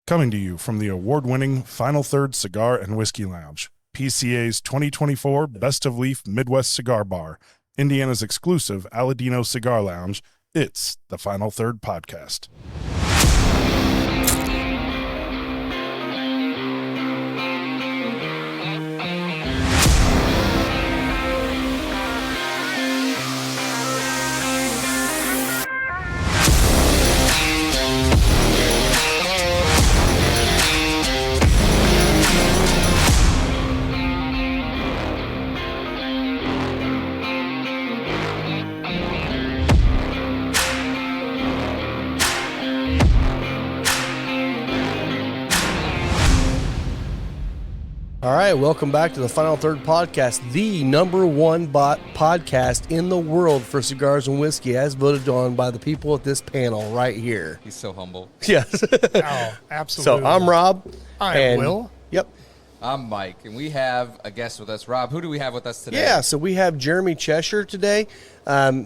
Coming to you from the award-winning Final Third Cigar and Whiskey Lounge, PCA's 2024 Best of Leaf Midwest Cigar Bar, Indiana's exclusive Aladino Cigar Lounge, it's the Final Third Podcast. All right, welcome back to the Final Third Podcast, the number one podcast in the world for cigars and whiskey, as voted on by the people at this panel right here. He's so humble. Yes. Oh, absolutely. So I'm Rob. I'm Will. Yep. I'm Mike, and we have a guest with us. Rob, who do we have with us today? Yeah, so we have Jeremy Chesher today.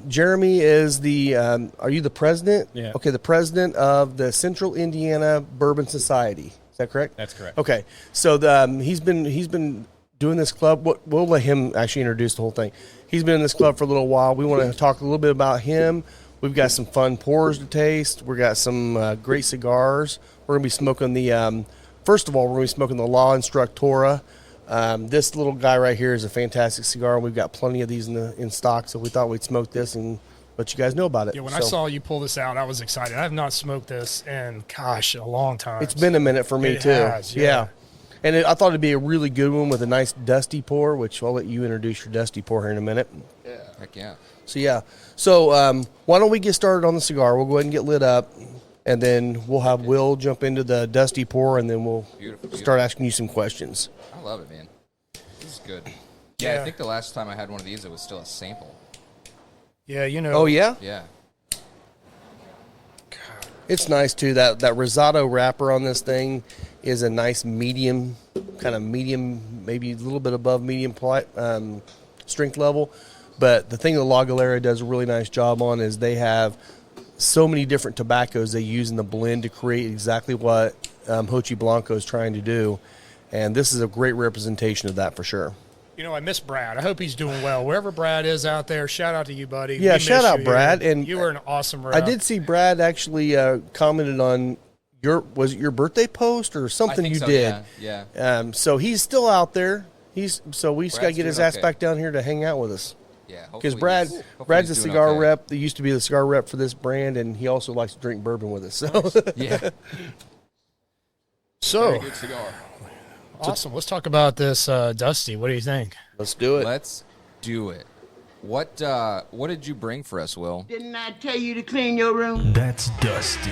Jeremy is the, are you the president? Yeah. Okay, the president of the Central Indiana Bourbon Society. Is that correct? That's correct. Okay, so he's been doing this club. We'll let him actually introduce the whole thing. He's been in this club for a little while. We want to talk a little bit about him. We've got some fun pours to taste. We've got some great cigars. We're gonna be smoking the. First of all, we're gonna be smoking the La Instructora. This little guy right here is a fantastic cigar. We've got plenty of these in stock, so we thought we'd smoke this and let you guys know about it. Yeah, when I saw you pull this out, I was excited. I have not smoked this in, gosh, a long time. It's been a minute for me, It too. has, yeah. And I thought it'd be a really good one with a nice dusty pour, which I'll let you introduce your dusty pour here in a minute. Yeah. Heck yeah. So why don't we get started on the cigar? We'll go ahead and get lit up, and then we'll have Will jump into the dusty pour, and then we'll start asking you some questions. I love it, man. This is good. Yeah, I think the last time I had one of these, it was still a sample. Yeah, you know. Oh, yeah? Yeah. It's nice, too. That Rosado wrapper on this thing is a nice medium, maybe a little bit above medium strength level. But the thing that La Galera does a really nice job on is they have so many different tobaccos they use in the blend to create exactly what Hochi Blanco is trying to do. And this is a great representation of that for sure. You know, I miss Brad. I hope he's doing well. Wherever Brad is out there, shout out to you, buddy. Yeah, shout out, Brad. Here. And you were an awesome rep. I did see Brad actually commented on was it your birthday post or something you did? Yeah. So he's still out there. We just got to get his ass back down here to hang out with us. Yeah. Because Brad's a cigar rep. He used to be the cigar rep for this brand, and he also likes to drink bourbon with us. So yeah. So very good cigar. Awesome. Let's talk about this Dusty. What do you think? Let's do it. Let's do it. What did you bring for us, Will? Didn't I tell you to clean your room? That's Dusty.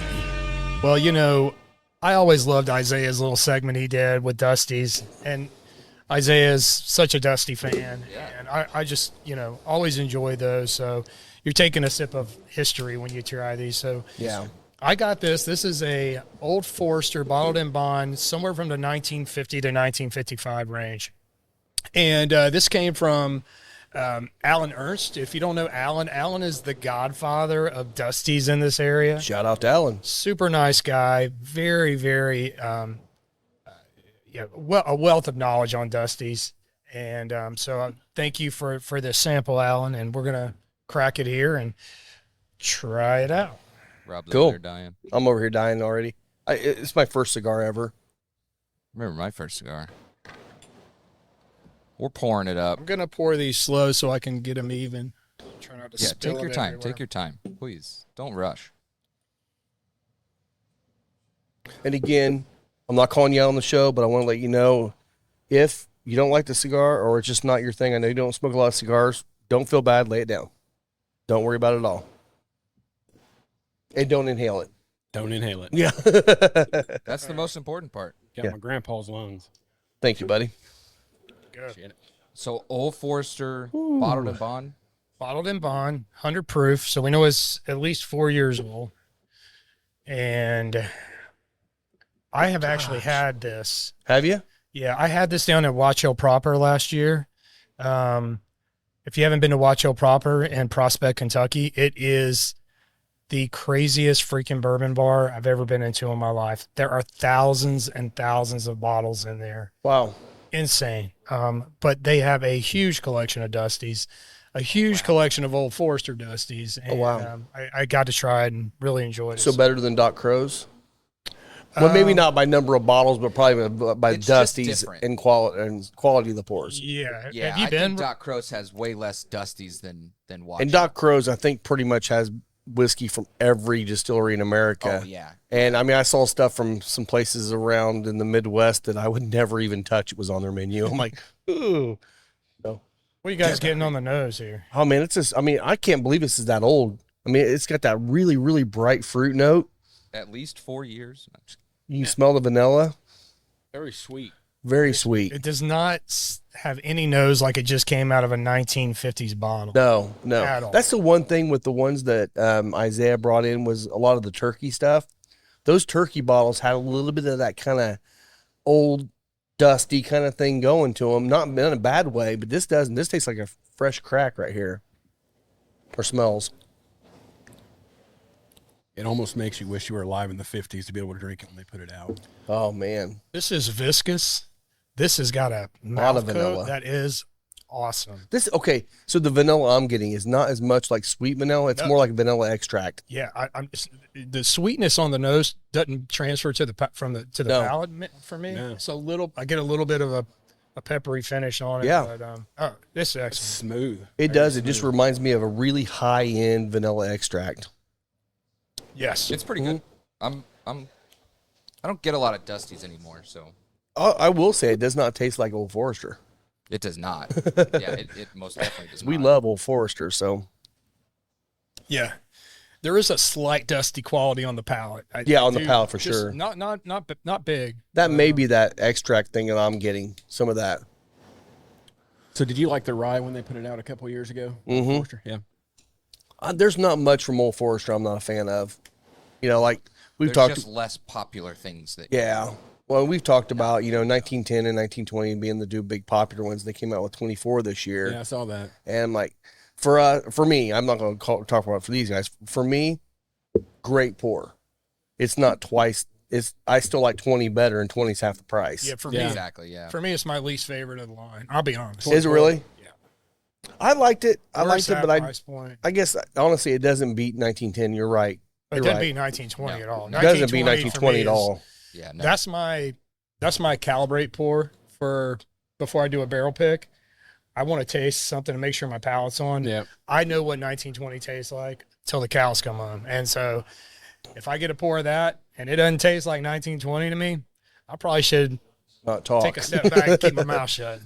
Well, you know, I always loved Isaiah's little segment he did with Dusty's, and Isaiah is such a Dusty fan, and I just, always enjoy those. So you're taking a sip of history when you try these. So yeah. I got this. This is a Old Forester bottled in bond, somewhere from the 1950 to 1955 range. And this came from Alan Ernst. If you don't know Alan is the godfather of Dusty's in this area. Shout out to Alan. Super nice guy. Very, very, a wealth of knowledge on Dusty's. And so thank you for this sample, Alan. And we're going to crack it here and try it out. Rob's cool. over there dying. I'm over here dying already. It's my first cigar ever. Remember my first cigar. We're pouring it up. I'm going to pour these slow so I can get them even. Try not to spill take your it time. everywhere. Take your time. Please. Don't rush. And again, I'm not calling you out on the show, but I want to let you know, if you don't like the cigar or it's just not your thing, I know you don't smoke a lot of cigars, don't feel bad, lay it down. Don't worry about it at all. And don't inhale it. Don't inhale it. Yeah. That's the most important part. Got my grandpa's lungs. Thank you, buddy. Good. So Old Forester, bottled in bond. Bottled in bond, 100 proof. So we know it's at least 4 years old. And I have actually had this. Have you? Yeah, I had this down at Watch Hill Proper last year. If you haven't been to Watch Hill Proper in Prospect, Kentucky, it is the craziest freaking bourbon bar I've ever been into in my life. There are thousands and thousands of bottles in there. Wow. Insane. But they have a huge collection of Dusties, a huge collection of Old Forester Dusties. And, wow. I got to try it and really enjoyed it. So better than Doc Crow's? Well, maybe not by number of bottles, but probably by It's just Dusties different. and quality of the pours. Yeah. Yeah, Have you I been? think Doc Crow's has way less Dusties than Watch. And Doc Crow's, I think, pretty much has whiskey from every distillery in America. Oh, yeah. And, I mean, I saw stuff from some places around in the Midwest that I would never even touch. It was on their menu. I'm like, ooh. No. What are you guys getting on the nose here? Oh, man, it's just, I mean, I can't believe this is that old. I mean, it's got that really, really bright fruit note. At least 4 years. I'm just- You can smell the vanilla. Very sweet. Very sweet. It does not have any nose like it just came out of a 1950s bottle. No. At all. That's the one thing with the ones that Isaiah brought in was a lot of the turkey stuff. Those turkey bottles had a little bit of that kind of old, dusty kind of thing going to them. Not in a bad way, but this doesn't. This tastes like a fresh crack right here. Or smells. It almost makes you wish you were alive in the 50s to be able to drink it when they put it out. Oh, man. This is viscous. This has got a Lot of mouth vanilla. coat that is awesome. Okay, so the vanilla I'm getting is not as much like sweet vanilla. It's more like vanilla extract. Yeah, the sweetness on the nose doesn't transfer to the No. palate for me. No. So I get a little bit of a peppery finish on it. Yeah. But, this is excellent. Smooth. It does. It just reminds me of a really high-end vanilla extract. Yes. It's pretty good. I don't get a lot of Dusties anymore, so I will say it does not taste like Old Forester. it does not. Yeah, it most definitely does not. We love Old Forester, so Yeah. There is a slight dusty quality on the palate. Yeah, on the palate for just sure. Not big. that may be that extract thing that I'm getting. Some of that. So did you like the rye when they put it out a couple years ago? Mm-hmm. Yeah. There's not much from Old Forester I'm not a fan of. You know, like we've There's talked. just less popular things that. Yeah. Well, we've talked about 1910 and 1920 being the two big popular ones. They came out with 24 this year. Yeah, I saw that. And like for me, I'm not going to talk about it for these guys. For me, great pour. It's not twice. I still like 20 better, and 20's half the price. Yeah, for Yeah. me, Exactly. Yeah. for me, it's my least favorite of the line. I'll be honest. Is it really? Yeah. I liked it. I Where's liked it, that but price point? I guess honestly, it doesn't beat 1910. You're right. It You're doesn't right. beat 1920 at all. It doesn't beat 1920 1920 at all. Yeah. No. That's my calibrate pour for before I do a barrel pick. I want to taste something to make sure my palate's on. Yeah. I know what 1920 tastes like till the cows come on. And so if I get a pour of that and it doesn't taste like 1920 to me, I probably should Not talk. take a step back and keep my mouth shut,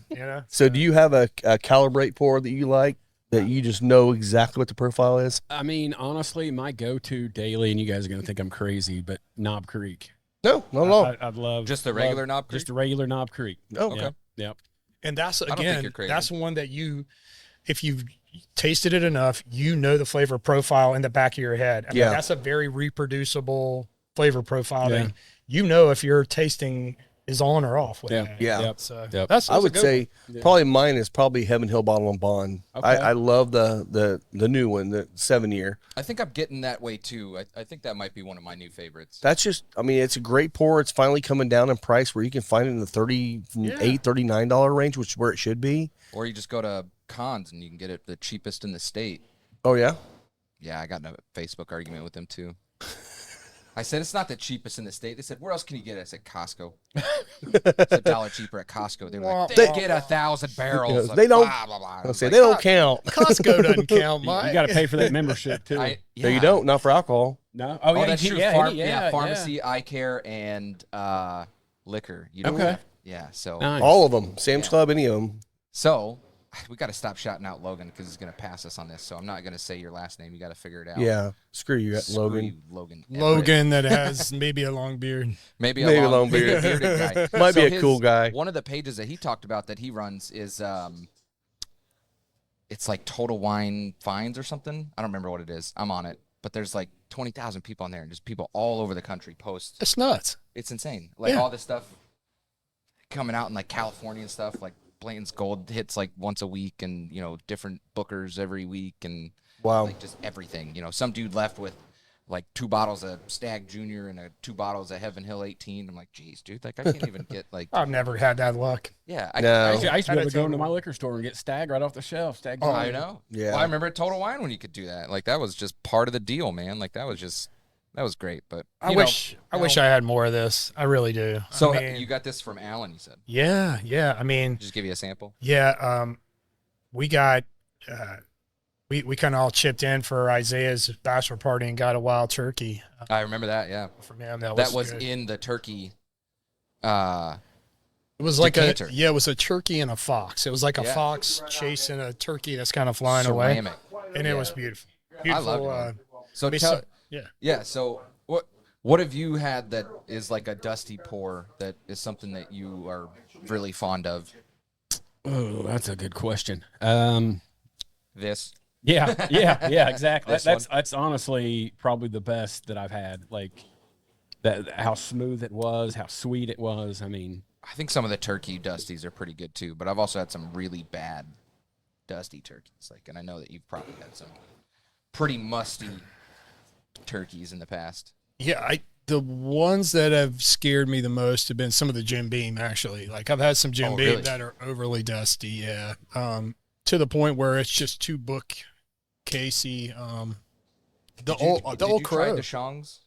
So do you have a calibrate pour that you like that you just know exactly what the profile is? I mean, honestly, my go-to daily, and you guys are going to think I'm crazy, but Knob Creek. No, not at all. I'd love Just the regular Knob Creek? Just the regular Knob Creek. Oh, okay. Yep. Yep. And that's, don't think again, you're crazy. that's one that if you've tasted it enough, the flavor profile in the back of your head. I mean, Yeah. that's a very reproducible flavor profile. Yeah. That if your tasting is on or off with Yeah. that. Yeah. Yep. So Yep. that's I a would good say one. probably mine is probably Heaven Hill Bottle and Bond. Okay. I love the new one, the 7-year. I think I'm getting that way too. I think that might be one of my new favorites. That's just, I mean, it's a great pour. It's finally coming down in price where you can find it in the $38, $39 range, which is where it should be. Or you just go to cons and you can get it the cheapest in the state. Oh, yeah? Yeah, I got in a Facebook argument with them too. I said it's not the cheapest in the state. They said, "Where else can you get it?" I said, "Costco." It's $1 cheaper at Costco. They were like, "They get 1,000 barrels." They don't- Blah, blah, blah. I I'll was say like, they don't count. Costco doesn't count, Mike. You got to pay for that membership, too. No, yeah. you don't. Not for alcohol. No? Oh, yeah, that's you true. can- Pharmacy, eye care, and liquor. You don't Okay. have- yeah. So, Nice. All of them. Sam's Club, any of them. so we got to stop shouting out Logan because he's gonna pass us on this. So I'm not gonna say your last name. You got to figure it out. Yeah. Screw you, Screw Logan. you, Logan. Logan that has maybe a long beard. Maybe Maybe a a long bearded beard. guy. Might be a his- cool guy. One of the pages that he talked about that he runs is it's like Total Wine Finds or something. I don't remember what it is. I'm on it, but there's like 20,000 people on there, and just people all over the country post. It's nuts. It's insane. Like Yeah. all this stuff coming out in like California and stuff. Like Blanton's Gold hits like once a week, and different bookers every week, and Wow. like just everything. Some dude left with like 2 bottles of Stag Junior and 2 bottles of Heaven Hill 18. I'm like, geez, dude, like I can't even get like. I've never had that luck. Yeah, No. I used to be able to go into my Total- liquor store and get Stag right off the shelf. Stag. Oh, I know. Yeah. Well, I remember at Total Wine when you could do that. Like that was just part of the deal, man. Like that was great. But I you wish I had more of this. I really do. So I mean, you got this from Alan, you said. yeah. I mean, Just give you a sample. yeah. We got we kind of all chipped in for Isaiah's bachelor party and got a wild turkey I remember that. Yeah, from him. That was good. in the turkey. It was like decanter. it was a turkey and a fox. It was like a Yeah. fox chasing a turkey that's kind of flying away, Ceramic. and it Yeah. was beautiful. I Beautiful. love it. Man. So maybe tell, some- yeah. yeah. So what have you had that is like a dusty pour that is something that you are really fond of? Oh, that's a good question. This. Yeah, exactly. This That's honestly probably the best that I've had. Like that, how smooth it was, how sweet it was. I mean, I think some of the turkey dusties are pretty good too, but I've also had some really bad dusty turkeys. Like, and I know that you've probably had some pretty musty turkeys in the past. Yeah, the ones that have scared me the most have been some of the Jim Beam, actually. Like, I've had some Jim Beam really? that are overly dusty, yeah. To the point where it's just too bookcasey. The old Did you try Crow. DeShong's?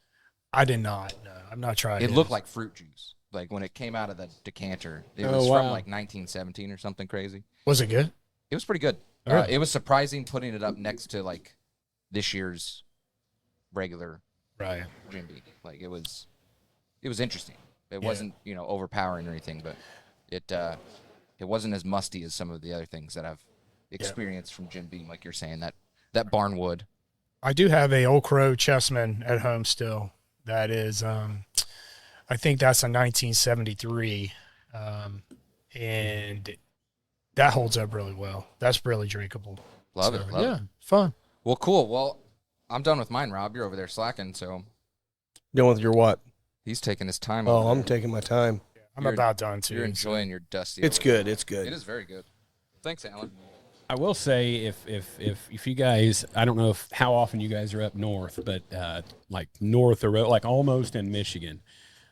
I did not. No, I'm not trying. It looked like fruit juice. Like when it came out of the decanter, it was wow. from like 1917 or something crazy. Was it good? It was pretty good. Really? It was surprising putting it up next to like this year's regular Right. Jim Beam. Like it was interesting. It wasn't overpowering or anything, but it wasn't as musty as some of the other things that I've experienced from Jim Beam. Like you're saying that barnwood. I do have a Old Crow Chessman at home still. That is, I think that's a 1973, and that holds up really well. That's really drinkable. Love it. Love yeah, it. fun. Well, cool. Well, I'm done with mine, Rob. You're over there slacking, so Done with your what? he's taking his time. Oh, over I'm there. taking my time. I'm You're- about done too. You're enjoying your dusty. It's over there. good. It's good. It is very good. Thanks, Alan. I will say if you guys, I don't know how often you guys are up north, but like north or like almost in Michigan,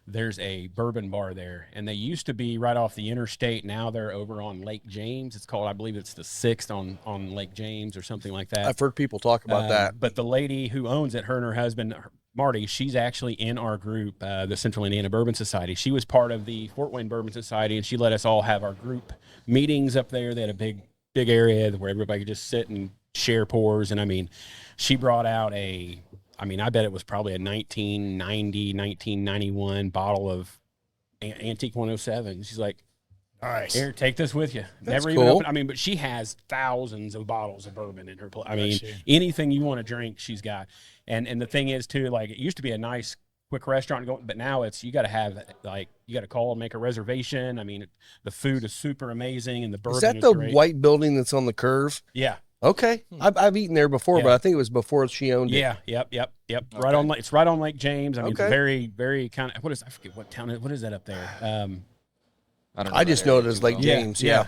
there's a bourbon bar there, and they used to be right off the interstate. Now they're over on Lake James. It's called, I believe it's the 6th on Lake James or something like that. I've heard people talk about that. But the lady who owns it, her and her husband, Marty, she's actually in our group, the Central Indiana Bourbon Society. She was part of the Fort Wayne Bourbon Society, and she let us all have our group meetings up there. They had a big area where everybody could just sit and share pours. And I mean, she brought out I bet it was probably a 1990, 1991 bottle of Antique 107. She's like, Nice. here, take this with you. That's Never even cool. opened. But she has thousands of bottles of bourbon in her place. I mean, she? anything you want to drink, she's got. And the thing is too, like, it used to be a nice quick restaurant going, but now you got to have you got to call and make a reservation. I mean, the food is super amazing, and the bourbon Is that the great. white building that's on the curve? Yeah. Okay. I've eaten there before, Yeah. but I think it was before she owned it. Yeah, yep. Right on. It's right on Lake James. I mean, Okay. it's very, very kind of. I forget what town. What is that up there? I don't know. I that just know it area as too Lake well. James. Yeah.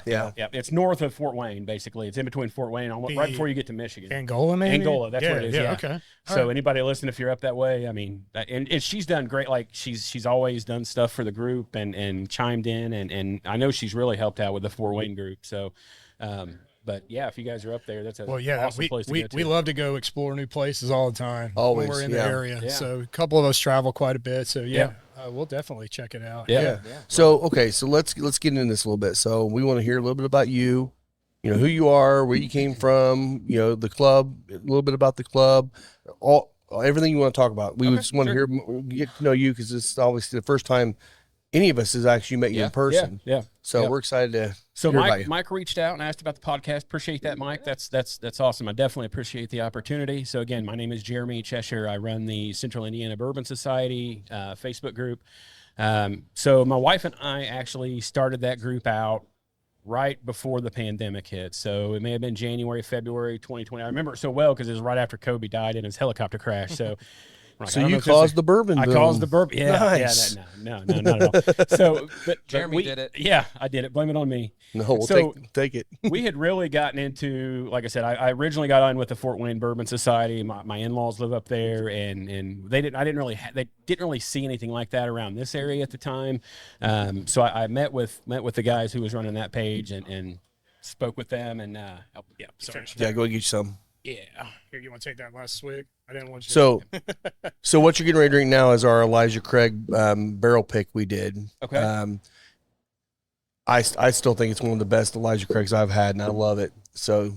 It's north of Fort Wayne, basically. It's in between Fort Wayne, right before you get to Michigan. Angola, maybe? Angola, that's where it is. Yeah. Okay. So anybody listen, if you're up that way, I mean, and she's done great. Like she's always done stuff for the group and chimed in, and I know she's really helped out with the Fort Wayne group. So, but yeah, if you guys are up there, that's a awesome place to go to. we love to go explore new places all the time. Always, when we're in yeah. the area. Yeah. So a couple of us travel quite a bit. So we'll definitely check it out. Yeah. So let's get into this a little bit. So we want to hear a little bit about you. You know who you are, where you came from. You know the club, a little bit about the club, everything you want to talk about. We just want to get to know you because this is obviously the first time any of us has actually met you in person. Yeah. So Yep. we're excited to So hear about you. Mike reached out and asked about the podcast. Appreciate that, Mike. That's awesome. I definitely appreciate the opportunity. So again, my name is Jeremy Chesher. I run the Central Indiana Bourbon Society Facebook group. So my wife and I actually started that group out right before the pandemic hit. So it may have been January, February 2020. I remember it so well because it was right after Kobe died in his helicopter crash. So Like, So I don't know you if there's caused the bourbon I boom. caused the bourbon. Yeah, Nice. yeah, no, not at all. So, but Jeremy we, did it. Yeah, I did it. Blame it on me. No, we'll So- take it. We had really gotten into, like I said, I originally got on with the Fort Wayne Bourbon Society. My in-laws live up there, and they didn't really see anything like that around this area at the time. So I met with the guys who was running that page and spoke with them, and sorry. Yeah, go get you some. Yeah. Here, you want to take that last swig? I didn't want you. So what you're getting ready to drink now is our Elijah Craig barrel pick we did. Okay. I still think it's one of the best Elijah Craigs I've had, and I love it. So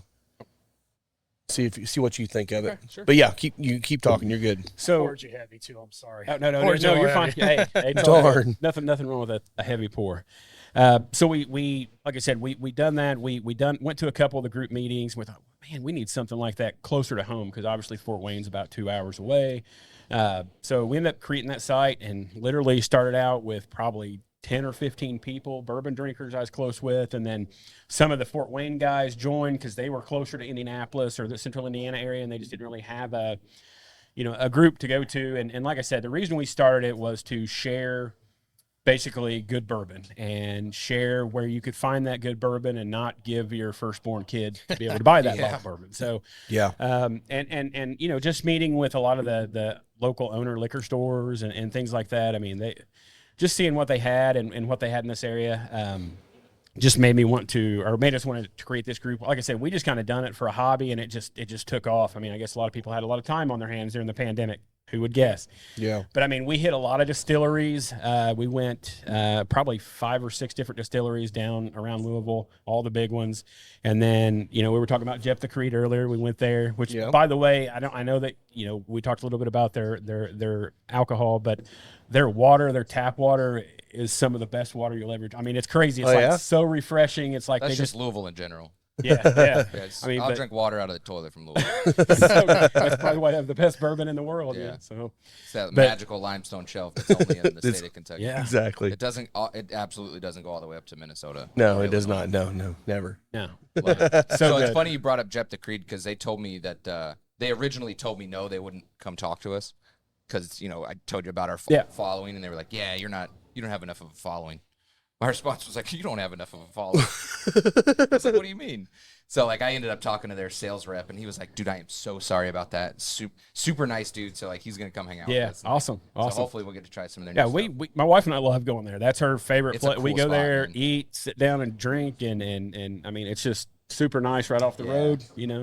see what you think of it. Okay, sure. But yeah, keep talking. You're good. So poured you heavy too. I'm sorry. Oh, no, Poured you you're heavy. fine. Hey, it's all Darn. good. Nothing wrong with a heavy pour. So we like I said, we done that. We went to a couple of the group meetings. We thought, man, we need something like that closer to home because obviously Fort Wayne's about 2 hours away. So we ended up creating that site and literally started out with probably 10 or 15 people, bourbon drinkers I was close with, and then some of the Fort Wayne guys joined because they were closer to Indianapolis or the Central Indiana area, and they just didn't really have a group to go to. And like I said, the reason we started it was to share basically good bourbon and share where you could find that good bourbon and not give your firstborn kid to be able to buy that bottle of bourbon. So Yeah. And just meeting with a lot of the local owner liquor stores and things like that. I mean, they just seeing what they had and what they had in this area just made us want to create this group. Like I said, we just kind of done it for a hobby, and it just took off. I mean, I guess a lot of people had a lot of time on their hands during the pandemic. Who would guess? Yeah. But I mean, we hit a lot of distilleries. We went probably 5 or 6 different distilleries down around Louisville, all the big ones. And then, we were talking about Jeff the Creed earlier. We went there, which, by the way, I know that we talked a little bit about their alcohol, but their water, their tap water, is some of the best water you'll ever. I mean, it's crazy. It's so refreshing. It's like That's they just Louisville in general. Yeah. I'll drink water out of the toilet from Louisville. That's probably why I have the best bourbon in the world. Yeah. So It's that magical limestone shelf that's only in the state of Kentucky. Yeah. Exactly. It absolutely doesn't go all the way up to Minnesota. No, it does not. No, never. no. Love it. So it's good. funny you brought up Jeff the Creed because they told me that they originally told me no, they wouldn't come talk to us because I told you about our following, and they were like, yeah, you don't have enough of a following. My response was like, you don't have enough of a following. I was like, what do you mean? So I ended up talking to their sales rep, and he was like, dude, I am so sorry about that. Super nice dude. So he's gonna come hang out with us. Awesome. So hopefully we'll get to try some of their new stuff. my wife and I love going there. That's her favorite It's a place. We cool go spot, there, man. eat, sit down, and drink, and I mean, it's just super nice right off the road,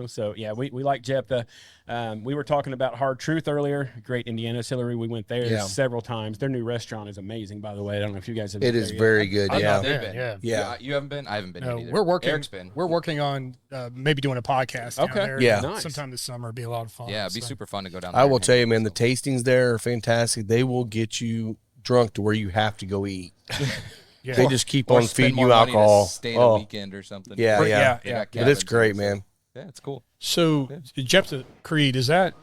So we like Jeff. We were talking about Hard Truth earlier. Great Indiana distillery. We went there several times. Their new restaurant is amazing, by the way. I don't know if you guys have been It is there yet. very good. I've Yeah. not been. Yeah. You haven't been? I haven't been No, either. we're working. Eric's been. We're working on maybe doing a podcast. Down Okay. there. Yeah. Nice. Sometime this summer, it'd be a lot of fun. Yeah, it'd be so. super fun to go down there. I and will hang tell you, out man, the with them. tastings there are fantastic. They will get you drunk to where you have to go eat. Yeah. They just keep Or on spend feeding more you money to alcohol. stay a weekend or something. Yeah, yeah. They got But it's cabins great, and man. stuff. Yeah, it's cool. So, Jeff the Creed, is that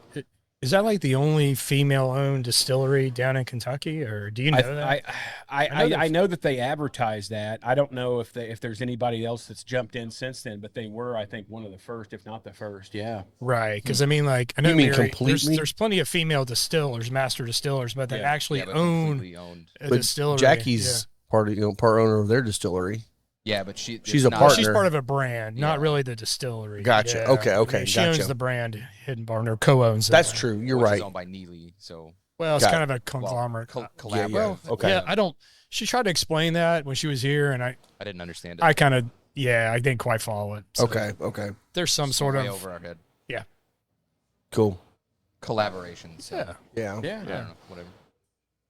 like the only female-owned distillery down in Kentucky, or do you know that? I know that they advertise that. I don't know if there's anybody else that's jumped in since then, but they were, I think, one of the first, if not the first. Yeah. Right, because I mean, I know You mean Mary, completely? there's plenty of female distillers, master distillers, but they actually Yeah, but own completely owned. a But distillery. Jackie's part owner of their distillery. Yeah, but she's a not, partner. She's part of a brand, not Yeah. really the distillery. Gotcha. Yeah. Okay, She gotcha. owns the brand Hidden Barn, or co-owns. That's it. true. You're which right. is owned by Neely, so Well, it's Got kind of a well, conglomerate. collab. Yeah. Okay. Yeah, I don't. She tried to explain that when she was here, and I I didn't understand it. I kind of, I didn't quite follow it. So Okay. There's some It's sort way of, over our head. Cool. Collaboration. So. yeah. Yeah. I don't know. Whatever.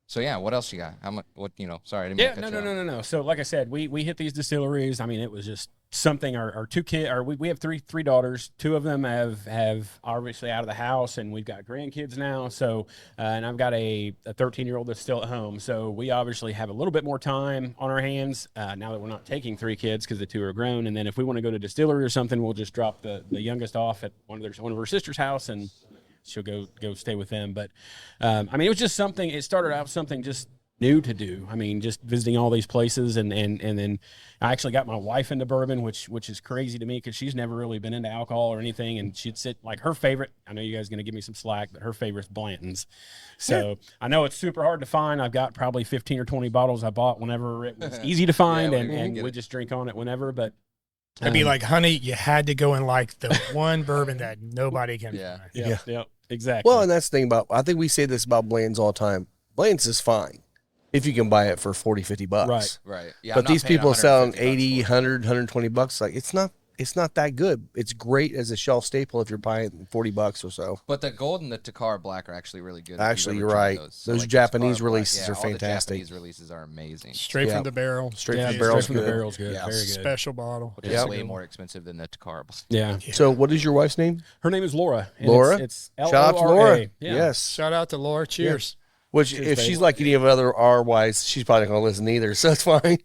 So yeah, what else you got? How much? What Sorry, I didn't. Yeah, mean to cut you off. no. So like I said, we hit these distilleries. I mean, it was just something. Our 2 kids, we have three daughters. 2 of them have obviously out of the house, and we've got grandkids now. So and I've got a 13-year-old that's still at home. So we obviously have a little bit more time on our hands now that we're not taking 3 kids because the 2 are grown. And then if we want to go to distillery or something, we'll just drop the youngest off at one of her sister's house, and she'll go stay with them. But I mean, it was just something. It started out something just new to do. I mean, just visiting all these places, and then I actually got my wife into bourbon, which is crazy to me because she's never really been into alcohol or anything, and she'd sit like her favorite. I know you guys are gonna give me some slack, but her favorite's Blanton's. So I know it's super hard to find. I've got probably 15 or 20 bottles I bought whenever it was easy to find, and we just drink on it whenever. But it'd be like, honey, you had to go and like the one bourbon that nobody can find. Yeah, exactly. Well, and that's the thing about, I think we say this about Blanton's all the time. Blanton's is fine if you can buy it for $40-$50. Right. Yeah, But these people are selling 80, 100. 100, $120. Like, it's not that good. It's great as a shelf staple if you're buying $40 or so. But the gold and the Takara Black are actually really good. Actually, you're right. Those Japanese releases are all fantastic. The Japanese releases are amazing. Straight from the barrel. Straight from the barrel's good. Barrel's good. Yeah. Very good. Special bottle. Which is way more expensive than the Takara Black. Yeah. So what is your wife's name? Her name is Laura. and Laura? It's Shout out to L-O-R-A. Laura. Yeah. Yes. Shout out to Laura. Cheers. Which, Cheers, if babe. she's like any of the other R-wise, she's probably not going to listen either, so it's fine.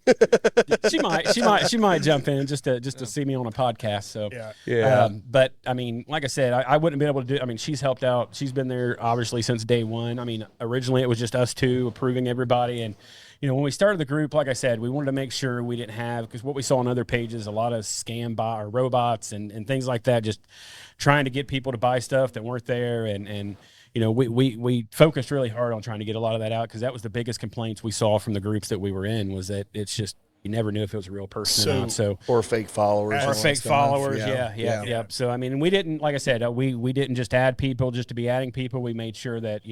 She might jump in just to see me on a podcast. So Yeah. But I mean, like I said, I wouldn't be able to do. I mean, she's helped out. She's been there obviously since day one. I mean, originally it was just us two approving everybody, and when we started the group, like I said, we wanted to make sure we didn't have, because what we saw on other pages, a lot of scam bot or robots and things like that, just trying to get people to buy stuff that weren't there, and we focused really hard on trying to get a lot of that out, because that was the biggest complaints we saw from the groups that we were in, was that it's just, you never knew if it was a real person or not. So or fake followers. or fake followers. Yeah. Yeah. So I mean, we didn't, like I said, we didn't just add people just to be adding people. We made sure that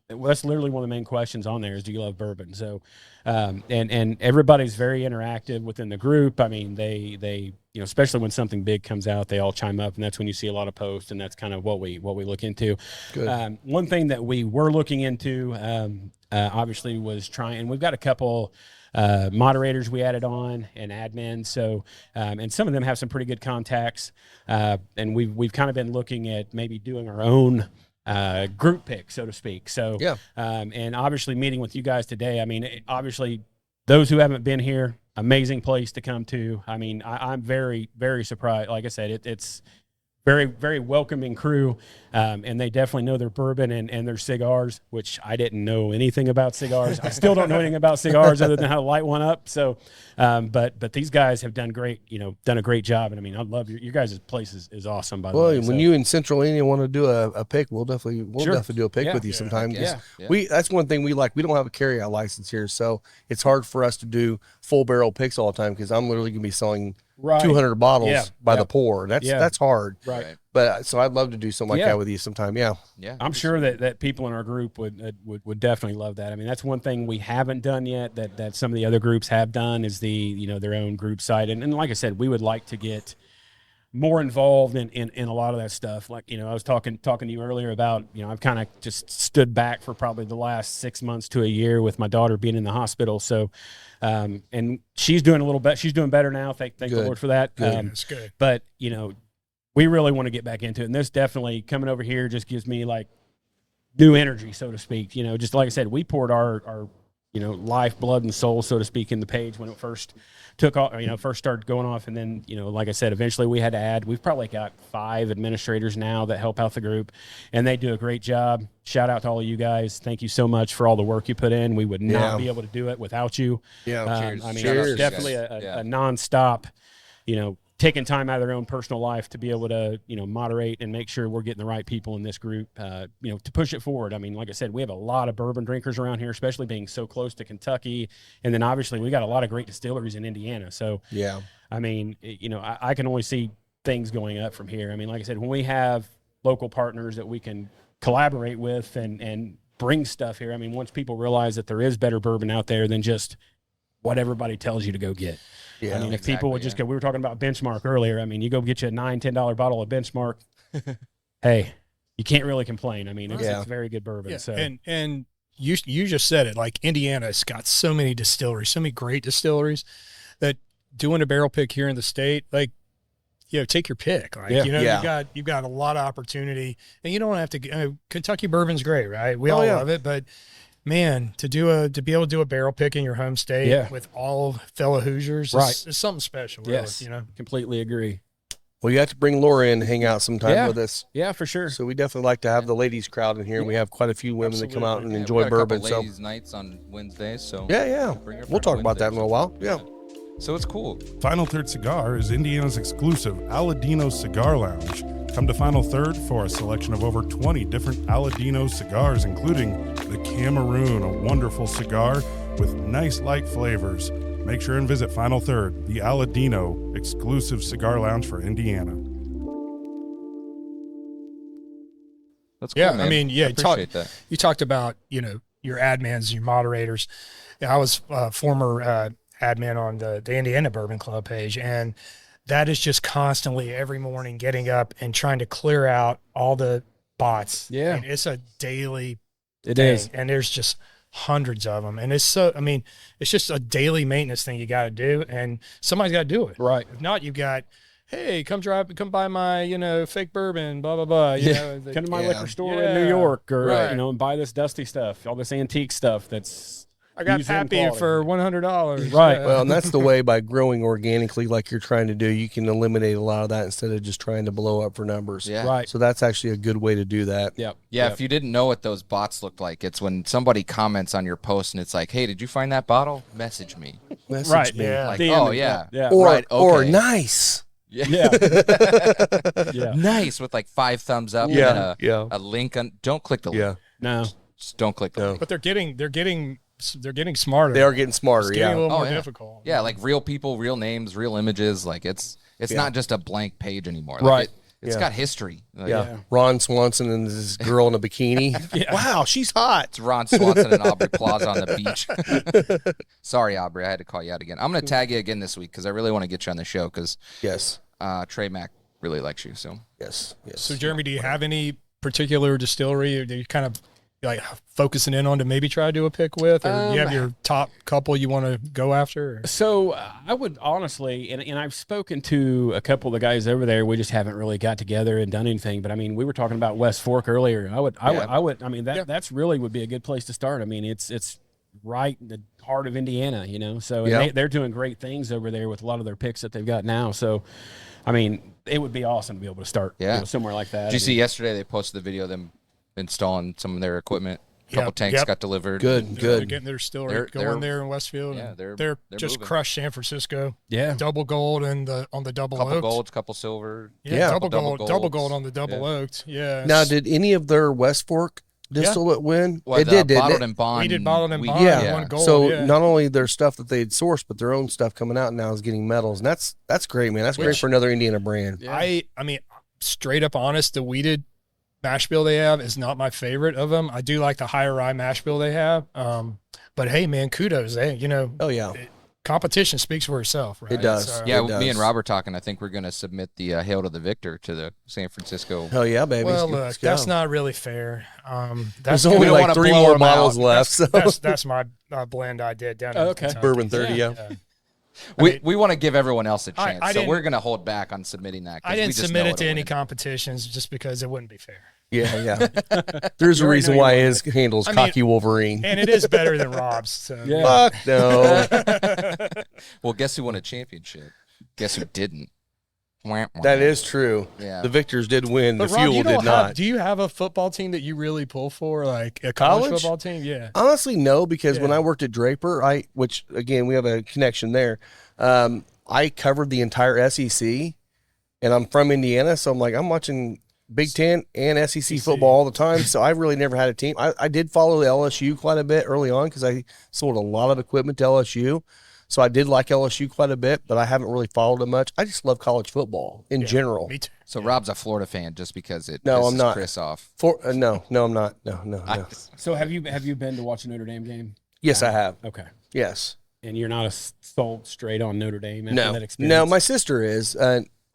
that's literally one of the main questions on there is, do you love bourbon? So, and everybody's very interactive within the group. I mean, they especially when something big comes out, they all chime up, and that's when you see a lot of posts, and that's kind of what we look into. Good. One thing that we were looking into, obviously, was trying, and we've got a couple moderators we added on and admins. So, and some of them have some pretty good contacts, and we've kind of been looking at maybe doing our own group pick, so to speak. So, and obviously meeting with you guys today, I mean, obviously those who haven't been here, amazing place to come to. I mean, I'm very, very surprised. Like I said, it's very, very welcoming crew, and they definitely know their bourbon and their cigars, which I didn't know anything about cigars. I still don't know anything about cigars other than how to light one up. So, but these guys have done great, done a great job. And I mean, I love your guys' place is awesome, by the way. Well, when you in Central Indiana want to do a pick, we'll definitely do a pick with you sometime. Yeah. That's one thing we like. We don't have a carryout license here, so it's hard for us to do full barrel picks all the time, because I'm literally gonna be selling 200 bottles by the pour. That's hard. Right. But so I'd love to do something like that with you sometime. Yeah. I'm sure that people in our group would definitely love that. I mean, that's one thing we haven't done yet that some of the other groups have done, is their own group site. And like I said, we would like to get more involved in a lot of that stuff. Like, I was talking to you earlier about, I've kind of just stood back for probably the last 6 months to a year with my daughter being in the hospital. So, and she's doing a little bit, she's doing better now. Thank the Lord for that. That's good. But, we really want to get back into it. And this definitely coming over here just gives me like new energy, so to speak. Just like I said, we poured our life, blood, and soul, so to speak, in the page when it first took off, first started going off. And then, like I said, eventually we had to add. We've probably got 5 administrators now that help out the group, and they do a great job. Shout out to all of you guys. Thank you so much for all the work you put in. We would not be able to do it without you. Yeah. Cheers. I mean, Cheers. it's definitely a nonstop, taking time out of their own personal life to be able to, moderate and make sure we're getting the right people in this group, to push it forward. I mean, like I said, we have a lot of bourbon drinkers around here, especially being so close to Kentucky. And then obviously we got a lot of great distilleries in Indiana. So, I mean, I can only see things going up from here. I mean, like I said, when we have local partners that we can collaborate with and bring stuff here, I mean, once people realize that there is better bourbon out there than just what everybody tells you to go get. Yeah, I mean, if people would just go, we were talking about Benchmark earlier. I mean, you go get you a $9-10 bottle of Benchmark. Hey, you can't really complain. I mean, it's very good bourbon. Yeah. So, and you just said it, like Indiana's got so many distilleries, so many great distilleries, that doing a barrel pick here in the state, like, take your pick. Like, you've got a lot of opportunity, and you don't have to. Kentucky bourbon's great, right? We all love it, but man, to be able to do a barrel pick in your home state with all fellow Hoosiers, is something special. Really, yes, completely agree. Well, you have to bring Laura in and hang out sometime Yeah. with us. Yeah, for sure. So we definitely like to have the ladies crowd in here. We have quite a few women that come out and Yeah, we enjoy got a couple bourbon. So ladies' nights on Wednesdays. So yeah. Bring her We'll friend talk about that in a little while. Yeah. So it's cool. Final Third Cigar is Indiana's exclusive Aladino Cigar Lounge. Come to Final Third for a selection of over 20 different Aladino cigars, including the Cameroon, a wonderful cigar with nice light flavors. Make sure and visit Final Third, the Aladino exclusive cigar lounge for Indiana. That's cool, Yeah, man. I mean, yeah, appreciate that. you talked about, your admins, your moderators. Yeah, I was former admin on the Indiana Bourbon Club page, and that is just constantly every morning getting up and trying to clear out all the bots. Yeah. And it's a daily It thing, is. and there's just hundreds of them, and it's just a daily maintenance thing you got to do, and somebody's got to do it. Right. If not, you've got, hey, come buy my, fake bourbon, blah, blah, blah. Come to my liquor store in New Yeah. York, or Right. and buy this dusty stuff, all this antique stuff that's I got used in Pappy quality. for $100. Right. Yeah. Well, and that's the way, by growing organically like you're trying to do, you can eliminate a lot of that instead of just trying to blow up for numbers. Yeah. Right. So that's actually a good way to do that. Yep. Yeah, Yep. if you didn't know what those bots look like, it's when somebody comments on your post and it's like, "Hey, did you find that bottle? Message me." Message Right. me. Yeah. Like, DM oh me. yeah, Yeah. Or, right, or okay. nice. Yeah. Yeah. Yeah. Nice with like 5 thumbs up Yeah, and then yeah. a link on. Don't click the link. Yeah. No. Just don't click the No. link. But they're getting smarter. They are getting smarter. It's getting a Yeah. little Oh, more yeah. difficult. Yeah, like real people, real names, real images. Like it's not just a blank page anymore. Like Right. It's Yeah. got history. Like, Yeah. Ron Swanson and this girl in a bikini. Wow, she's hot. It's Ron Swanson and Aubrey Plaza on the beach. Sorry, Aubrey, I had to call you out again. I'm going to tag you again this week because I really want to get you on the show because Yes. Trey Mack really likes you. So Yes. Yes. So, Jeremy, do you have any particular distillery or do you kind of like focusing in on to maybe try to do a pick with, or you have your top couple you want to go after? Or? So I would honestly, and I've spoken to a couple of the guys over there. We just haven't really got together and done anything. But I mean, we were talking about West Fork earlier. I mean, that's really would be a good place to start. I mean, it's right in the heart of Indiana, So and Yeah. they're doing great things over there with a lot of their picks that they've got now. So, I mean, it would be awesome to be able to start somewhere like that. did you see yesterday they posted the video of them installing some of their equipment? A couple Yep, tanks yep. got delivered. Good. They're Good. getting their distillery They're- going there in Westfield. yeah, and they're just moving. crushed San Francisco. Yeah. Double gold on the double Couple oaked. golds, couple silver. Yeah. double Couple gold golds. on the double oaked. Yeah. Now, did any of their West Fork distillate win? Well, It the did, didn't bottled it? and bond. we did bottled and we- bond, Yeah. one gold. So yeah. not only their stuff that they'd sourced, but their own stuff coming out now is getting medals, and that's great, man. That's great Which- for another Indiana brand. I mean, straight up honest, the weeded mash bill they have is not my favorite of them. I do like the higher rye mash bill they have. But hey, man, kudos. Oh yeah, Competition speaks for itself, right? It does. So, Yeah, It me and does. Robert talking. I think we're going to submit the Hail to the Victor to the San Francisco. hell yeah, baby. Well, Let's look, go. that's not really fair. That's There's only we don't like wanna 3 blow more them bottles out. left. So that's my blend I did down in Okay. Kentucky. Bourbon 30, yeah. We want to give everyone else a I chance, so didn't- we're going to hold back on submitting that. 'cause I we didn't just submit know it to it'll any win. competitions just because it wouldn't be fair. yeah. There's a You already reason know why you his handle's I mean- Cocky Wolverine. And it is better than Rob's. So. Yeah. Fuck no. Well, guess who won a championship? Guess who didn't? Wah, wah. That is true. Yeah. The Victors did win. But The Rob, Fuel you did don't not. have, do you have a football team that you really pull for, like a college College? football team? Yeah. Honestly, no, because when Yeah. I worked at Draper, which again we have a connection there. I covered the entire SEC, and I'm from Indiana, so I'm watching Big Ten and SEC football all the time. So I really never had a team. I did follow the LSU quite a bit early on because I sold a lot of equipment to LSU, so I did like LSU quite a bit, but I haven't really followed it much. I just love college football in general. Me too. So Rob's a Florida fan just because it No, pisses I'm not. Chris off. No, I'm not. No. So have you been to watch a Notre Dame game? Yes, I have. Okay. Yes. And you're not sold straight on Notre Dame after No. that experience? No, my sister is.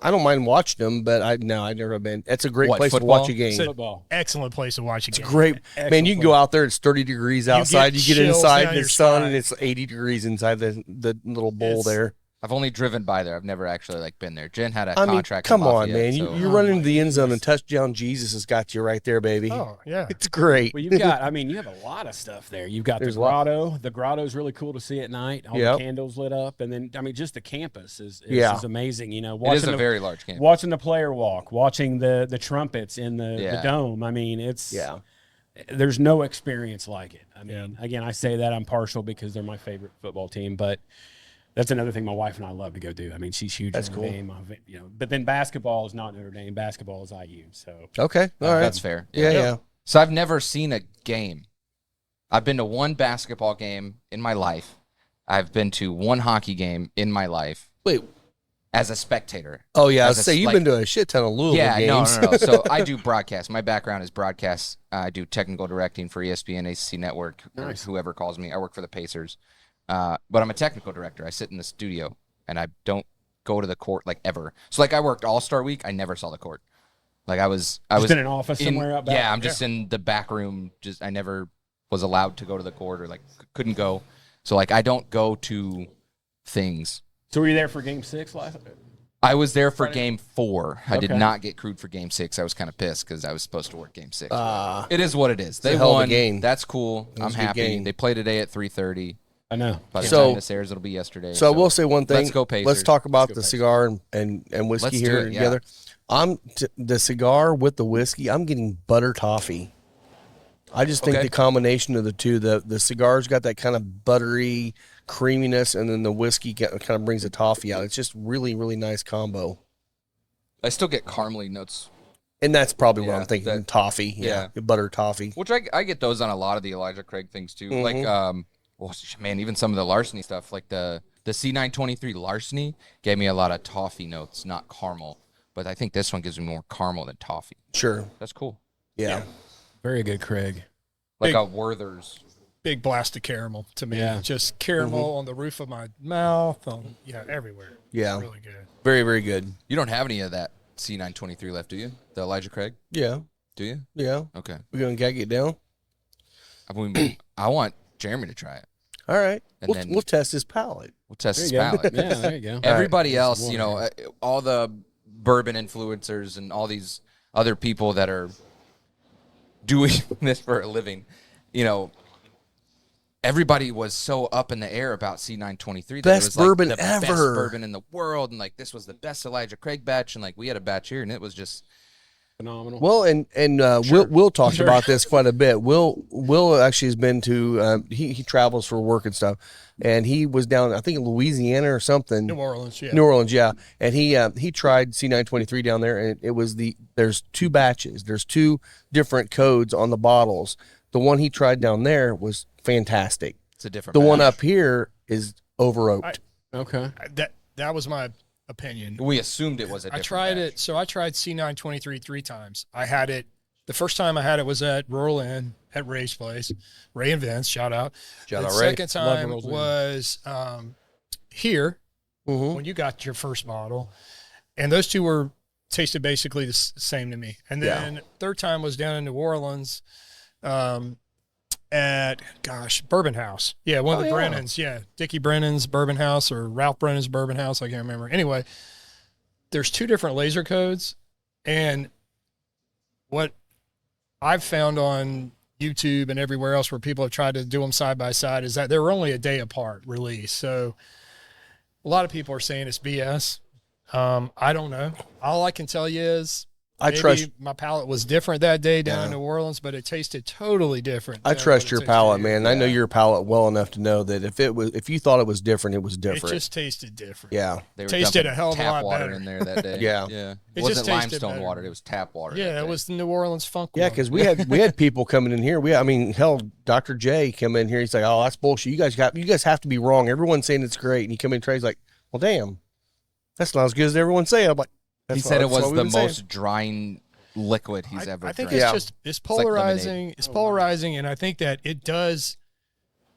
I don't mind watching them, but I've never been. It's a great What, place football? to watch a game. So- Football. Excellent place to watch a game. Great, man. You can go out there. It's 30 degrees outside. You get chills inside down the your sun, spine. and it's 80 degrees inside the little bowl It's- there. I've only driven by there. I've never actually like been there. Jen had a I mean, contract. come in on, Lafayette, man. so- You're running into the end zone and touchdown Jesus has got you right there, baby. Oh, yeah. It's great. Well, you've got, I mean, you have a lot of stuff there. You've got There's a the lot. grotto. The grotto is really cool to see at night. All Yep. the candles lit up. And then, I mean, just the campus is amazing. You know, It is watching a very large campus. watching the player walk, watching the trumpets in the dome. I mean, there's no experience like it. I mean, again, I say that I'm partial because they're my favorite football team, but that's another thing my wife and I love to go do. I mean, she's huge. That's Notre cool. Dame, but then basketball is not Notre Dame. Basketball is IU. So Okay. All right. That's fair. Yeah. So I've never seen a game. I've been to one basketball game in my life. I've been to one hockey game in my life Wait. as a spectator. Oh, yeah. I was As a- say, you've like- been to a shit ton of Louisville Yeah, games. no. So I do broadcast. My background is broadcast. I do technical directing for ESPN, ACC Network, or whoever calls me. I work for the Pacers. But I'm a technical director. I sit in the studio, and I don't go to the court, like, ever. So, like, I worked All-Star Week. I never saw the court. Like, I was in an office somewhere out back? Yeah, I'm just in the back room. Just I never was allowed to go to the court or, like, couldn't go. So, like, I don't go to things. were you there for Game 6 last? I was there for Game 4. I did Okay. not get crewed for Game 6. I was kind of pissed because I was supposed to work Game 6. Ah. It is what it is. They a hell of a won. game. That's cool. I'm was a good happy. game. They play today at 3:30. I know. By the So- time this airs, it'll be yesterday. So I will say one thing. Let's go Pacers. Let's talk about the cigar and whiskey Let's do here it, yeah. together. The cigar with the whiskey. I'm getting butter toffee. I just think Okay. the combination of the two, the cigar's got that kind of buttery creaminess, and then the whiskey kind of brings the toffee out. It's just really, really nice combo. I still get caramely notes, And that's probably what Yeah, I'm thinking. that- Toffee, yeah. butter toffee. which I get those on a lot of the Elijah Craig things too. Mm-hmm. Like, well, man, even some of the larceny stuff, like the C923 larceny, gave me a lot of toffee notes, not caramel. But I think this one gives me more caramel than toffee. Sure, That's cool. yeah. Very good, Craig. Like Big- a Werther's. Big blast of caramel to me. Yeah. Just caramel on the roof of my mouth, everywhere. Yeah. It's really good. Very, very good. You don't have any of that C923 left, do you? The Elijah Craig? Yeah, Do you? yeah. Okay. We're gonna gag it down. I want Jeremy to try it. All right, And then- we'll test his palate. We'll test his There you go. palate. Yeah, there you go. Everybody else, you know, all the bourbon influencers and all these other people that are doing this for a living, you know, everybody was so up in the air about C923. That Best it was like bourbon the Best ever. bourbon in the world. And like, this was the best Elijah Craig batch. And like, we had a batch here and it was just, Phenomenal. Well, and Will talked about this quite a bit. Will actually has been to he travels for work and stuff, and he was down I think in Louisiana or something. New Orleans, yeah. New Orleans, yeah. And he tried C923 down there, and it was there's two batches. There's two different codes on the bottles. The one he tried down there was fantastic. it's a different The one batch. up here is over oaked. Okay. That was my opinion. We assumed it was a I different tried batch. it. So I tried C923 3 times. I had it. The first time I had it was at Rural Inn at Ray's place. Ray and Vince, shout out. Shout the out, Ray. second Love time Rural's Inn. was here Mhm. when you got your first bottle. And those two were tasted basically the same to me. And then third time was down in New Orleans at, Bourbon House. Yeah, one of the Brennans. Yeah, Dickie Brennan's Bourbon House or Ralph Brennan's Bourbon House. I can't remember. Anyway, there's two different laser codes. And what I've found on YouTube and everywhere else where people have tried to do them side by side is that they're only a day apart release. So a lot of people are saying it's BS. I don't know. All I can tell you is I maybe trust my palate was different that day down in New Orleans, but it tasted totally different. I than trust what it your tasted palate, here. man. I know your palate well enough to know that if you thought it was different, it was It different. just tasted different. Yeah. They were tasted dumping a hell of a tap lot water better. in there that day. Yeah. Yeah. It It just wasn't tasted limestone better. water. It was tap water. Yeah, that it day. was the New Orleans funk. Yeah, one. because we had people coming in here. Hell, Dr. J come in here. He's like, "Oh, that's bullshit. You guys have to be wrong. Everyone's saying it's great." And you come in, Trey's like, "Well, damn, that's not as good as everyone's saying." I'm like, He said it was the most drying liquid he's ever I think drank. Yeah. it's like polarizing. lemonade. It's polarizing, and I think that it does.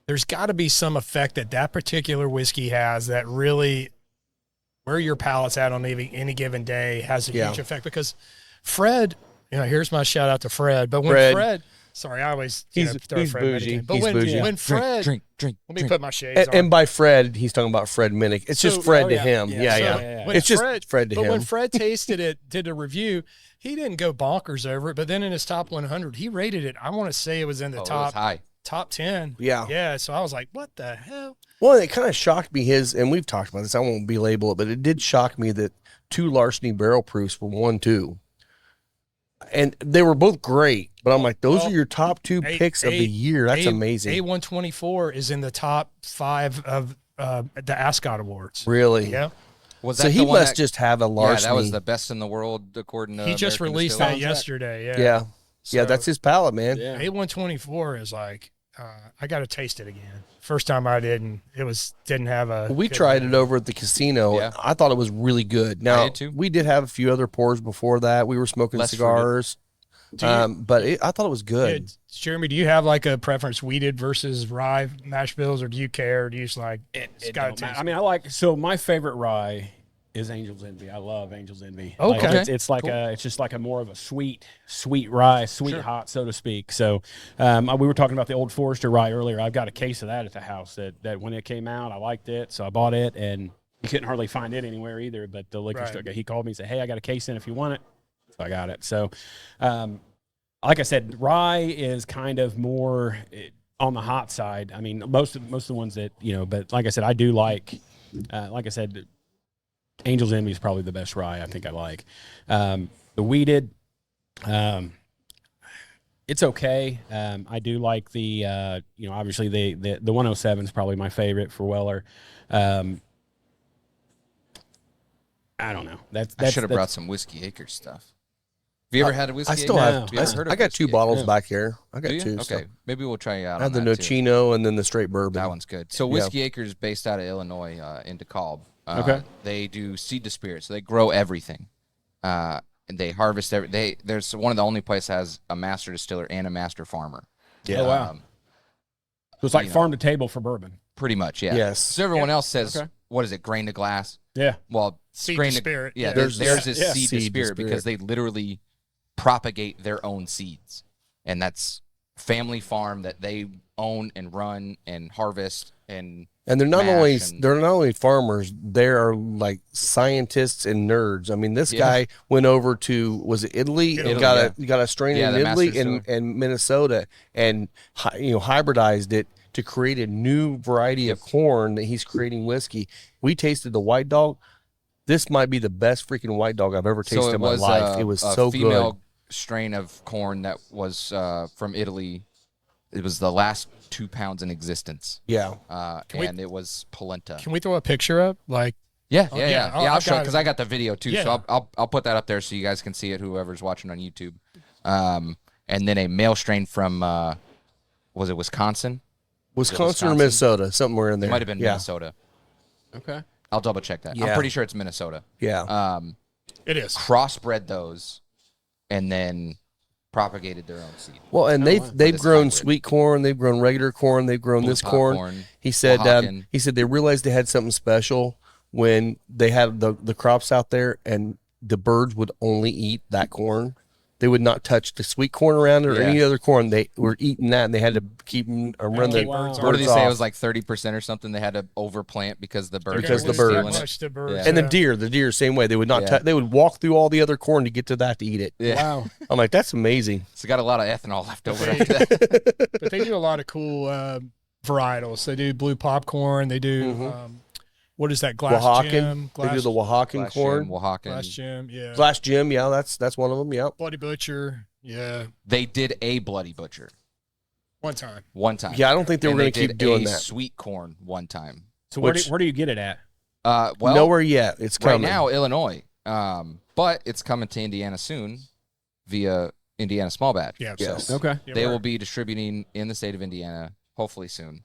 There's got to be some effect that particular whiskey has that really, where your palate's at on any given day, has a Yeah. huge effect. Because Fred, here's my shout out to Fred. But when Fred. Fred Sorry, I always He's throw Fred Minnick bougie. in. But He's bougie. when Fred, drink. let me put my shades on. And by Fred, he's talking about Fred Minnick. It's just Fred to him. Yeah. When It's just Fred, Fred to but him. when Fred tasted it, did a review, he didn't go bonkers over it. But then in his top 100, he rated it. I want to say it was in the It was high. top 10. Yeah. Yeah. So I was like, what the hell? Well, it kind of shocked me and we've talked about this, I won't belabel it, but it did shock me that 2 Larceny barrel proofs were 1-2. And they were both great, but I'm like, those are your top 2 picks of the year. That's amazing. A124 is in the top 5 of the Ascot Awards. Really? Yeah. Was So that he the one must just have a Larceny. Yeah, that was the best in the world according to He just American released that Distillers. yesterday. Yeah. Yeah. So, Yeah, that's his palate, man. Yeah. A124 is like, I got to taste it again. First time I didn't, didn't have a. We good tried one. it over at the casino. Yeah. I thought it was really good. Now, did too. we did have a few other pours before that. We were smoking Less cigars. But I thought it was good. Yeah, Jeremy, do you have like a preference, weeded versus rye mash bills, or do you care? Or do you just like it's It got don't to matter. taste? I mean, my favorite rye is Angel's Envy. I love Angel's Envy. Okay. Like, it's like it's just like a more of a sweet rye, hot, so to speak. So we were talking about the Old Forester rye earlier. I've got a case of that at the house that when it came out, I liked it. So I bought it, and you couldn't hardly find it anywhere either. But the liquor store, he called me and said, hey, I got a case in if you want it. So I got it. So, like I said, rye is kind of more on the hot side. I mean, most of the ones that, but like I said, I do like I said, Angel's Envy is probably the best rye I think I like. The weeded, it's okay. I do like the, obviously the 107 is probably my favorite for Weller. I don't know. I should have brought some Whiskey Acres stuff. Have you ever had a Whiskey I still Acres? have. Have you ever heard of I got Whiskey 2 bottles Acres? back here. I got Do you? 2. Okay, So. maybe we'll try you out I have on the that too. Nocino and then the straight bourbon. That one's good. So Whiskey Acres is based out of Illinois in DeKalb. Okay. They do seed to spirit, so they grow everything. And they harvest there's one of the only places that has a master distiller and a master farmer. Yeah. Oh, wow. So it's like farm to table for bourbon. Pretty much, yeah. Yes. So everyone else says, Okay. what is it, grain to glass? Yeah. Well, Seed grain to spirit. Yeah, Yeah. theirs is Yeah. seed to spirit because they literally propagate their own seeds. And that's family farm that they own and run and harvest and And they're mash not only farmers, they're like scientists and nerds. I mean, this Yeah. guy went over to, was it Italy? And got a strain Yeah, in the Italy master and Minnesota and hybridized it to create a new variety of corn that he's creating whiskey. We tasted the White Dog. This might be the best freaking White Dog I've ever tasted in my life. It was a so female good. strain of corn that was from Italy. It was the last 2 pounds in existence. Yeah. And it was polenta. Can we throw a picture up? Like, Yeah. I'll I'll show got because it. I got the video too, Yeah. so I'll put that up there so you guys can see it. Whoever's watching on YouTube, and then a male strain from was it Wisconsin? Wisconsin or Minnesota, somewhere in there. It might have been Minnesota. Okay. I'll double check that. Yeah. I'm pretty sure it's Minnesota. Yeah. it is. Crossbred those, and then propagated their own seed. Well, and they've This grown hybrid. sweet corn, they've grown regular corn, they've grown Blue this corn. popcorn, He said Oaxacan. they realized they had something special when they had the crops out there, and the birds would only eat that corn. They would not touch the sweet corn around it or Yeah. any other corn. They were eating that, and they had to keep them run the wow. birds What did he say? off. It was like 30% or something. They had to overplant because the birds Because were the birds. stealing it. Much the birds. Yeah. And the yeah. deer, same way. They would not. Yeah. They would walk through all the other corn to get to that to eat it. Yeah. Wow. I'm like, that's amazing. So got a lot of ethanol left over They- after that. But they do a lot of cool varietals. They do blue popcorn. They do what is that? Glass Oaxacan. gem. They do the Oaxacan corn. Oaxacan. glass gem. Yeah. Glass gem. Yeah, that's one of them. Yeah. Bloody Butcher. Yeah. They did a Bloody Butcher One time. one time. Yeah, I don't think they were And going to keep did doing a that. Sweet corn one time. So Which- where do you get it at? Well, Nowhere yet. It's right coming. now, Illinois. But it's coming to Indiana soon via Indiana Small Batch. Yeah. Yes. So, Okay. yeah, They we're- will be distributing in the state of Indiana, hopefully soon.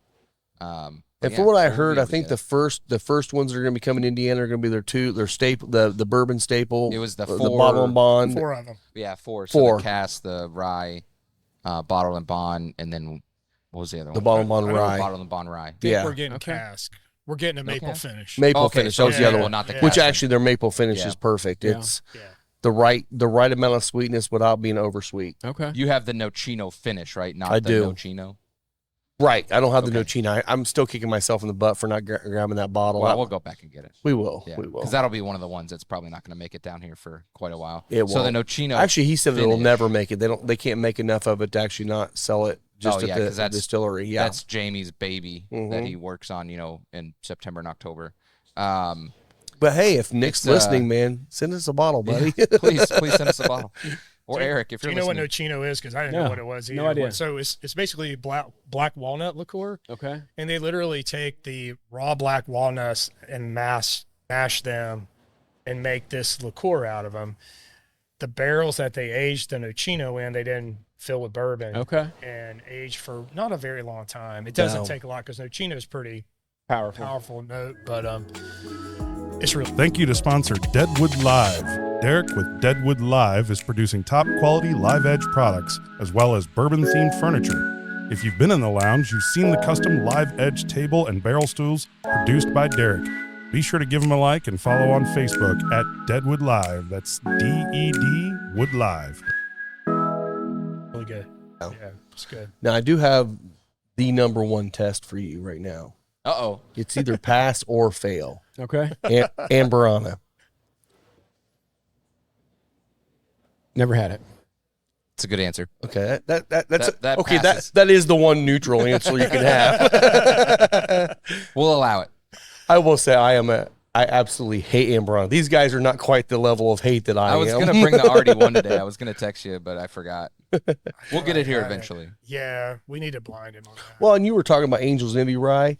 But And yeah, from what I so we'll heard, be I able to think get the first ones that are going to be coming to Indiana are going to be their staple, the bourbon staple. It was the the four- bottle and bond. 4 of them. Yeah, four. So Four. the cask, the rye, bottle and bond, and then what was the other The one? bottle and bond I know rye. Bottle and bond rye. Think Yeah. we're getting Okay. cask. We're getting a maple Okay. finish. Maple Okay, finish. so That was the yeah, other well, one. not the Yeah. Which cask. actually their maple finish Yeah. is perfect. Yeah. It's Yeah. the right amount of sweetness without being over sweet. Okay. You have the Nocino finish, right? Not I the do. Nocino. Right. I don't have the Okay. Nocino. I'm still kicking myself in the butt for not grabbing that bottle. Well, we'll go back and get it. We will. Yeah, We will. because that'll be one of the ones that's probably not going to make it down here for quite a while. It So the won't. Nocino. Actually, he said it'll finish- never make it. They can't make enough of it to actually not sell it just yeah, at 'cause the that's- distillery. Yeah. That's Jamie's baby that he works on, in September and October. But hey, if Nick's It's, listening, man, send us a bottle, buddy. please send us a bottle. Or Eric, if Do you're you know what listening. Nocino is? Because I didn't No, know what it was either. no idea. So it's basically black walnut liqueur, Okay. and they literally take the raw black walnuts and mash them and make this liqueur out of them. The barrels that they aged the Nocino in, they didn't fill with bourbon. Okay. And aged for not a very long time. It doesn't No. take a lot because Nocino is pretty Powerful. powerful note, but it's really Thank you to sponsor Deadwood Live. Derek with Deadwood Live is producing top quality live edge products as well as bourbon themed furniture. If you've been in the lounge, you've seen the custom live edge table and barrel stools produced by Derek. Be sure to give him a like and follow on Facebook at Deadwood Live. That's DED Wood Live. really good. Oh. Yeah, it's good. Now, I do have the number one test for you right now. Uh-oh. It's either pass or fail. Okay. Amberana. Never had it. It's a good answer. Okay, that's That okay. passes. That is the one neutral answer you can have. We'll allow it. I will say I absolutely hate Amberana. These guys are not quite the level of hate that I am. I was going to bring the RD1 today. I was going to text you, but I forgot. We'll get it here eventually. Yeah, we need to blind him on that. Well, and you were talking about Angel's Envy Rye.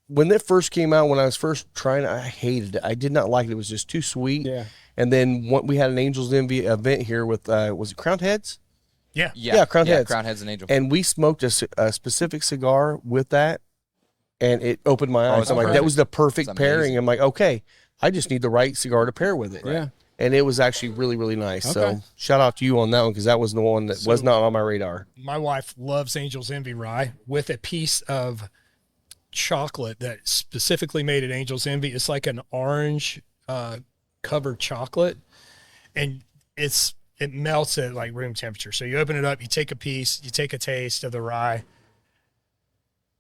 When that first came out, when I was first trying it, I hated it. I did not like it. It was just too sweet. Yeah. And then we had an Angel's Envy event here with was it Crowned Heads? Yeah. Yeah, Crowned Heads. Crown Heads and Angel. And we smoked a specific cigar with that, and it opened my eyes. it's I'm like, that perfect. was the perfect It's pairing. amazing. I'm like, okay, I just need the right cigar to pair with it. Yeah. And it was actually really, really nice. Okay. So shout out to you on that one because that was the one that was not on my radar. My wife loves Angel's Envy Rye with a piece of chocolate that specifically made at Angel's Envy. It's like an orange covered chocolate, and it melts at like room temperature. So you open it up, you take a piece, you take a taste of the rye.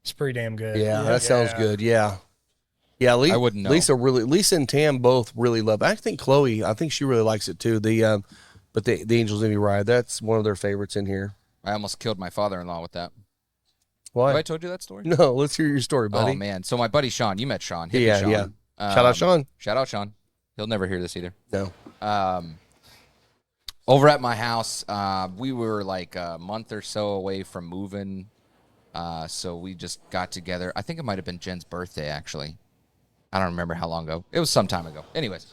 It's pretty damn good. Yeah, that sounds good. Yeah. Yeah, I wouldn't know. Lisa and Tam both really love it. I think Chloe, she really likes it too. But the Angel's Envy Rye, that's one of their favorites in here. I almost killed my father-in-law with that. Why? Have I told you that story? No, let's hear your story, buddy. Oh, man. So my buddy Sean, you met Sean. Hippie Yeah, Sean. yeah. Shout out Sean. Shout out Sean. He'll never hear this either. No. Over at my house, we were like a month or so away from moving. So we just got together. I think it might have been Jen's birthday, actually. I don't remember how long ago. It was some time ago. Anyways,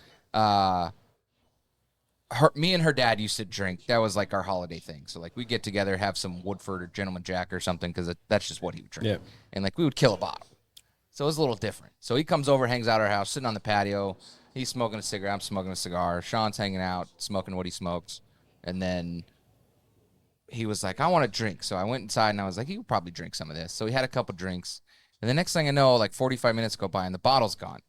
me and her dad used to drink. That was like our holiday thing. So like we get together, have some Woodford or Gentleman Jack or something because that's just what he would drink. Yeah. And like we would kill a bottle. So it was a little different. So he comes over, hangs out at our house, sitting on the patio. He's smoking a cigarette. I'm smoking a cigar. Sean's hanging out, smoking what he smokes. And then he was like, I want to drink. So I went inside and I was like, you could probably drink some of this. So he had a couple drinks. And the next thing I know, like 45 minutes go by and the bottle's gone.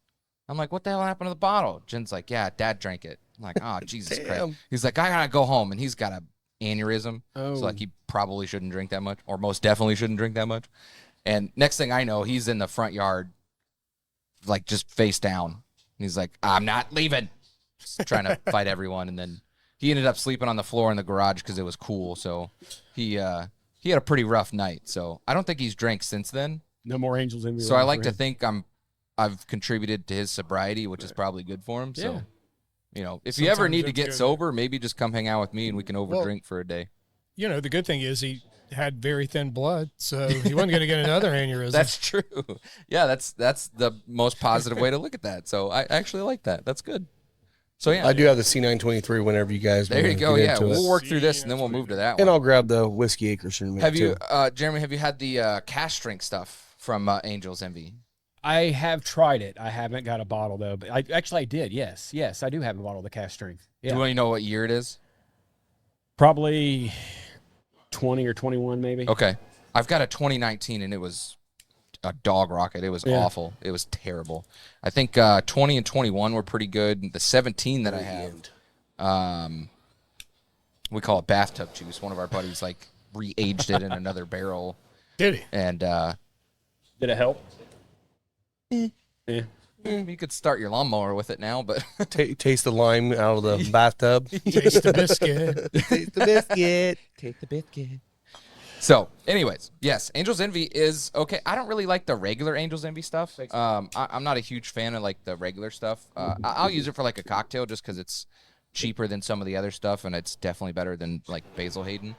I'm like, what the hell happened to the bottle? Jen's like, yeah, Dad drank it. I'm like, oh, Jesus Christ. He's like, I got to go home. And he's got a aneurysm. Oh. So like he probably shouldn't drink that much, or most definitely shouldn't drink that much. And next thing I know, he's in the front yard, like just face down. And he's like, I'm not leaving. Just trying to fight everyone. And then he ended up sleeping on the floor in the garage because it was cool. So he had a pretty rough night. So I don't think he's drank since then. No more Angels Envy. So I Rye like for to him. think I've contributed to his sobriety, which is probably good for him. So, if you ever Sometimes need to it's get good. sober, maybe just come hang out with me and we can overdrink for a day. You know, the good thing is he had very thin blood, so he wasn't going to get another aneurysm. That's true. Yeah, that's the most positive way to look at that. So I actually like that. That's good. So yeah, I do have the C923 whenever you guys there you wanna go. get Yeah, into it. we'll work through this and then we'll move to that And one. I'll grab the Whiskey Acres in a minute, Have you, too. Jeremy? Have you had the cash drink stuff from Angel's Envy? I have tried it. I haven't got a bottle though, but I did. Yes, I do have a bottle of the cash strength. Do Yeah, you want to know what year it is? probably 20 or 21, maybe. Okay, I've got a 2019 and it was a dog rocket. It was awful. It was terrible. I think 20 and 21 were pretty good. The 17 that I have We call it bathtub juice. One of our buddies like re-aged it in another barrel. Did he? And Did it help? Yeah. you could start your lawnmower with it now, but Taste the lime out of the bathtub. Taste the biscuit. Taste the biscuit. take the biscuit. So, anyways, yes, Angel's Envy is okay. I don't really like the regular Angel's Envy stuff. I'm not a huge fan of like the regular stuff. I'll use it for like a cocktail just because it's cheaper than some of the other stuff, and it's definitely better than like Basil Hayden.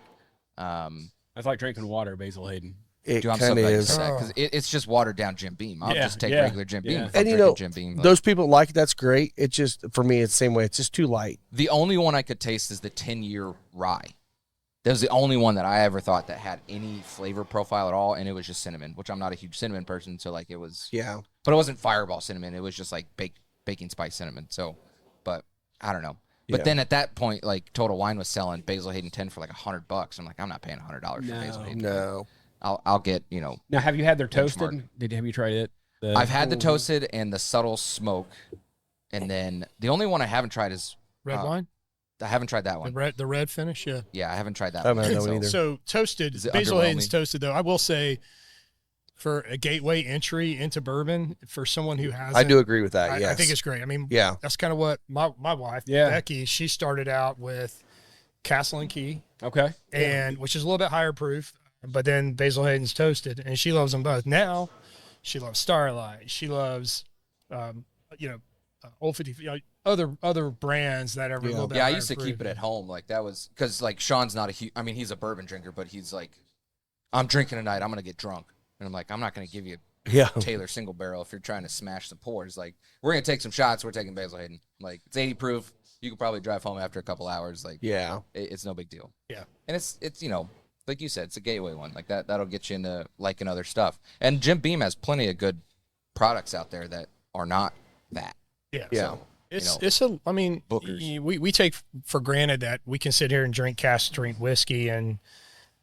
That's like drinking water, Basil Hayden. It Dude, I'm so kind glad of you is. said that because it's just watered down Jim Beam. I'll Yeah, just take yeah, regular Jim Beam. yeah. If I'm And you drinking know, Jim Beam. Like, those people like it. That's great. It's just, for me, it's the same way. It's just too light. the only one I could taste is the 10-year rye. That was the only one that I ever thought that had any flavor profile at all, and it was just cinnamon, which I'm not a huge cinnamon person, so like it was. Yeah. But it wasn't Fireball cinnamon. It was just like baking spice cinnamon. So, but I don't know. But Yeah. then at that point, like Total Wine was selling Basil Hayden 10 for like $100. I'm like, I'm not paying $100 for Basil Hayden. No. I'll get, Now, have you had their Benchmark. toasted? Have you tried it? I've had the toasted and the subtle smoke, and then the only one I haven't tried is Red wine? I haven't tried that one. The red finish, yeah. Yeah, I haven't tried that I haven't one. had that one either. So toasted, Is it Basil Hayden's underwhelming? toasted, though. I will say, for a gateway entry into bourbon, for someone who hasn't. I do agree with that. I Yes. think it's great. I mean, Yeah. that's kind of what my wife, Yeah. Becky, she started out with Castle and Key, Okay. and which is a little bit higher proof, but then Basil Hayden's toasted, and she loves them both. Now, she loves Starlight. She loves, Old 50, other brands that are a little bit Yeah, I higher used to keep proof. it at home. Like that was because like Sean's not a huge. I mean, he's a bourbon drinker, but he's like, I'm drinking tonight. I'm gonna get drunk, and I'm like, I'm not gonna give you Yeah. Taylor single barrel if you're trying to smash some pours. Like we're gonna take some shots. We're taking Basil Hayden. Like it's 80 proof. You could probably drive home after a couple hours. Like Yeah. it's no big deal. Yeah. And it's like you said, it's a gateway one. Like that'll get you into liking other stuff. And Jim Beam has plenty of good products out there that are not that. Yeah. Yeah. I mean, Booker's. we take for granted that we can sit here and drink cast strength whiskey and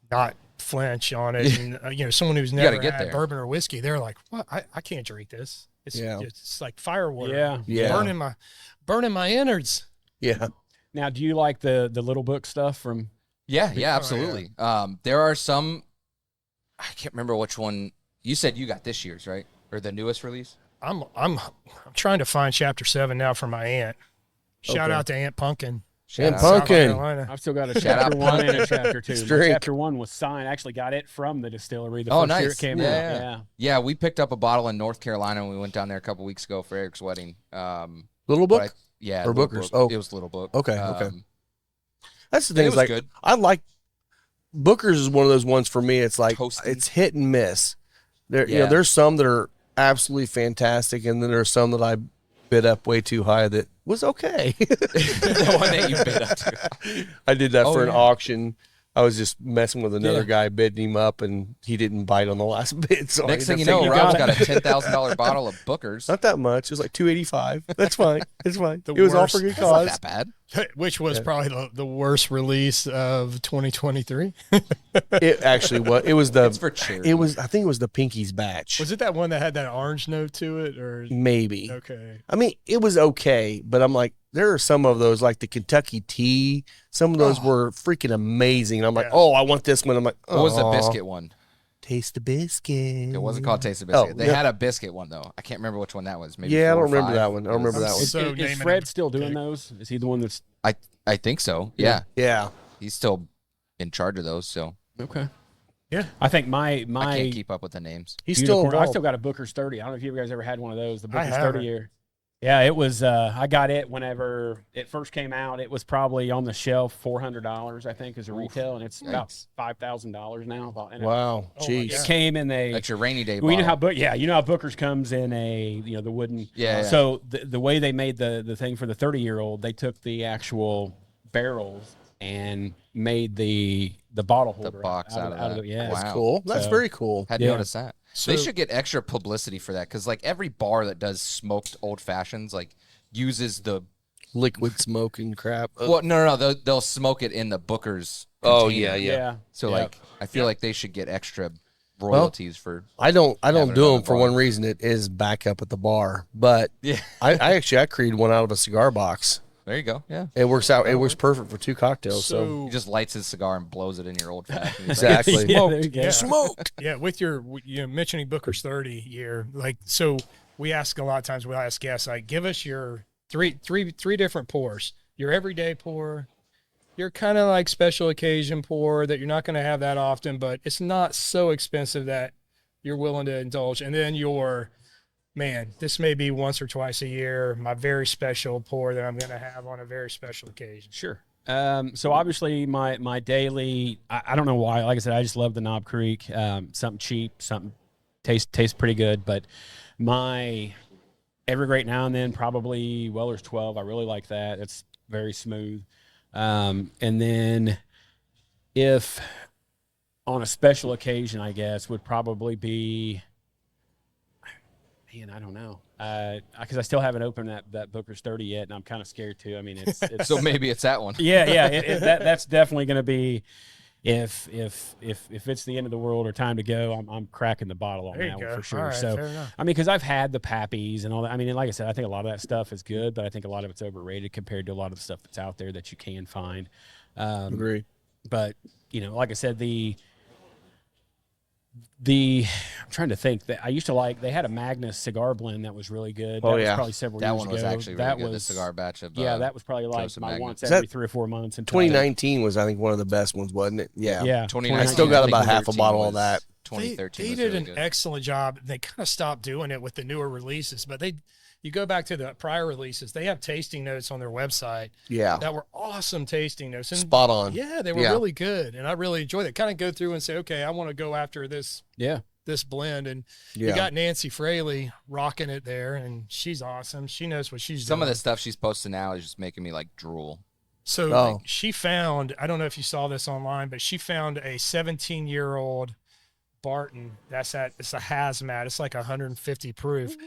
not flinch on it. And, someone who's gotta never get had there. bourbon or whiskey, they're like, "What? I can't drink this. It's like firewood. Yeah. burning my innards." Yeah. Now, do you like the little book stuff from? Yeah, absolutely. There are some. I can't remember which one. You said you got this year's, right? Or the newest release? I'm trying to find Chapter 7 now for my aunt. Shout Okay. out to Aunt Pumpkin. Aunt out. Pumpkin. South Carolina. I've still got a Shout chapter out 1 and a Pumpkin. chapter 2. My Drink. chapter 1 was signed. I actually got it from the distillery the Oh, first year nice. it came Yeah, out. yeah. Yeah, we picked up a bottle in North Carolina when we went down there a couple weeks ago for Eric's wedding. Little but book? yeah, Or Little Booker's? Book. Oh. It was Little Book. Okay, okay. That's the And thing. it Is was like, good. I like Booker's is one of those ones for me. It's like, Toasty. it's hit and miss. Yeah. There's some that are absolutely fantastic, and then there's some that I bid up way too high that was okay. The one that you bid up to. I did that Oh, for an yeah. auction. I was just messing with another Yeah. guy, bidding him up, and he didn't bite on the last bid. So I Next thing ended you up know, taking- Rob's got a $10,000 bottle of Booker's. not that much. It was like $285. That's fine. It's fine. The It was all worst. for good That's not cause. that bad. Which was probably the worst release of 2023. It actually was. It was the. It's for charity. It was. I think it was the Pinky's batch. Was it that one that had that orange note to it, or Maybe. okay? I mean, it was okay, but I'm like, there are some of those, like the Kentucky tea. Some of those were freaking amazing. I'm like, Yeah. oh, I want this one. I'm like, What was the "Aw, biscuit one? Taste the biscuit. It wasn't called Taste of Biscuit. Oh, they yeah. had a biscuit one, though. I can't remember which one that was. Maybe Yeah, I 4 don't or remember 5. that one. I don't remember that one. Is, So is naming Fred them- still doing okay. those? Is he the one that's I think so. Yeah. Yeah. He's still in charge of those, so okay? Yeah. I think my I can't my keep up with the names. He's still unicorn. I involved. still got a Booker's 30. I don't know if you guys ever had one of those. The I Booker's haven't. 30 year. Yeah, it was. I got it whenever it first came out. It was probably on the shelf $400, I think, as a retail, and it's about $5,000 now. And Wow. Oh my Jeez. it came in a. That's your rainy day Well, you know how bottle. you know how Booker's comes in a the wooden. Yeah. So the way they made the thing for the 30-year-old, they took the actual barrels and made the bottle holder box out of that. yeah. Wow. Cool. That's So- very cool. Hadn't Yeah. noticed that. So- They should get extra publicity for that because, like, every bar that does smoked old fashions, like, uses the. Liquid smoke and crap. Well, no. They'll smoke it in the Booker's. Oh, container. yeah. So, Yeah. like, I feel like they should get extra royalties for. I don't Having it do on them the for bar. one reason. It is back up at the bar. But Yeah. I created one out of a cigar box. There you go. Yeah. It works out. It works perfect for 2 cocktails. So He just lights his cigar and blows it in your old fashioned. exactly. Yeah, there you go. Smoke. Yeah, with your mentioning Booker's 30 year, like, so we ask a lot of times, we'll ask guests, like, give us your three different pours. Your everyday pour, your kind of like special occasion pour that you're not going to have that often, but it's not so expensive that you're willing to indulge. And then your, man, this may be once or twice a year, my very special pour that I'm going to have on a very special occasion. Sure. So obviously my daily, I don't know why, like I said, I just love the Knob Creek, something cheap, something tastes pretty good, but my every great now and then, probably Weller's 12. I really like that. It's very smooth. And then if on a special occasion, I guess, would probably be, man, I don't know. Because I still haven't opened that Booker's 30 yet, and I'm kind of scared too. I mean, it's So maybe it's that one. yeah. That's definitely going to be, if it's the end of the world or time to go, I'm cracking the bottle on There you that one go. for sure. All right, So fair enough. I mean, because I've had the Pappies and all that. I mean, and like I said, I think a lot of that stuff is good, but I think a lot of it's overrated compared to a lot of the stuff that's out there that you can find. Agree. But like I said, I'm trying to think that I used to like. They had a Magnus cigar blend that was really good. Oh, That was yeah. probably several That years one was ago. actually really good. The cigar batch of that was probably like Joseph my Magnus. once Is every that 3 or 4 months. 2019 was, I think, one of the best ones, wasn't it? Yeah. Yeah, 2019. I still got I think about half a 13 bottle was- of that. 2013 They was did really an good. excellent job. They kind of stopped doing it with the newer releases, but you go back to the prior releases, they have tasting notes on their website Yeah. that were awesome tasting notes. And Spot on. yeah, they were Yeah. really good. And I really enjoyed it. Kind of go through and say, okay, I want to go after this blend. And Yeah. you got Nancy Fraley rocking it there, and she's awesome. She knows what she's Some doing. of the stuff she's posting now is just making me like drool. So Oh. she found, I don't know if you saw this online, but she found a 17-year-old Barton. It's a hazmat. It's like 150 proof.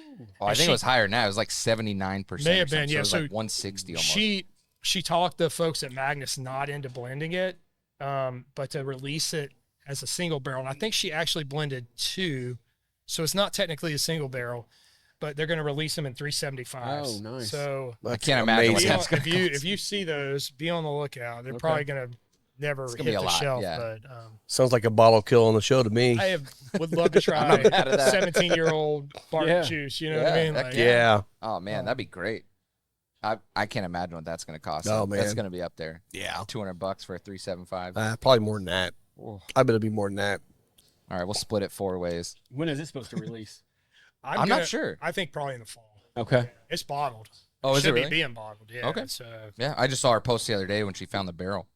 Oh, I And think it was higher now. It was like 79%. May have or something, been, yeah. So it was So like 160 almost. She talked the folks at Magnus not into blending it, but to release it as a single barrel. And I think she actually blended 2, so it's not technically a single barrel, but they're going to release them in 375s. Oh, nice. So I can't imagine what be on- that's going to if you see those, be on the lookout. They're probably going to never It's hit gonna be a the lot, shelf, yeah. but Sounds like a bottle kill on the show to me. I would love to try not mad at that. 17-year-old Barton Yeah. juice. You know what I Yeah, mean? heck Like, Yeah. Oh, man, that'd be great. I can't imagine what that's going to cost. Oh, That's man. going to be up there. Yeah. $200 for a 375. Probably more than that. I bet it'd be more than that. All right, we'll split it 4 ways. When is it supposed to release? I'm not sure. I think probably in the fall. Okay. It's bottled. Oh, is it Should really? be being bottled. Yeah. Okay. So Yeah, I just saw her post the other day when she found the barrel.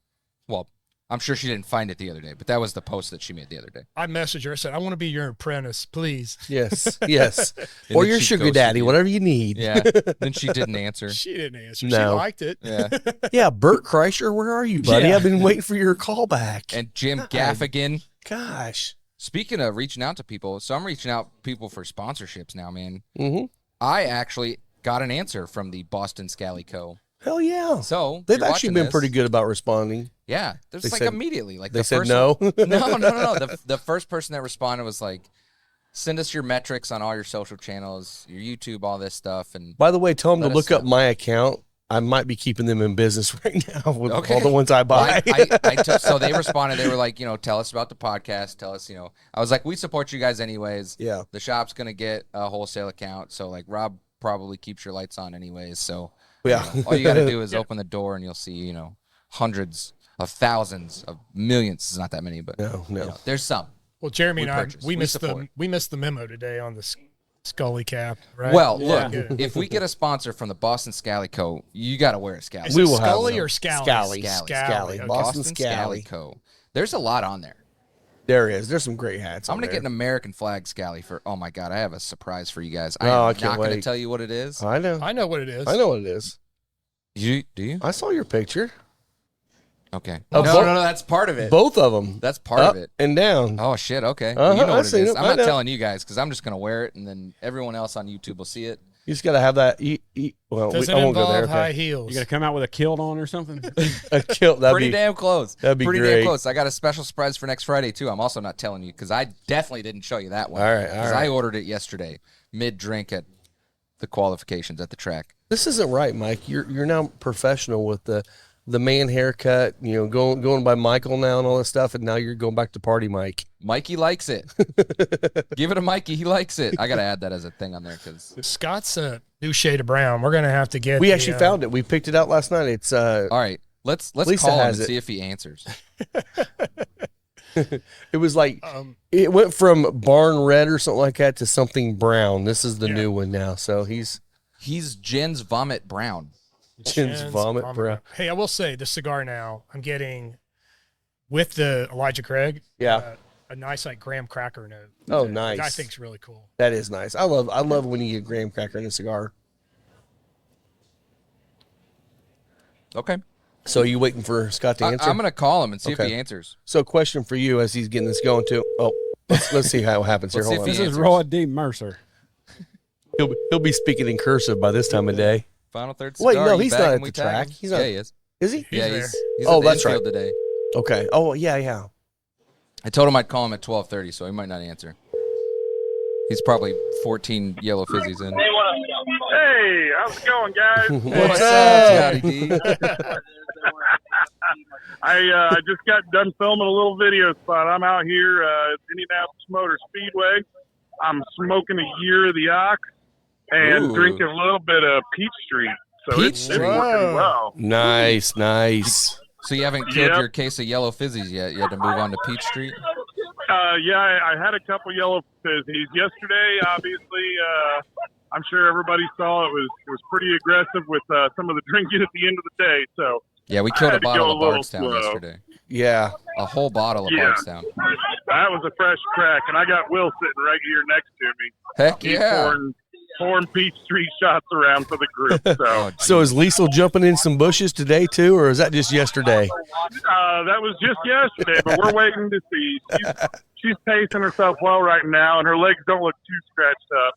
Well, I'm sure she didn't find it the other day, but that was the post that she made the other day. I messaged her. I said, I want to be your apprentice, please. Yes. Yes. And Or then your she sugar ghosted daddy, you. whatever you need. Yeah. Then she didn't answer. She didn't answer. She No. liked it. Yeah. Yeah, Bert Kreischer, where are you, buddy? Yeah. I've been waiting for your call back. And Jim Gaffigan. Gosh. Speaking of reaching out to people, so I'm reaching out people for sponsorships now, man. Mm-hmm. I actually got an answer from the Boston Scally Co. Hell yeah. So if They've you're actually watching been this- pretty good about responding. Yeah, there's They like said- immediately, like They the said first no. one- no. The first person that responded was like, send us your metrics on all your social channels, your YouTube, all this stuff, and By the way, tell them to Let look us up know. my account. I might be keeping them in business right now with Okay. all the ones I buy. so they responded. They were like, tell us about the podcast. Tell us, I was like, we support you guys anyways. Yeah. The shop's gonna get a wholesale account, so like Rob probably keeps your lights on anyways. So Yeah. all you got to do is open the door and you'll see, hundreds of thousands of millions. It's not that many, but No. there's some. Well, Jeremy We and I, purchase. we We missed support. the memo today on the Scully cap, right? Well, Yeah. look, if we get a sponsor from the Boston Scally Co., you got to wear a Scally. Is We it will have Scully them. or Scally? Scally. Scally. Okay. Boston Scally. Co. There's a lot on there. There is. There's some great hats. I'm on gonna there. get an American flag Scally for. Oh my God, I have a surprise for you guys. Oh, I I am can't not gonna wait. tell you what it is. I know. I know what it is. I know what it is. You do you? I saw your picture. Okay. Oh, no, bo- no, that's part of it. Both of them. That's part Up of it. and down. Oh shit. Okay. Uh-huh, You know I've what it seen is. it. I'm I not know. telling you guys because I'm just gonna wear it, and then everyone else on YouTube will see it. You just got to have that. Well, Does I it won't go there. involve high Okay. heels? You got to come out with a kilt on or something? A kilt. That'd Pretty be, damn close. that'd be Pretty great. damn close. I got a special surprise for next Friday too. I'm also not telling you because I definitely didn't show you that one. All right, all Because right. I ordered it yesterday, mid drink at the qualifications at the track. This isn't right, Mike. You're now professional with the man haircut, going by Michael now and all this stuff, and now you're going back to party Mike. Mikey likes it. Give it to Mikey. He likes it. I got to add that as a thing on there because Scott's a new shade of brown. We're going to have to get. We actually found it. We picked it out last night. It's all right. Let's Lisa call him has and it. see if he answers. it was like it went from barn red or something like that to something brown. This is the new one now. So he's Jen's Vomit Brown. Jen's Vomit Brown. Hey, I will say the cigar now I'm getting with the Elijah Craig. Yeah. A nice like graham cracker note. Oh, Which nice. I think's really cool. That is nice. I love when you get graham cracker in a cigar. Okay. So you waiting for Scott to answer? I'm going to call him and see if Okay. he answers. So question for you as he's getting this going too. Oh, let's see how it happens here. Let's see Hold if on. he This is answers. Roy D. Mercer. He'll be speaking in cursive by this time of day. Final third cigar. Wait, no, you he's back not him, at we the tag track. him? He's not. Yeah, he is. Is he? Yeah, there. he's Oh, at the that's infield right. today. Okay. Oh, yeah. I told him I'd call him at 12:30, so he might not answer. He's probably 14 yellow fizzies in. Hey, how's it going, guys? What's up? Scotty D? I just got done filming a little video spot. I'm out here at Indianapolis Motor Speedway. I'm smoking a year of the Ox and Ooh. drinking a little bit of Peach Street. So Peach it's Street? working well. Nice. So you haven't killed Yep. your case of yellow fizzies yet? You had to move on to Peach Street? Yeah, I had a couple yellow fizzies yesterday. Obviously, I'm sure everybody saw it was pretty aggressive with some of the drinking at the end of the day. So Yeah, we killed I a had to go bottle a of little Bardstown slow. yesterday. Yeah. A whole bottle of Yeah. Bardstown. that was a fresh crack, and I got Will sitting right here next to me. Heck He's yeah. pouring Peach Street shots around for the group. So Oh, So is Liesel jumping in some bushes today too, or is that just yesterday? that was just yesterday, but we're waiting to see. She's pacing herself well right now, and her legs don't look too scratched up.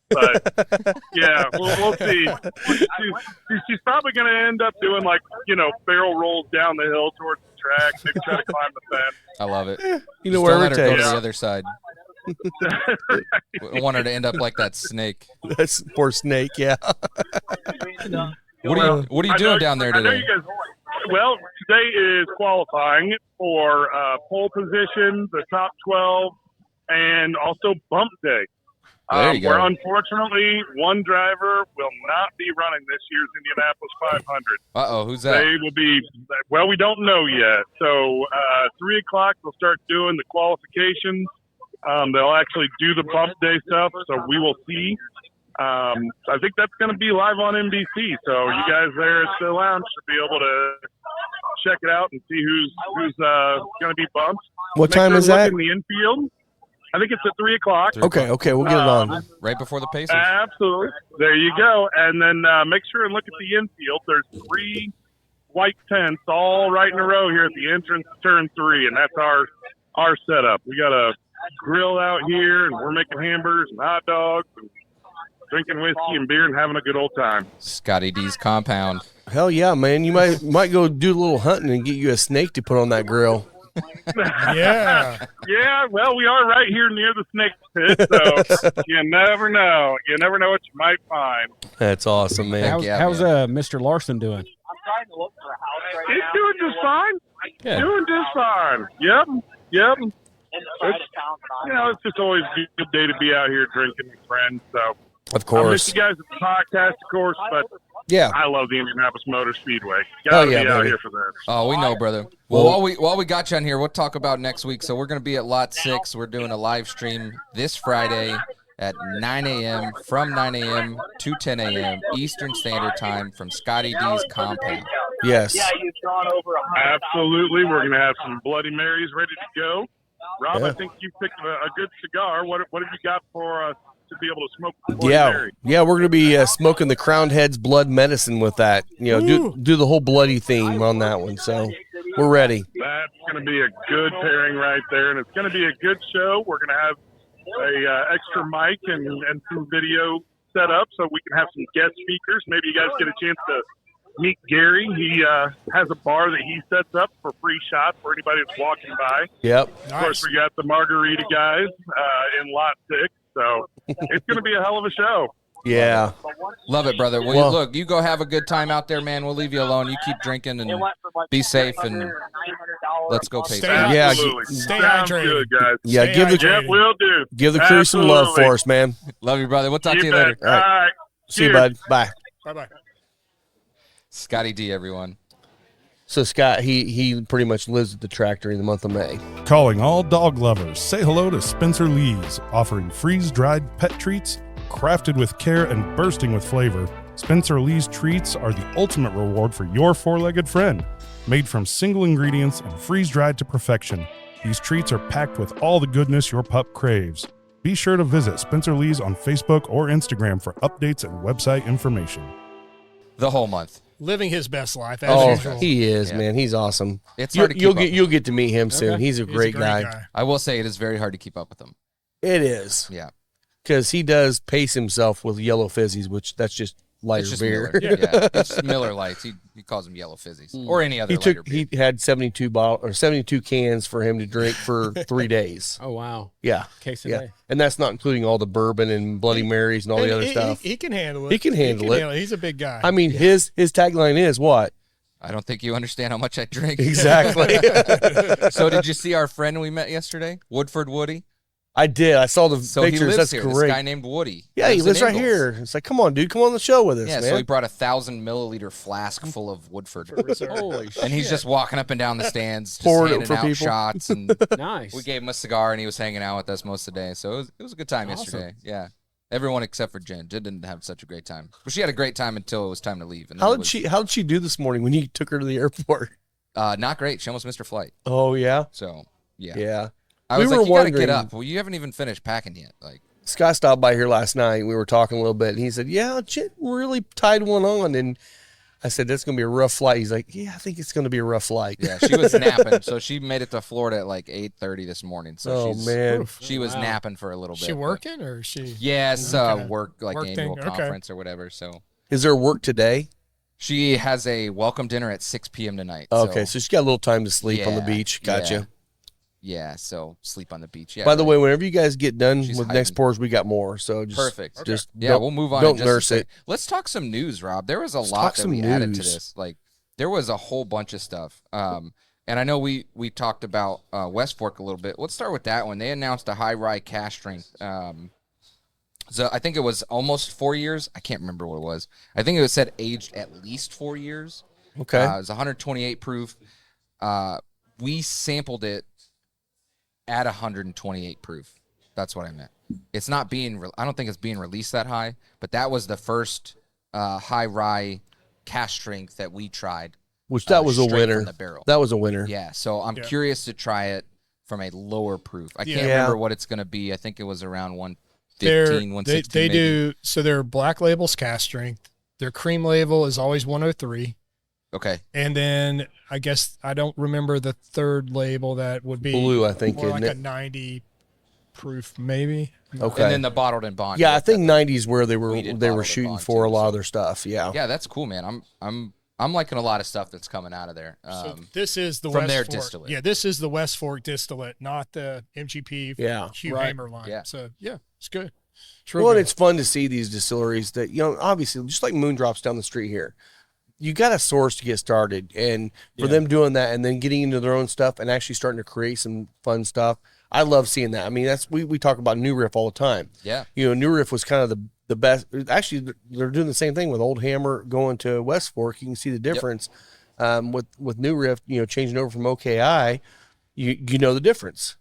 But yeah, we'll see. She's probably going to end up doing barrel rolls down the hill towards the track, maybe try to climb the fence. I love it. You know, Just don't wherever let it her go to takes. the other side. I want her to end up like that snake. That's poor snake. Yeah. What are you I doing know- down there I know today? you guys. Well, today is qualifying for pole position, the top 12, and also bump day. There you go. Where unfortunately one driver will not be running this year's Indianapolis 500. Uh-oh, who's that? They will be, well, we don't know yet. So 3 o'clock, they'll start doing the qualifications. They'll actually do the bump day stuff, so we will see. I think that's going to be live on NBC. So you guys there at the lounge should be able to check it out and see who's going to be bumped. What Make time sure is to look that? in the infield. I think it's at 3 o'clock. Okay, we'll get it on. Right before the Pacers? Absolutely. There you go. And then make sure and look at the infield. There's 3 white tents all right in a row here at the entrance to turn 3, and that's our setup. We got a grill out here, and we're making hamburgers and hot dogs and drinking whiskey and beer and having a good old time. Scotty D's compound. Hell yeah, man! You might go do a little hunting and get you a snake to put on that grill. Yeah. Yeah, well, we are right here near the snake pit, so you never know. You never know what you might find. That's awesome, man. How's, yeah, how's man. Mr. Larson doing? He's doing just fine. Yeah. Doing just fine. Yep. It's just always a good day to be out here drinking with friends. So Of I miss course. you guys at the podcast, of course, but Yeah. I love the Indianapolis Motor Speedway. Oh, Gotta yeah, be out buddy. here for this. Oh, we know, brother. Well, while we got you on here, we'll talk about next week. So we're going to be at Lot 6. We're doing a live stream this Friday at 9 a.m. from 9 a.m. to 10 a.m. Eastern Standard Time from Scotty D's compound. Yes. Absolutely. We're going to have some Bloody Marys ready to go. Rob, Yeah. I think you picked a good cigar. What have you got for us to be able to smoke the Bloody Mary? Yeah, we're gonna be smoking the Crowned Heads blood medicine with that. Do the whole bloody theme on that one. So we're ready. That's going to be a good pairing right there, and it's going to be a good show. We're going to have a extra mic and some video set up so we can have some guest speakers. Maybe you guys get a chance to meet Gary. He has a bar that he sets up for free shots for anybody that's walking by. Yep. Of course, we got the margarita guys in Lot 6, so it's going to be a hell of a show. Yeah. Love it, brother. Well, look, you go have a good time out there, man. We'll leave you alone. You keep drinking and be safe, and let's go pay. Yeah. Stay Sounds hydrated. good, guys. Yeah, Stay give the hydrated. Yep, will do. give the crew some love Absolutely. for us, man. Love you, brother. We'll talk to you bet. later. All right. See you, Cheers. bud. Bye. Bye-bye. Scotty D, everyone. So Scott, he pretty much lives at the track during the month of May. Calling all dog lovers, say hello to Spencer Lee's, offering freeze-dried pet treats, crafted with care and bursting with flavor. Spencer Lee's treats are the ultimate reward for your four-legged friend. Made from single ingredients and freeze-dried to perfection, these treats are packed with all the goodness your pup craves. Be sure to visit Spencer Lee's on Facebook or Instagram for updates and website information. The whole month. Living his best life, as Oh, usual. he is, Yeah. man. He's awesome. It's hard to keep up. You'll get to meet him soon. Okay. He's a He's great guy. I will say it is very hard to keep up with him. It is, Yeah. because he does pace himself with yellow fizzies, which that's just lighter It's just beer. Miller. Yeah. It's Miller Lights. He calls them yellow fizzies or any other lighter beer. He had 72 cans for him to drink for 3 days. Oh wow. Yeah, Case a yeah, day. and that's not including all the bourbon and Bloody Marys and all the And other stuff. He can handle it. He can handle it. He's a big guy. I mean, his tagline is what? I don't think you understand how much I drink. Exactly. So did you see our friend we met yesterday, Woodford Woody? I did. I saw the So pictures. he lives That's here. great. This guy named Woody. Yeah, he lives in right Ingalls. here. It's like, come on, dude, come on the show with us, Yeah, man. so he brought 1,000 milliliter flask full of Woodford, Holy shit. and he's just walking up and down the stands, just Pouring it handing for out people. shots. And Nice. we gave him a cigar, and he was hanging out with us most of the day. So it was a good time Awesome. yesterday. Yeah, everyone except for Jen. Jen didn't have such a great time, but she had a great time until it was time to leave. And then How it did she do this morning when you took her to the airport? Not great. She almost missed her flight. Oh yeah, So yeah, yeah. I We was were like, you gotta wondering- get up. Well, you haven't even finished packing yet. Like. Scott stopped by here last night. We were talking a little bit, and he said, "Yeah, Jen really tied one on." And I said, "That's gonna be a rough flight." He's like, "Yeah, I think it's gonna be a rough flight." Yeah, she was napping, so she made it to Florida at like 8:30 this morning. So Oh she's, man, she was Wow. napping for a little bit. she but- working or is she? Yeah, it's Okay. work like Work annual thing, okay. conference or whatever. So is there work today? she has a welcome dinner at 6 p.m. tonight. Okay, so she's got a little time to sleep on the Yeah, beach. Gotcha. Yeah, so sleep on the beach. Yeah. By the right. way, whenever you guys get done She's with next hiding. pours, we got more. So just Perfect. Just Yeah, don't- we'll move on. Don't in just a nurse sec. it. Let's talk some news, Rob. There was a Let's lot talk that some we added to news. this. Like, there was a whole bunch of stuff. And I know we talked about West Fork a little bit. Let's start with that one. They announced a high rye cash strength. So I think it was almost 4 years. I can't remember what it was. I think it was said aged at least 4 years. Okay. It was 128 proof. We sampled it at 128 proof. That's what I meant. It's not being. I don't think it's being released that high, but that was the first high rye cash strength that we tried. Which that was a straight winner. from the barrel. That was a winner. Yeah. So I'm Yeah. curious to try it from a lower proof. I can't Yeah. remember what it's going to be. I think it was around 115, They 116. maybe. do so. Their black label's cast strength. Their cream label is always 103. Okay. And then I guess I don't remember the third label that would be Blue, I think, more isn't like it? a 90 proof, maybe. Okay. And then the bottled and bond. Yeah, I think 90s where they We did were bottled shooting and for a bond, lot too, of their stuff. Yeah. Yeah, that's cool, man. I'm liking a lot of stuff that's coming out of there. So this is the from West their Fork. distillate. Yeah, this is the West Fork distillate, not the MGP Yeah. Hugh Right. Hamer line. Yeah. So yeah, it's good. It's real Well, and good. it's fun to see these distilleries that, obviously, just like Moondrops down the street here, you got a source to get started. And for them doing that and then getting into their own stuff and actually starting to create some fun stuff, I love seeing that. I mean, we talk about New Riff all the time. Yeah. New Riff was kind of the best. Actually, they're doing the same thing with Old Hammer going to West Fork. You can see the difference with New Riff, changing over from OKI. You know the difference.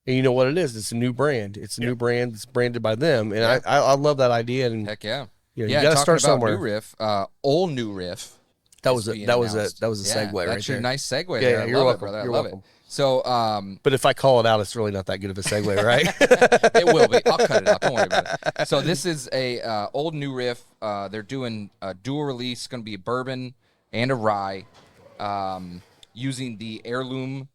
And you know what it is. It's a new brand. It's a new brand. It's branded by them. And I love that idea. And Heck yeah. you Yeah, got to talking start about somewhere. New Riff, old New Riff. That is was being a announced. segue right That's your there. nice segue Yeah, there. yeah, I you're love welcome. it, brother. I You're love welcome. it. So But if I call it out, it's really not that good of a segue, right? it will be. I'll cut it out. Don't worry about it. So this is a old New Riff. They're doing a dual release. Going to be a bourbon and a rye, using the heirloom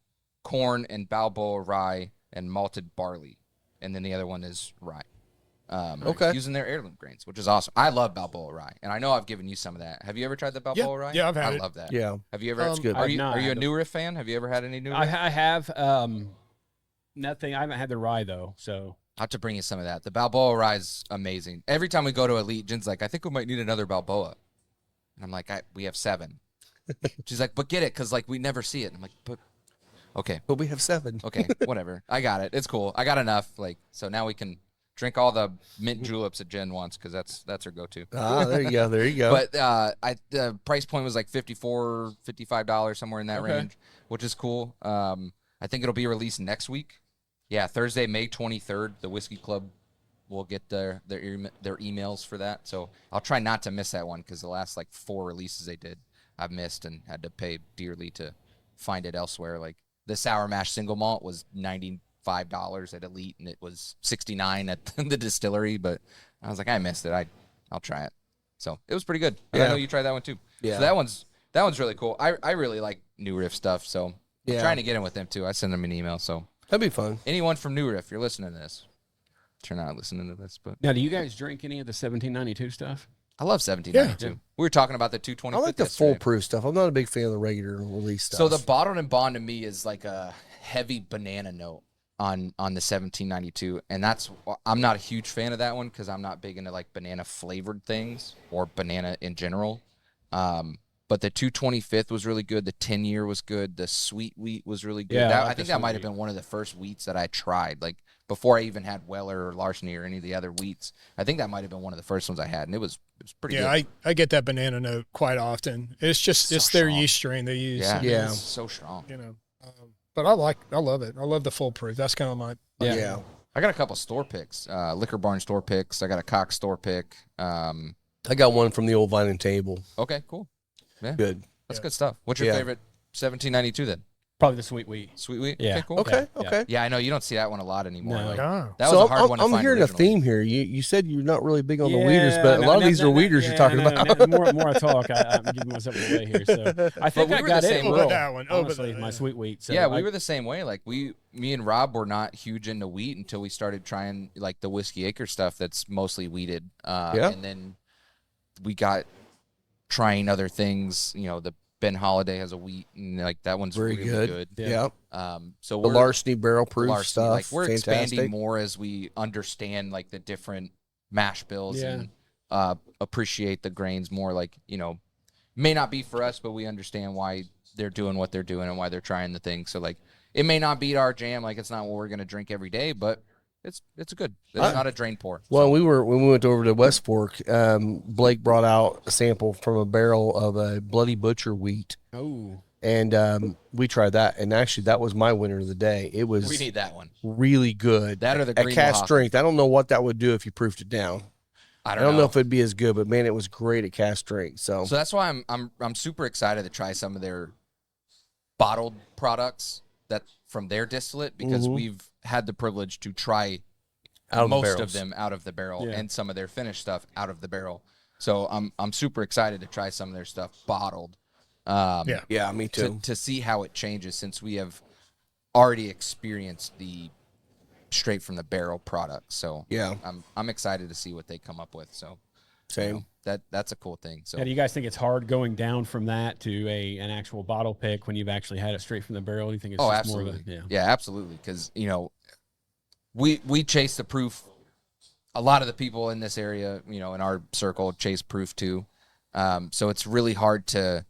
corn and Balboa rye and malted barley, and then the other one is rye. Okay. Using their heirloom grains, which is awesome. I love Balboa rye, and I know I've given you some of that. Have you ever tried the Balboa rye? Yeah, I've had I it. love that. Yeah. Have you ever? It's good. Are you, I've not are you a had New Riff fan? Have you ever had any New Riff? I have nothing. I haven't had the rye though, so I'll have to bring you some of that. The Balboa rye is amazing. Every time we go to Elite, Jen's like, I think we might need another Balboa. And I'm like, we have 7. She's like, but get it, because, like, we never see it. And I'm like, but, okay. But we have 7. Okay, whatever. I got it. It's cool. I got enough. Like, so now we can drink all the mint juleps that Jen wants, because that's her go-to. There you go. There you go. But the price point was like $54, $55, somewhere in that range, which is cool. I think it'll be released next week. Yeah, Thursday, May 23rd, the Whiskey Club will get their emails for that. So I'll try not to miss that one, because the last, like, 4 releases they did, I've missed and had to pay dearly to find it elsewhere. Like, the Sour Mash Single Malt was $95 at Elite, and it was $69 at the distillery. But I was like, I missed it. I'll try it. So it was pretty good. And I know you tried that one too. Yeah. So that one's really cool. I really like New Riff stuff. So I'm trying to get in with them too. I send them an email. So that'd be fun. Anyone from New Riff, you're listening to this. You're not listening to this, but now, do you guys drink any of the 1792 stuff? I love 1792. Yeah. We were talking about the 225. I like the full proof stuff. I'm not a big fan of the regular release stuff. So the bottled and bond to me is like a heavy banana note on the 1792, and I'm not a huge fan of that one, because I'm not big into, like, banana flavored things or banana in general. But the 225th was really good. The 10-year was good. The sweet wheat was really good. Yeah, I think that might have been one of the first wheats that I tried, like, before I even had Weller or Larceny or any of the other wheats. I think that might have been one of the first ones I had, and it was pretty good. Yeah, I get that banana note quite often. It's just it's their yeast strain they use. Yeah, it's so strong. You know, but I love it. I love the full proof. That's kind of my yeah. I got a couple store picks, Liquor Barn store picks. I got a Cox store pick. I got one from the old Vine and Table. Okay, cool. Yeah, good. That's good stuff. What's your favorite 1792 then? Probably the sweet wheat. Sweet wheat? Yeah. Okay, cool. Okay. Yeah, I know you don't see that one a lot anymore. No. Like, No. that was a hard one to I'm find hearing originally. a theme here. You said you're not really big on the weeders, but a lot of these are weeders you're talking about. The more I talk, I'm giving myself away here. So I think we I were got the it. same Earl, that one. honestly, my sweet wheat. So yeah, we were the same way. Like, me and Rob were not huge into wheat until we started trying, like, the Whiskey Acre stuff that's mostly wheated. And then we got trying other things. You know, the Ben Holiday has a wheat, and, like, that one's very really good. Yeah. So the Larceny barrel proof Larceny, stuff. like, we're fantastic. expanding more as we understand, like, the different mash bills and appreciate the grains more. Like, you know, may not be for us, but we understand why they're doing what they're doing and why they're trying the thing. So, like, it may not beat our jam. Like, it's not what we're gonna drink every day, but it's good. It's not a drain pour. Well, when we went over to West Fork, Blake brought out a sample from a barrel of a Bloody Butcher wheat. Oh. And we tried that, and actually that was my winner of the day. It was We need that one. really good. That or the at Green cast Oaxaca. strength. I don't know what that would do if you proofed it down. I don't know if it'd be as good, but man, it was great at cast strength. So that's why I'm super excited to try some of their bottled products that from their distillate, because we've had the privilege to try most of them out of the barrel and some of their finished stuff out of the barrel. So I'm super excited to try some of their stuff bottled. Yeah, me too. To see how it changes, since we have already experienced the straight from the barrel product. So yeah, I'm excited to see what they come up with. So same. That's a cool thing. So do you guys think it's hard going down from that to an actual bottle pick when you've actually had it straight from the barrel? Do you think it's just absolutely. more of a yeah, absolutely. Because, you know, we chase the proof. A lot of the people in this area, you know, in our circle, chase proof too. So it's really hard to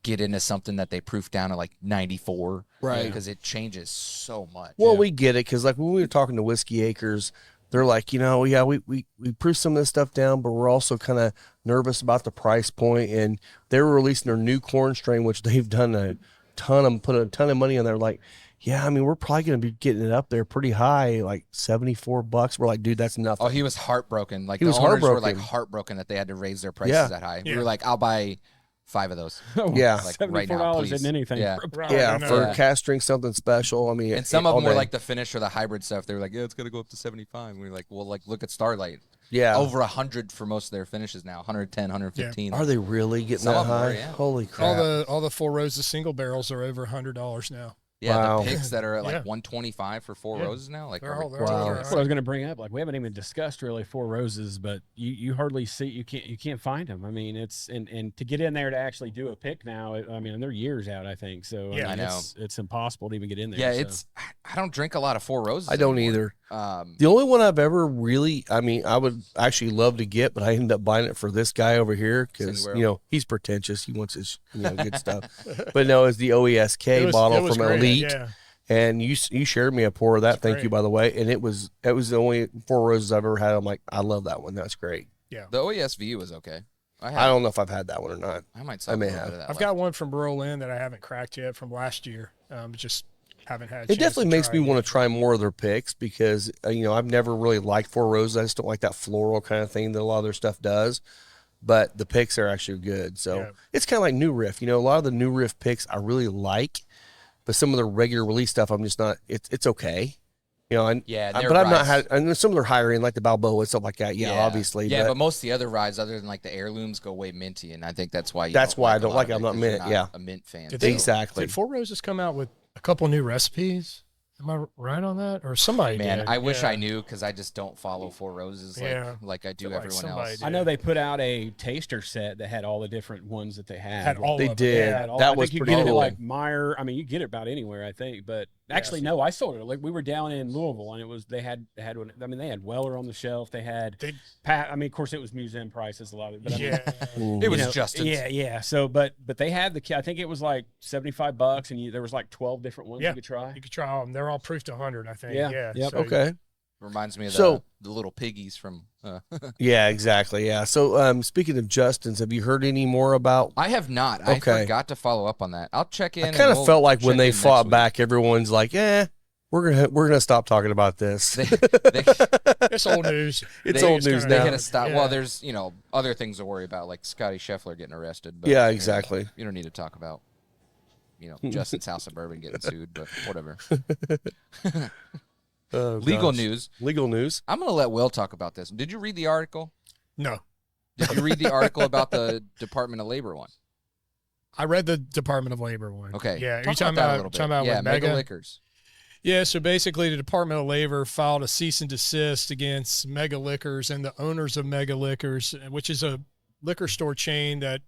get into something that they proof down to like 94, right? Because it changes so much. Well, we get it, because like when we were talking to Whiskey Acres, they're like, you know, we proof some of this stuff down, but we're also kind of nervous about the price point. And they were releasing their new corn strain, which they've done put a ton of money on there. Like, yeah, I mean, we're probably going to be getting it up there pretty high, like $74. We're like, dude, that's nothing. Oh, he was heartbroken. Like, he the was owners heartbroken. were like heartbroken that they had to raise their prices that high. We were like, I'll buy 5 of those. Yeah, like right now, $74 please. isn't anything. Yeah, for cast drink something special. I mean, and some of them were like the finish or the hybrid stuff. They were like, yeah, it's gonna go up to 75. And we were like, well, like look at Starlight. Yeah, over 100 for most of their finishes now. 110, 115. Are they really getting Some that of them high? were, yeah. Holy crap! All the Four Roses single barrels are over $100 now. Yeah, wow. the picks that are at like 125 for Four Roses now. Like, they're all wow. That's what I was going to bring up. Like, we haven't even discussed really Four Roses, but you hardly see, you can't find them. I mean, it's and to get in there to actually do a pick now, I mean, they're years out, I think. So I know it's impossible to even get in there. Yeah, I don't drink a lot of Four Roses. I don't anymore. either. The only one I've ever really, I mean, I would actually love to get, but I ended up buying it for this guy over here because, Cinguero. you know, he's pretentious. He wants his, you know, good stuff. But no, it's the OESK bottle from great, Elite. yeah. And you shared me a pour of that. Thank you, by the way. And it was the only Four Roses I've ever had. I'm like, I love that one. That's great. Yeah. The OESV was okay. I don't know if I've had that one or not. I might. I may have. I've got one from Berlin that I haven't cracked yet from last year. Just haven't had. It definitely makes me want to try more of their picks because you know, I've never really liked Four Roses. I just don't like that floral kind of thing that a lot of their stuff does. But the picks are actually good. So it's kind of like New Riff. You know, a lot of the New Riff picks I really like, but some of the regular release stuff I'm just not. It's okay. You know, but I've not had, and some of their higher end, like the Balboa and stuff like that. Yeah, obviously. Yeah, but most of the other rides, other than like the heirlooms, go way minty, and I think that's why. I don't like it. I'm not mint. A mint fan. Exactly. Did Four Roses come out with a couple new recipes? Am I right on that, or somebody? Man, did? I wish I knew because I just don't follow Four Roses like I do everyone else. I know they put out a taster set that had all the different ones that they had. They did. That was pretty cool. You get it cool. like Meyer. I mean, you get it about anywhere, I think. But actually, no, I sold it. Like we were down in Louisville, and it was they had one. I mean, they had Weller on the shelf. They had Pat. I mean, of course, it was museum prices a lot of it. But I mean, it was Justin's. Yeah. So, but they had the. I think it was like $75, and there was like 12 different ones you could try. You could try them. They're all proof to 100. I think. Yeah. Yep. So, okay. Reminds me of the little piggies from. Yeah, exactly. Yeah. So, speaking of Justin's, have you heard any more about? I have not. I forgot to follow up on that. I'll check in. I kind of felt like when they fought back, everyone's like, we're gonna stop talking about this. It's old news. It's old news now. They hit a stop. Yeah. Well, there's other things to worry about, like Scotty Scheffler getting arrested. But, yeah, exactly. You don't need to talk about Justin's House of Bourbon getting sued, but whatever. Legal news. Legal news. I'm going to let Will talk about this. Did you read the article? No. Did you read the article about the Department of Labor one? I read the Department of Labor one. Okay. Yeah. Talk about that a little bit. Yeah, Mega Liquors. Yeah, so basically the Department of Labor filed a cease and desist against Mega Liquors and the owners of Mega Liquors, which is a liquor store chain that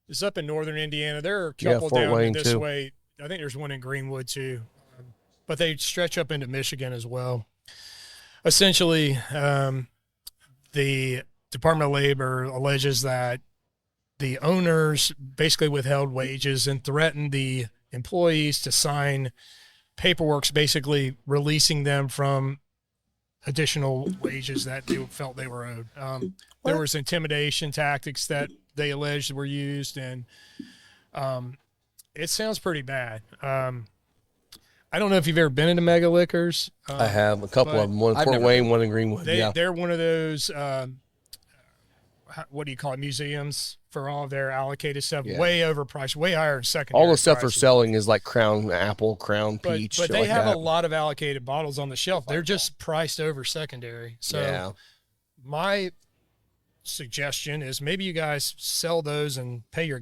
is up in northern Indiana. There are a couple Fort down Wayne this too. way. I think there's one in Greenwood too. But they stretch up into Michigan as well. Essentially, the Department of Labor alleges that the owners basically withheld wages and threatened the employees to sign paperwork basically releasing them from additional wages that they felt they were owed. There was intimidation tactics that they alleged were used, and it sounds pretty bad. I don't know if you've ever been into Mega Liquors. I have a couple of them. One in Fort Wayne, one in Greenwood. They're one of those, what do you call it, museums for all of their allocated stuff. Yeah. Way overpriced, way higher than secondary. All the stuff prices. they're selling is like Crown Apple, Crown Peach. But they have a lot of allocated bottles on the shelf. They're just priced over secondary. So my suggestion is maybe you guys sell those and pay your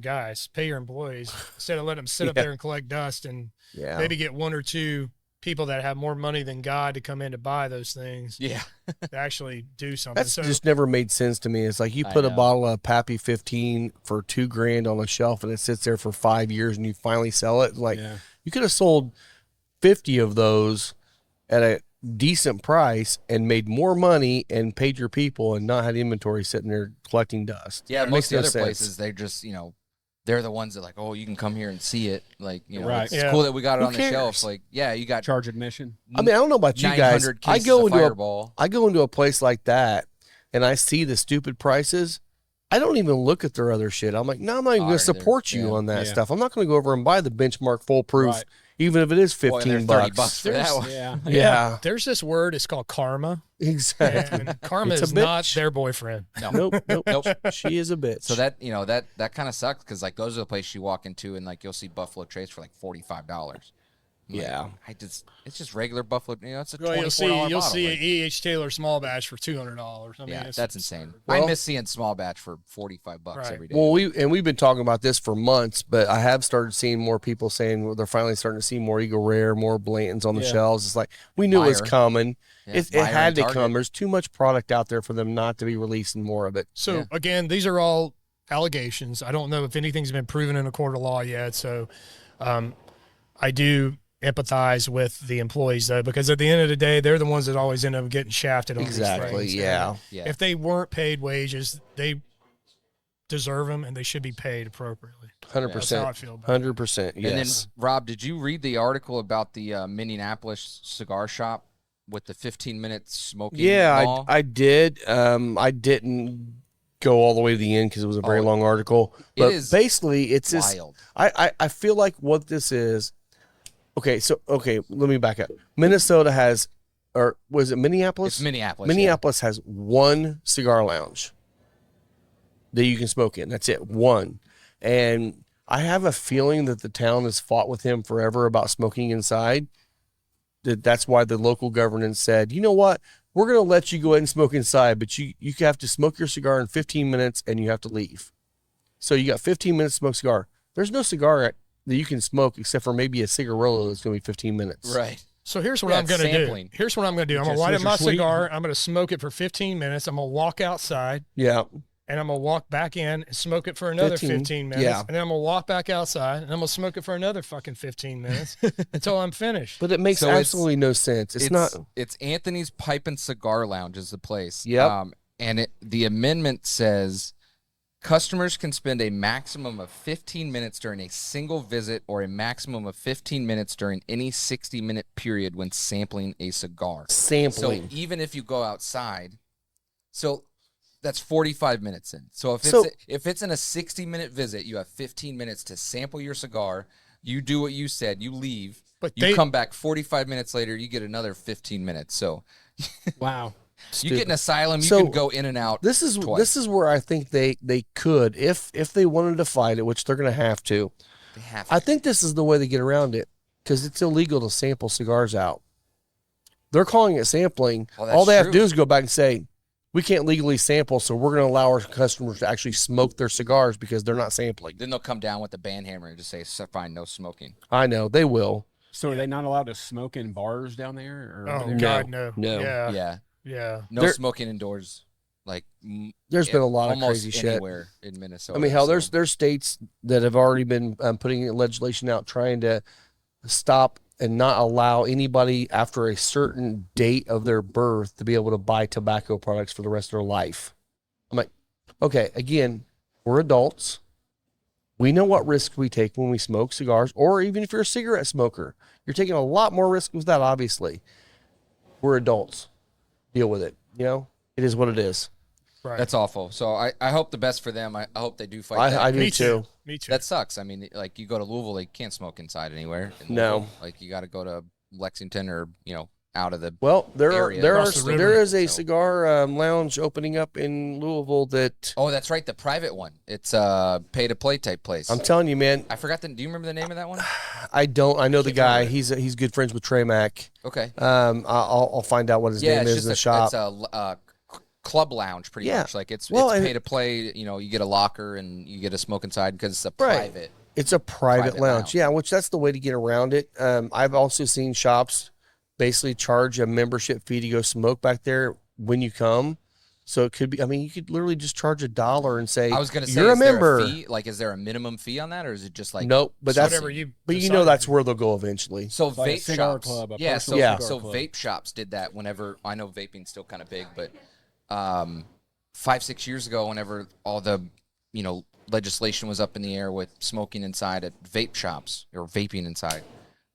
employees instead of letting them sit up there and collect dust and maybe get one or two people that have more money than God to come in to buy those things. Yeah. To actually do something. That's just never made sense to me. It's like you put a bottle of Pappy 15 for $2,000 on a shelf and it sits there for 5 years and you finally sell it. Like you could have sold 50 of those at a decent price and made more money and paid your people and not had inventory sitting there collecting dust. Yeah, most of the other places, they just, they're the ones that like, oh, you can come here and see it. Like, it's cool that we got it on the shelf. Like, you got charge admission. I mean, I don't know about you guys. I go into a place like that and I see the stupid prices. I don't even look at their other shit. I'm like, no, I'm not even going to support you on that stuff. I'm not going to go over and buy the Benchmark Foolproof, even if it is $15. $30 for that one. Yeah. There's this word. It's called karma. Exactly. And karma is not their boyfriend. No. Nope. She is a bitch. So that that kind of sucks because like those are the places you walk into and like you'll see Buffalo Trace for like $45. Yeah, it's just regular Buffalo. It's a you'll see an E.H. Taylor small batch for $200. I mean, that's insane. I miss seeing small batch for $45 every day. Well, we've been talking about this for months, but I have started seeing more people saying they're finally starting to see more Eagle Rare, more Blantons on the shelves. It's like we knew it was coming. It had to come. There's too much product out there for them not to be releasing more of it. So again, these are all allegations. I don't know if anything's been proven in a court of law yet. So I do empathize with the employees though, because at the end of the day, they're the ones that always end up getting shafted on Exactly. these things. Yeah. Yeah. If they weren't paid wages, they deserve them and they should be paid appropriately. 100%. That's how I feel about it. 100%. And then, Yes. Rob, did you read the article about the Minneapolis cigar shop with the 15-minute smoking Yeah, law? I did. I didn't go all the way to the end because it was a very long article. It But is basically, it's just wild. I feel like what this is. Okay, let me back up. Minnesota has, or was it Minneapolis? It's Minneapolis. Minneapolis has one cigar lounge that you can smoke in. That's it, one. And I have a feeling that the town has fought with him forever about smoking inside. That's why the local governance said, you know what? We're going to let you go ahead and smoke inside, but you have to smoke your cigar in 15 minutes and you have to leave. So you got 15 minutes to smoke cigar. There's no cigar that you can smoke except for maybe a cigarillo that's going to be 15 minutes. Right. So here's what Yeah, I'm going to sampling. do. Here's what I'm going to do. I'm going to light up my cigar. I'm going to smoke it for 15 minutes. I'm going to walk outside. Yeah. And I'm going to walk back in and smoke it for another 15 minutes. Yeah. And then I'm going to walk back outside and I'm going to smoke it for another fucking 15 minutes until I'm finished. But it makes So it's- absolutely no sense. It's not. It's Anthony's Pipe and Cigar Lounge is the place. Yep. And the amendment says customers can spend a maximum of 15 minutes during a single visit or a maximum of 15 minutes during any 60-minute period when sampling a cigar. Sampling. So even if you go outside, so that's 45 minutes in. So if it's in a 60-minute visit, you have 15 minutes to sample your cigar. You do what you said. You leave. But You come back 45 minutes later, you get another 15 minutes. So Wow. you get an asylum, you So, can go in and out. This is twice. where I think they could, if they wanted to fight it, which they're going to have to. They have I think this is the way they get around it because it's illegal to sample cigars out. They're calling it sampling. Well, that's All they have to true. do is go back and say, we can't legally sample, so we're going to allow our customers to actually smoke their cigars because they're not sampling. Then they'll come down with the band hammer and just say, fine, no smoking. I know, they will. So are they not allowed to smoke in bars down there? Or Oh, there? God, no. No. Yeah. Yeah. Yeah. No There- smoking indoors. Like There's been a lot of almost crazy shit. anywhere in Minnesota. I mean, hell, so- there's states that have already been putting legislation out trying to stop and not allow anybody after a certain date of their birth to be able to buy tobacco products for the rest of their life. I'm like, okay, again, we're adults. We know what risks we take when we smoke cigars, or even if you're a cigarette smoker, you're taking a lot more risk with that, obviously. We're adults. Deal with it. You know, it is what it is. Right. That's awful. So I hope the best for them. I hope they do fight that. I do Me too. Me too. That sucks. I mean, like you go to Louisville, they can't smoke inside anywhere. in No. Louisville. Like you got to go to Lexington or out of the. Well, there area. Across the river. there is a So- cigar lounge opening up in Louisville that Oh, that's right, the private one. It's pay to play type place. I'm telling you, man. I forgot the. Do you remember the name of that one? I don't. I know the guy. remember He's good friends with Trey Mack. Okay. I'll find out what his name it's is just in the shop. It's a club lounge, pretty Yeah. much. Like it's Well, and- pay to play. You get a locker and you get a smoke inside because it's a Right. private. It's a private Private lounge. lounge. Yeah, which that's the way to get around it. I've also seen shops basically charge a membership fee to go smoke back there when you come. So it could be. I mean, you could literally just charge $1 and say, I was going to say, you're a is there member. fee? Like, is there a minimum fee on that, or is it just like Nope, but So that's whatever you but you decide know to that's do. where they'll go eventually. So Like a vape cigar shops, club, a yeah. personal Yeah. So cigar club. vape shops did that. Whenever I know vaping's still kind of big, but 5-6 years ago, whenever all the legislation was up in the air with smoking inside at vape shops or vaping inside,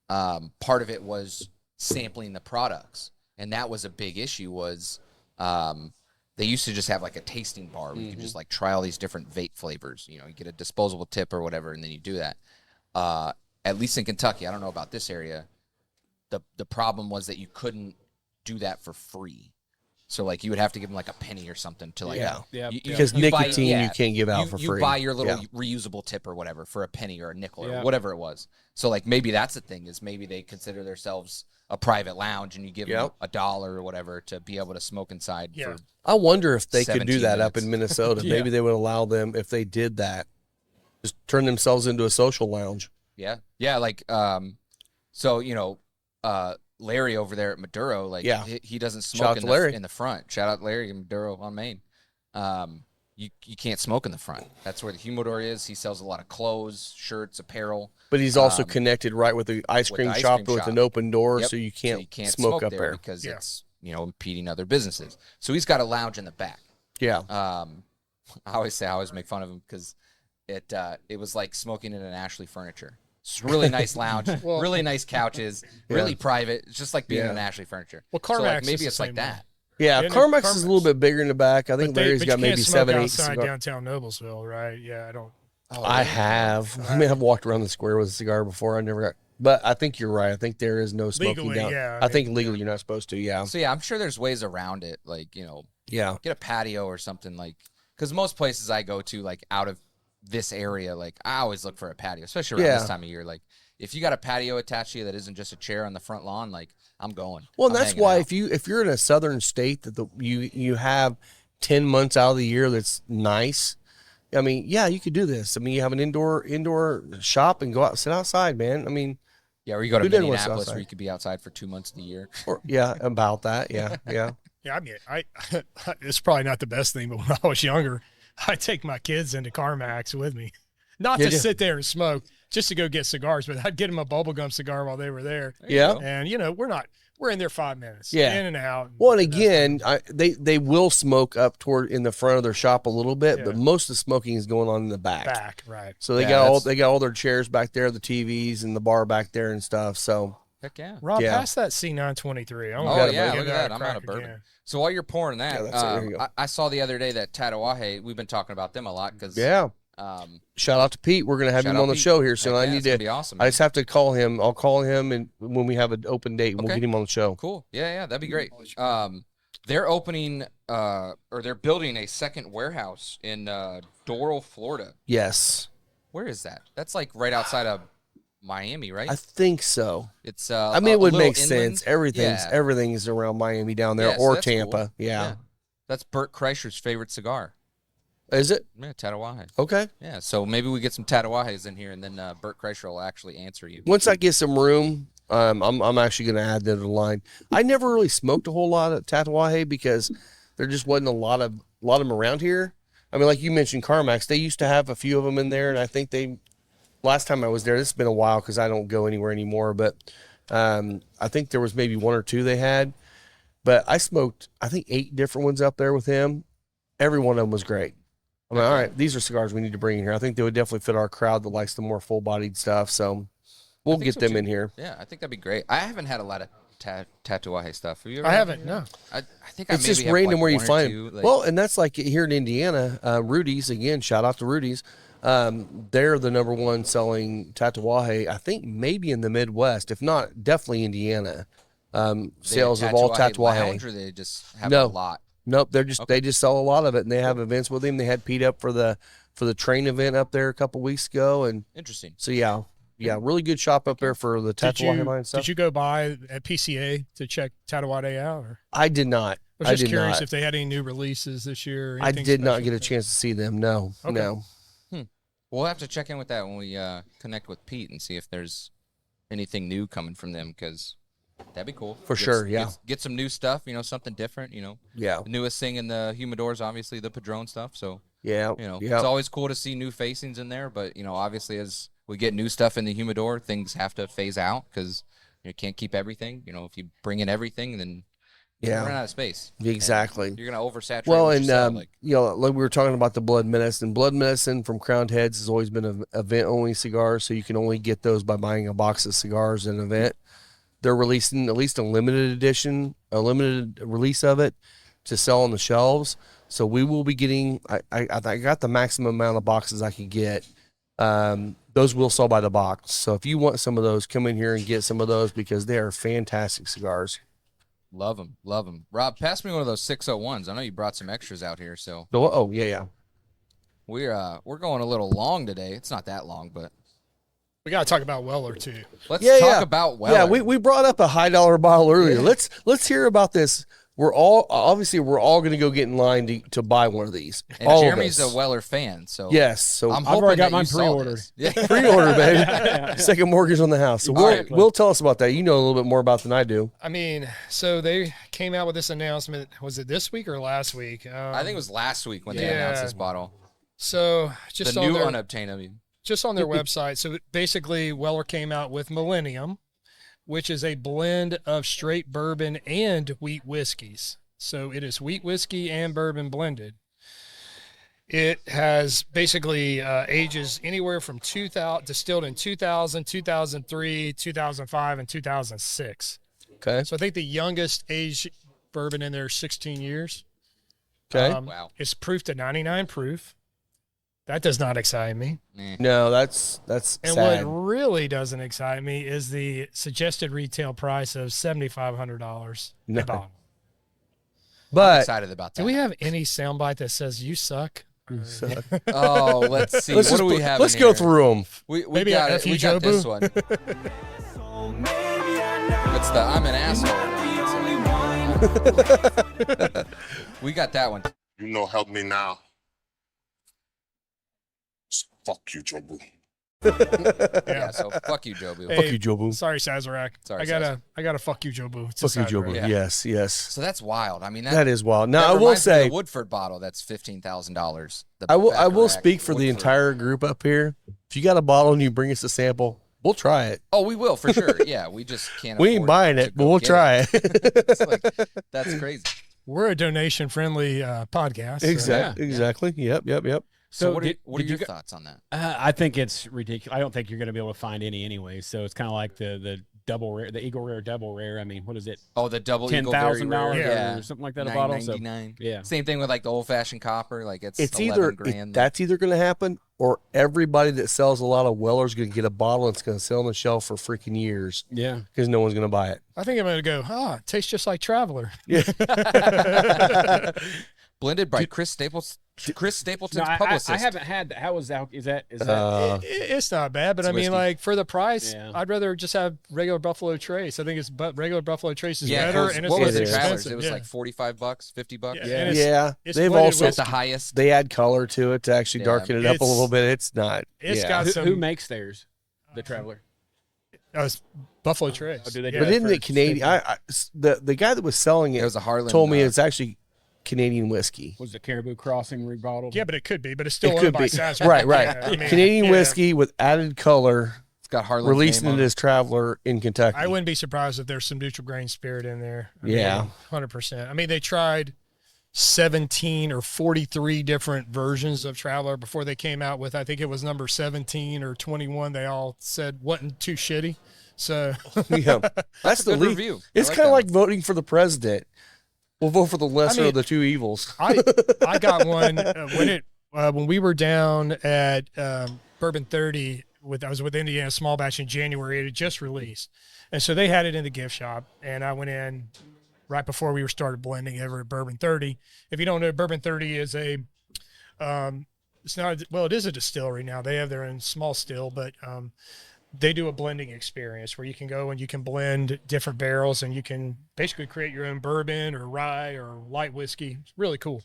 part of it was sampling the products, and that was a big issue. Was they used to just have like a tasting bar where you could just like try all these different vape flavors. You get a disposable tip or whatever, and then you do that. At least in Kentucky, I don't know about this area. The problem was that you couldn't do that for free. So like you would have to give them like a penny or something to like Yeah. Yeah. Because nicotine you can't give out for you free. buy your little Yeah. reusable tip or whatever for a penny or a nickel Yeah. or whatever it was. So like maybe that's the thing, is maybe they consider themselves a private lounge and you give them $1 or whatever to be able to smoke inside. Yeah. For, I wonder if they could do 17 that up minutes. in Minnesota. Yeah. Maybe they would allow them if they did that. Just turn themselves into a social lounge. yeah. Like so Larry over there at Maduro, like Yeah. he doesn't Shout smoke out to Larry. in the front. Shout out Larry and Maduro on Main. you can't smoke in the front. That's where the humidor is. He sells a lot of clothes, shirts, apparel. But he's also connected right with the ice cream shop with an open door, Yep. so you can't, smoke up there there because it's impeding other businesses. So he's got a lounge in the back. Yeah. I always make fun of him because it was like smoking in an Ashley Furniture. It's really nice lounge, really nice couches, really private. It's just like being in an Ashley Furniture. Well, so CarMax like maybe is it's the like same that. Yeah, Carmax is a little bit bigger in the back. I think Larry's got maybe 7, 8 outside cigars. downtown Noblesville, right? Yeah, I don't. I have. I mean, I've walked around the square with a cigar before. I never got. But I think you're right. I think there is no smoking Legally, down. yeah, I think legally you're not supposed to. Yeah. So yeah, I'm sure there's ways around it. Like Yeah. get a patio or something like. Because most places I go to, like out of this area, like I always look for a patio, especially around this time of year. Like if you got a patio attached to you that isn't just a chair on the front lawn, like I'm going. Well, and I'm that's hanging why out. if you're in a southern state that you have 10 months out of the year that's nice. I mean, yeah, you could do this. I mean, you have an indoor shop and go out, sit outside, man. I mean, yeah, or you go to who doesn't want to sit Minneapolis where outside? you could be outside for 2 months of the year. Or, yeah, about that. Yeah, yeah. Yeah, I mean, it's probably not the best thing, but when I was younger, I take my kids into CarMax with me, not to sit there and smoke, just to go get cigars, but I'd get them a bubblegum cigar while they were there. Yeah. And we're in there 5 minutes. Yeah. In and out. Well, and again, they will smoke up toward in the front of their shop a little bit, but most of the smoking is going on in the back. Right. So they got all their chairs back there, the TVs and the bar back there and stuff. So Heck yeah. Rob, Yeah. pass that C923. Oh yeah, look at that. I'm out of bourbon. Again. So while you're pouring that, Yeah, that's it. There you go. I saw the other day that Tatawahe. We've been talking about them a lot because shout out to Pete. We're gonna have him on the show here soon. Heck I yeah, need it's gonna to. be awesome. I just have to call him. I'll call him, and when we have an open date, we'll Okay. get him on the show. Cool. Yeah, that'd be great. They're opening or they're building a second warehouse in Doral, Florida. Yes, Where is that? That's like right outside of Miami, right? I think so. It's I mean, it would make inland. sense. Everything's around Miami down there, Yeah, so or that's cool. Tampa. Yeah. That's Bert Kreischer's favorite cigar. Is it Yeah, Tatawahe. okay? Yeah, so maybe we get some Tatawahes in here, and then Bert Kreischer will actually answer you. Once I get some room, I'm actually going to add that to the line. I never really smoked a whole lot of Tatawahe because there just wasn't a lot of them around here. I mean, like you mentioned, CarMax, they used to have a few of them in there, and I think last time I was there, this has been a while because I don't go anywhere anymore, but I think there was maybe 1 or 2 they had. But I smoked, I think, 8 different ones up there with him. Every one of them was great. I'm like, all right, these are cigars we need to bring in here. I think they would definitely fit our crowd that likes the more full-bodied stuff. So we'll get them in here. Yeah, I think that'd be great. I haven't had a lot of Tatawahe stuff. Have you ever? I haven't, no. I think I It's maybe just have random like where you 1 or find 2, them. like- Well, and that's like here in Indiana, Rudy's, again, shout out to Rudy's. They're the number 1 selling Tatawahe, I think maybe in the Midwest, if not, definitely Indiana. Sales of all Tatawahe. Lounge, or they just have No. a lot. Nope, they just sell a lot of it, and they have events with him. They had Pete up for the train event up there a couple weeks ago, and Interesting. so yeah, really good shop up there for the Tatawahe line stuff. Did you go by at PCA to check Tatawahe out? Or? I did not. I was just did curious not. if they had any new releases this year. Or I anything did not special. get a chance to see them. No, Okay. no. We'll have to check in with that when we connect with Pete and see if there's anything new coming from them, because that'd be cool. For sure, yeah. Get some new stuff, something different, Yeah, The newest thing in the humidors, obviously the Padron stuff. So, yeah, it's always cool to see new facings in there. But, obviously as we get new stuff in the humidor, things have to phase out because you can't keep everything. If you bring in everything, then you run out of space. exactly. And you're going to oversaturate. Well, what and you sell, like we were talking about the Blood Medicine. Blood Medicine from Crowned Heads has always been an event-only cigar, so you can only get those by buying a box of cigars at an event. They're releasing at least a limited edition, a limited release of it to sell on the shelves. So we will be getting. I got the maximum amount of boxes I could get. Those will sell by the box. So if you want some of those, come in here and get some of those because they are fantastic cigars. Love them. Rob, pass me one of those 601s. I know you brought some extras out here, so Oh yeah. we're going a little long today. It's not that long, but We got to talk about Weller, too. let's Yeah, talk yeah. about Weller. Yeah, we brought up a $high bottle earlier. Let's hear about this we're all going to go get in line to buy one of these. And all Jeremy's of us. a Weller fan, so Yes, so I'm I've hoping already got that mine you saw pre-ordered. this. Yeah. pre-order, baby. Second mortgage on the house. So Exactly. Will tell us about that. You know a little bit more about than I do. I mean, so they came out with this announcement. Was it this week or last week? I think it was last week when they Yeah. announced this bottle. So just The on new their unobtainable. just on their website. So basically, Weller came out with Millennium, which is a blend of straight bourbon and wheat whiskeys. So it is wheat whiskey and bourbon blended. It has basically ages anywhere from 2000, distilled in 2000, 2003, 2005, and 2006. Okay. So I think the youngest age bourbon in there is 16 years. Okay. Wow. It's proof to 99 proof. That does not excite me. No, that's And sad. what really doesn't excite me is the suggested retail price of $7,500 No. a bottle. I'm But excited about that. Do we have any soundbite that says "you suck"? Oh, let's see. What do we have? Let's in go here? through them. We Maybe got a it. We F.U. got this Jobu? one. It's the I'm an asshole. We got that one. You know, help me now. Fuck you, Jobu. Yeah. So fuck you, Jobu. Hey, Fuck you, Jobu. Sorry, Sazerac. Sorry, I gotta fuck you, Jobu. It's a Fuck you, Jobu. Sazerac. Yeah. Yes, yes. So that's wild. I mean, That is wild. that Now I will reminds me of say, the Woodford bottle. That's $15,000. I will speak for the entire group up here. If you got a bottle and you bring us a sample, we'll try it. Oh, we will for sure. Yeah, we just can't. We ain't afford buying to it, go but we'll get try it. It's like, that's crazy. We're a donation-friendly podcast. so- Exactly. Yep. So, what are did your you thoughts on that? I think it's ridiculous. I don't think you're going to be able to find any anyway. So it's kind of like the double rare, the Eagle Rare double rare. I mean, what is it? Oh, the double $10,000 Eagle Very Rare. Yeah. or something like that a bottle. So, $9.99. yeah. Same thing with like the old fashioned copper. Like it's Either $11,000. that's either going to happen, or everybody that sells a lot of Weller's going to get a bottle and it's going to sit on the shelf for freaking years Yeah. because no one's going to buy it. I think I'm gonna go. It tastes just like Traveler. Blended by Chris Stapleton's No, publicist. I haven't had that. How is that? Is that? It's not bad, but It's I mean, whiskey. like for the price, Yeah. I'd rather just have regular Buffalo Trace. I think it's regular Buffalo Trace is yeah, better, 'cause and it's what was less it, Travelers? expensive. It was yeah. like $45, $50. Yeah. And it's- Yeah, it's they've blended also At the highest. they add color to it to actually Yeah. darken it up a It's- little bit. It's not. it's yeah. got some Who makes theirs? The Traveler. it's Buffalo Trace. Oh, do they do But that isn't for it Canadian? The guy that was selling It it was a Harlan. told me it's actually Canadian whiskey. Was the Caribou Crossing rebottled? Yeah, but it could be, but it's still It owned could by be Sazerac. right. Yeah, I mean, Canadian yeah. whiskey with added color, it's got Harlan releasing it as Traveler in Kentucky. I wouldn't be surprised if there's some neutral grain spirit in there. I mean, Yeah. 100%. I mean, they tried 17 or 43 different versions of Traveler before they came out with, I think it was number 17 or 21. They all said wasn't too shitty. So Yeah, that's a the good lead. review. I It's like kind that of like voting for the president. We'll vote for the lesser mean, of the two evils. I got one when we were down at Bourbon 30 I was with Indiana Small Batch in January. It had just released, and so they had it in the gift shop, and I went in right before we started blending over at Bourbon 30. If you don't know, Bourbon 30 is it's not, well, it is a distillery now. They have their own small still, but they do a blending experience where you can go and you can blend different barrels and you can basically create your own bourbon or rye or light whiskey. It's really cool.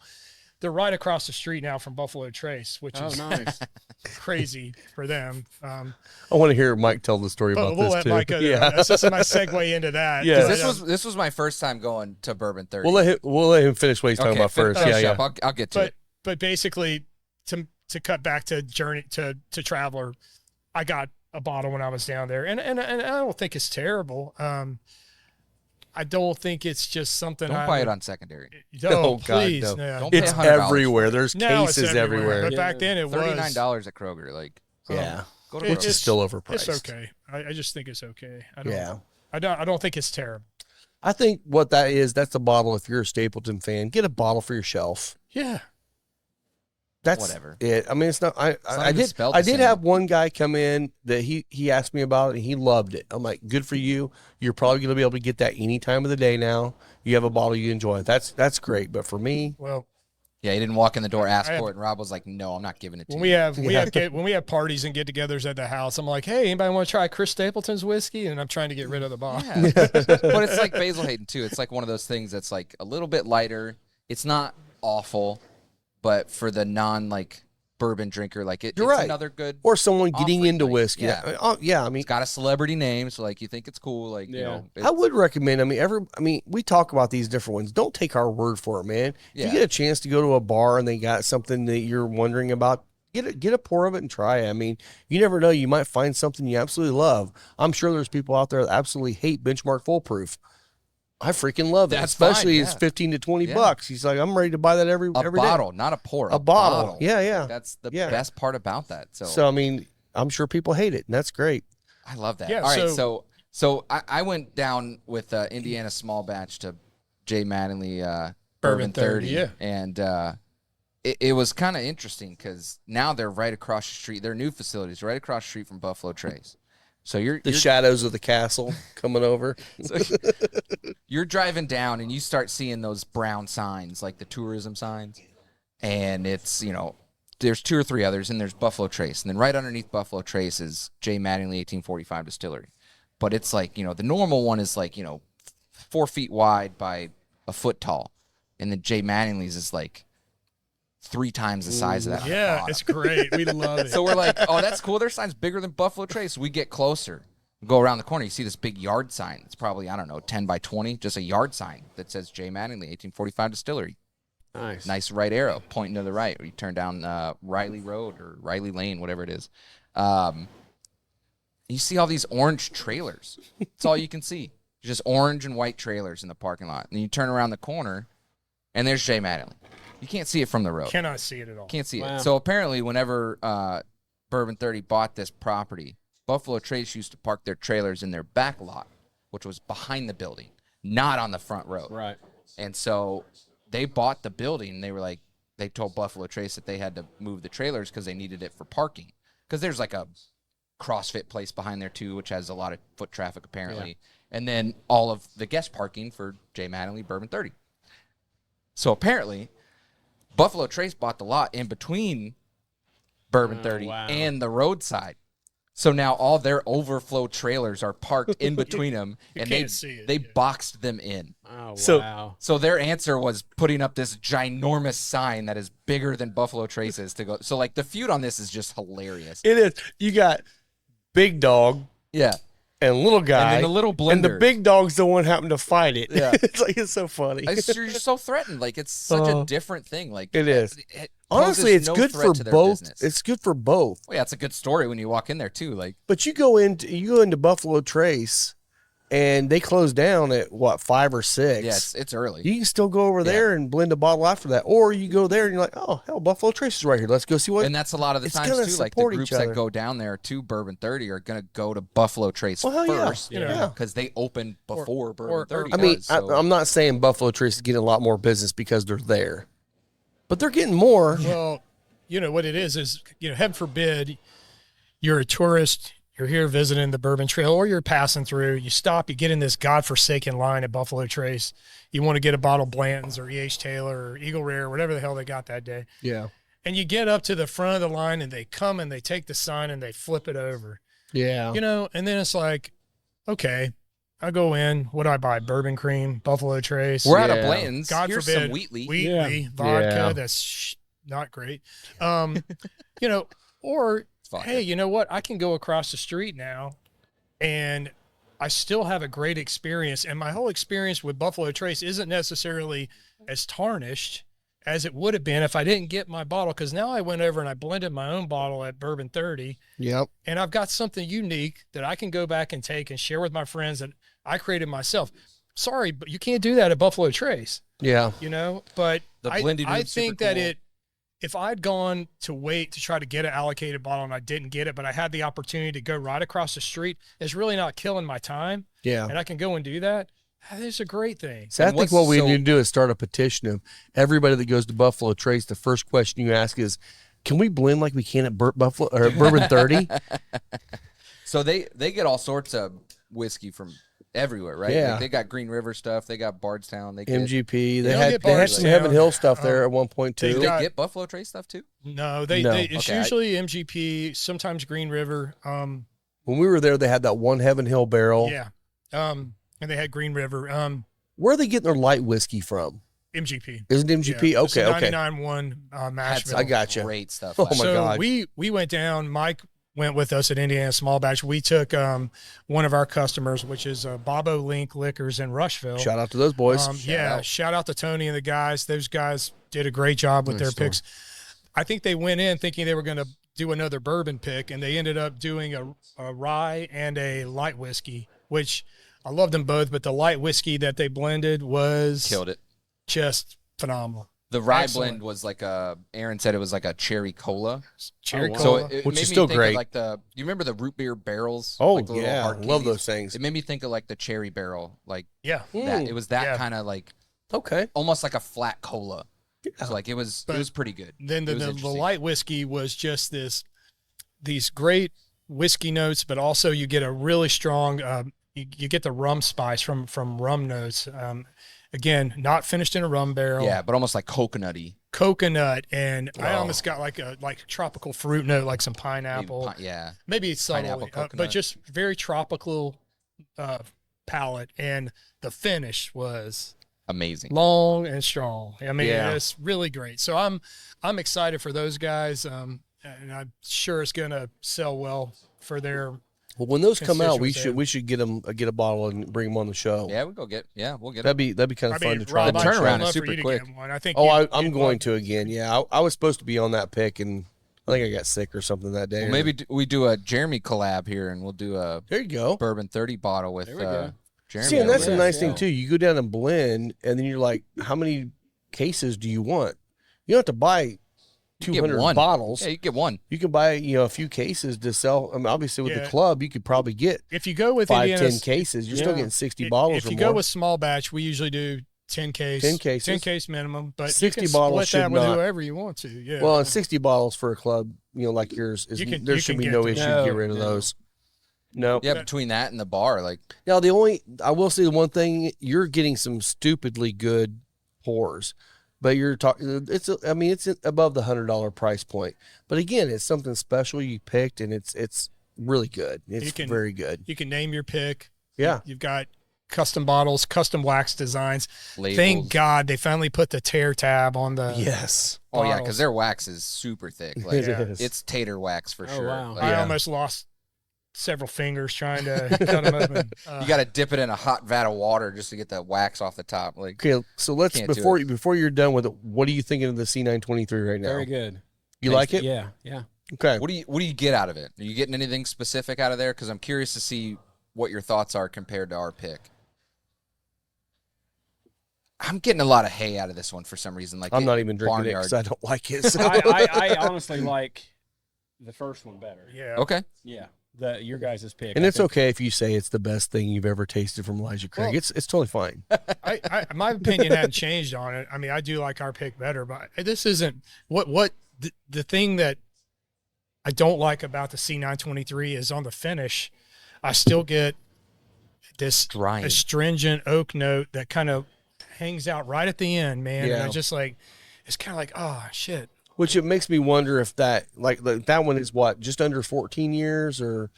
They're right across the street now from Buffalo Trace, which is nice. crazy for them. I want to hear Mike tell the story But about we'll this let too. Mike go there. Yeah, That's just my segue into that. Yeah. But, This was my first time going to Bourbon 30. we'll let him finish what he's talking about first. finish Yeah, up. yeah. I'll get to it. but basically to cut back to journey to Traveler, I got a bottle when I was down there, and I don't think it's terrible. I don't think it's just something. Don't buy it on secondary. No, Oh, God, please, no. no. Don't pay It's $100 everywhere. There's Now it's cases everywhere. But back then it was $39 at Kroger. Like, Yeah, go to It- which Kroger. is still overpriced. It's okay. I just think it's okay. Yeah. I don't think it's terrible. I think what that is, that's a bottle. If you're a Stapleton fan, get a bottle for your shelf. Yeah. That's Whatever. it. I mean, it's not. not I even did. spelled I the did same. have one guy come in that he asked me about it and he loved it. I'm like, good for you. You're probably going to be able to get that any time of the day now. You have a bottle you enjoy. That's great. But for me, Well, Yeah, he didn't walk in the door, ask for it, and Rob was like, "No, I'm not giving it to when you." when we have parties and get-togethers at the house, I'm like, "Hey, anybody want to try Chris Stapleton's whiskey?" And I'm trying to get rid of the bottle. Yeah. But it's like Basil Hayden too. It's like one of those things that's like a little bit lighter. It's not awful, but for the non bourbon drinker, it's right. another good. Or someone getting offering, into whiskey. Yeah. Yeah. I mean, It's got a celebrity name, so you think it's cool. I would recommend. We talk about these different ones. Don't take our word for it, man. If you get a chance to go to a bar and they got something that you're wondering about, get a pour of it and try it. I mean, you never know. You might find something you absolutely love. I'm sure there's people out there that absolutely hate Benchmark Foolproof. I freaking love it, That's especially fine, it's $15 to $20. He's like, I'm ready to buy that every bottle, day. not a pour. A bottle. Yeah. That's the best part about that. So I mean, I'm sure people hate it, and that's great. I love that. Yeah, All right, so I went down with Indiana Small Batch to Jay Mattingly Bourbon 30, yeah. and it was kind of interesting because now they're right across the street. Their new facilities right across the street from Buffalo Trace. So you're shadows of the castle coming over. So you're driving down and you start seeing those brown signs, like the tourism signs, and it's there's 2 or 3 others, and there's Buffalo Trace, and then right underneath Buffalo Trace is Jay Mattingly 1845 Distillery, but it's the normal one is 4 feet wide by a foot tall, and then Jay Mattingly's is 3 times the size of that. Yeah, it's great. We love it. So we're like, oh, that's cool. Their sign's bigger than Buffalo Trace. We get closer, go around the corner. You see this big yard sign. It's probably, 10 by 20, just a yard sign that says Jay Mattingly, 1845 Distillery. Nice right arrow pointing to the right. Or you turn down Riley Road or Riley Lane, whatever it is. You see all these orange trailers. That's all you can see. Just orange and white trailers in the parking lot. And you turn around the corner, and there's Jay Mattingly. You can't see it from the road. Cannot see it at all. Can't see it. So apparently whenever Bourbon 30 bought this property, Buffalo Trace used to park their trailers in their back lot, which was behind the building, not on the front road. Right. And so they bought the building. They told Buffalo Trace that they had to move the trailers because they needed it for parking. Because there's a CrossFit place behind there too, which has a lot of foot traffic apparently. Yeah. And then all of the guest parking for Jay Mattingly Bourbon 30. So apparently Buffalo Trace bought the lot in between Bourbon 30 and the roadside. So now all their overflow trailers are parked in between them, and they boxed them in. Oh, wow. So their answer was putting up this ginormous sign that is bigger than Buffalo Trace's to go. So the feud on this is just hilarious. It is. You got Big Dog. Yeah. And little guy. And then the little blender. And the big dog's the one happened to fight it. Yeah. It's so funny. You're just so threatened. It's such a different thing. It is. Honestly, it's good for both. It's good for both. Well, yeah, it's a good story when you walk in there too. But you go into Buffalo Trace, and they close down at 5 or 6. Yes, it's early. You can still go over there and blend a bottle after that, or you go there and you're like, oh hell, Buffalo Trace is right here. Let's go see what. And that's a lot of the times too. The groups that go down there to Bourbon 30 are going to go to Buffalo Trace first, because they open before Bourbon 30. I mean, I'm not saying Buffalo Trace is getting a lot more business because they're there, but they're getting more. Well, what it is heaven forbid, you're a tourist. You're here visiting the Bourbon Trail, or you're passing through. You stop, you get in this godforsaken line at Buffalo Trace. You want to get a bottle of Blanton's or E.H. Taylor or Eagle Rare, whatever the hell they got that day. Yeah. And you get up to the front of the line, and they come and they take the sign and they flip it over. Yeah. And then it's like, okay, I go in. What do I buy? Bourbon cream, Buffalo Trace. We're out of Blanton's. God Here's forbid. some Wheatley. Vodka. That's not great. Or hey, you know what? I can go across the street now, and I still have a great experience. And my whole experience with Buffalo Trace isn't necessarily as tarnished as it would have been if I didn't get my bottle, because now I went over and I blended my own bottle at Bourbon 30. Yep. And I've got something unique that I can go back and take and share with my friends that I created myself. Sorry, but you can't do that at Buffalo Trace. Yeah. But the blended I think that cool. If I'd gone to wait to try to get an allocated bottle and I didn't get it, but I had the opportunity to go right across the street, it's really not killing my time. Yeah. And I can go and do that. It's a great thing. So I think what we need to do is start a petition of everybody that goes to Buffalo Trace. The first question you ask is, can we blend like we can at Buffalo or Bourbon 30? So they get all sorts of whiskey from everywhere, right? Yeah. Like, they got Green River stuff. They got Bardstown. They get, MGP. don't They get had some Bardstown. Heaven Hill stuff there at one point they too. do they got- get Buffalo Trace stuff too? No, No. it's Okay, usually MGP, sometimes Green River. When we were there, they had that one Heaven Hill barrel. Yeah. And they had Green River. Where are they getting their light whiskey from? MGP. Isn't it MGP? Yeah, it's a Okay. 99.1 Had mash some I gotcha. Great stuff. Oh, last my year. so God. we went down. Mike went with us at Indiana Small Batch. We took one of our customers, which is Bobo Link Liquors in Rushville. Shout out to those boys. Shout out to Tony and the guys. Those guys did a great job with their picks. I think they went in thinking they were going to do another bourbon pick, and they ended up doing a rye and a light whiskey, which I loved them both, but the light whiskey that they blended was Killed it. just phenomenal. The rye Excellent. blend was like Aaron said it was like a cherry cola. Cherry wow. So cola. it Which made is me still think great. Of like you remember the root beer barrels? Oh, Like the little yeah. hard Love candies? those things. It made me think of like the cherry barrel, like Yeah. that. It was that Yeah. kind of like Okay. almost like a flat cola. So like it was pretty good. Then It was the interesting. light whiskey was just these great whiskey notes, but also you get a really strong you get the rum spice from rum notes. Again, not finished in a rum barrel. Yeah, but almost like coconutty. Coconut, and I Oh. almost got like a tropical fruit note, like some Maybe pineapple. yeah. Maybe it's subtle, Pineapple, but coconut. just very tropical palate. And the finish was Amazing. long and strong. I mean, Yeah. it's really great. So I'm excited for those guys, and I'm sure it's going to sell well for their. Well, when those come out, Constituents we should get a bottle and bring them on the show. Yeah, we'll go we'll get That'd be kind of fun to try. Rob, The I'd turnaround love is for you super to quick. get one. I think. Oh, I'm I'm going to again. Yeah, I was supposed to be on that pick, and I think I got sick or something that day. Well, maybe we do a Jeremy collab here, and we'll do a There you go. bourbon 30 bottle with There we go. Jeremy. See, and that's over the there. nice thing too. You go down and blend, and then you're like, how many cases do you want? You don't have to buy You get 200 one. bottles. Yeah, you get one. You can buy a few cases to sell. I mean, obviously with Yeah. the club, you could probably get If you go with 5, Indiana, 10 cases. You're still Yeah. getting 60 bottles if or you more. go with small batch, we usually do 10 case, 10 cases. 10 case minimum, but 60 you can bottles split that should with not- whoever you want to. Yeah. Well, and 60 bottles for a club, like yours, is, You can- there you should can be get no to issue that. to get rid of No. those. No. Yeah, between that and the bar, like Now, I will say the one thing, you're getting some stupidly good pours, but you're talking, it's above the $100 price point. But again, it's something special you picked, and it's really good. It's very good. you can name your pick. Yeah. You've got custom bottles, custom wax designs. labels. Thank God they finally put the tear tab on the. Yes. Oh yeah, bottles. because their wax is super thick. Like It is. it's tater wax for Oh, sure. wow. Like, I Yeah. almost lost several fingers trying to cut them open. you got to dip it in a hot vat of water just to get that wax off the top. Like Okay, so let's Can't do before you're done with it, what are you thinking of the C923 right now? Very good. You like it? Yeah, yeah. Okay. what do you get out of it? Are you getting anything specific out of there? Because I'm curious to see what your thoughts are compared to our pick. I'm getting a lot of hay out of this one for some reason. Like I'm not even drinking it barnyard. because I don't like it. So. I honestly like the first one better. Yeah. Okay. Yeah, your guys' pick. And I it's think- okay if you say it's the best thing you've ever tasted from Elijah Craig. Well- It's totally fine. My opinion hadn't changed on it. I mean, I do like our pick better, but this isn't the thing that I don't like about the C923 is on the finish. I still get this Drying. astringent oak note that kind of hangs out right at the end, man. And Yeah. I just like, it's kind of like, oh shit. Which it makes me wonder if that that one is what, just under 14 years or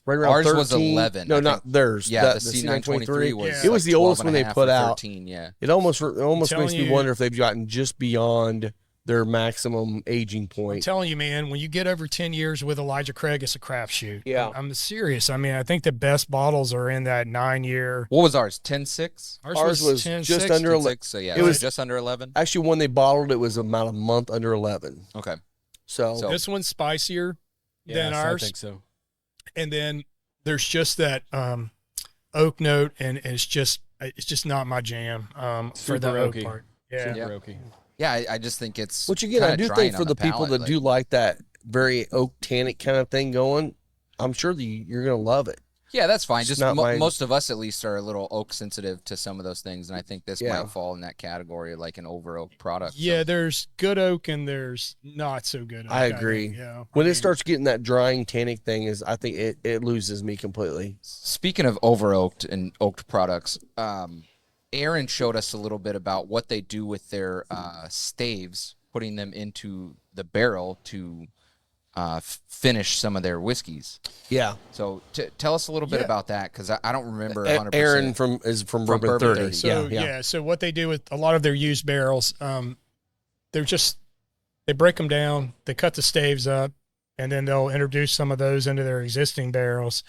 right around Ours 13? was 11, No, I not think. theirs. Yeah, the the C923 was. Yeah. It was like the oldest 12 one they and a half put or out. 13, yeah. It almost makes telling me you- wonder if they've gotten just beyond their maximum aging I'm point. telling you, man, when you get over 10 years with Elijah Craig, it's a crapshoot. Yeah. I'm serious. I mean, I think the best bottles are in that 9-year. What was ours? 10.6? Ours was 10, just 6. under 11. 10.6. So yeah, It it was- was just under 11. Actually, when they bottled it was about a month under 11. Okay. So, So- This one's spicier than Yes, ours. I think so. And then there's just that oak note, and it's just not my jam for Super the oak oaky. part. Yeah. Super oaky. Yeah, I just think it's. which again, I kinda do drying think on for the people palate, that do like that very oak tannic kind of thing going, I'm sure that you're going to love it. Yeah, that's fine. Just not my- most of us, at least, are a little oak sensitive to some of those things, and I think this Yeah. might fall in that category, like an over oak product. Yeah, So. there's good oak and there's not so good oak. I agree. think, yeah. When it starts getting that drying tannic thing, I think it loses me completely. Speaking of over oaked and oaked products, Aaron showed us a little bit about what they do with their staves, putting them into the barrel to finish some of their whiskeys. Yeah. So tell us a little bit about that, because I don't remember 100%. Aaron is from Bourbon 30. So yeah. so what they do with a lot of their used barrels, they break them down, they cut the staves up, and then they'll introduce some of those into their existing barrels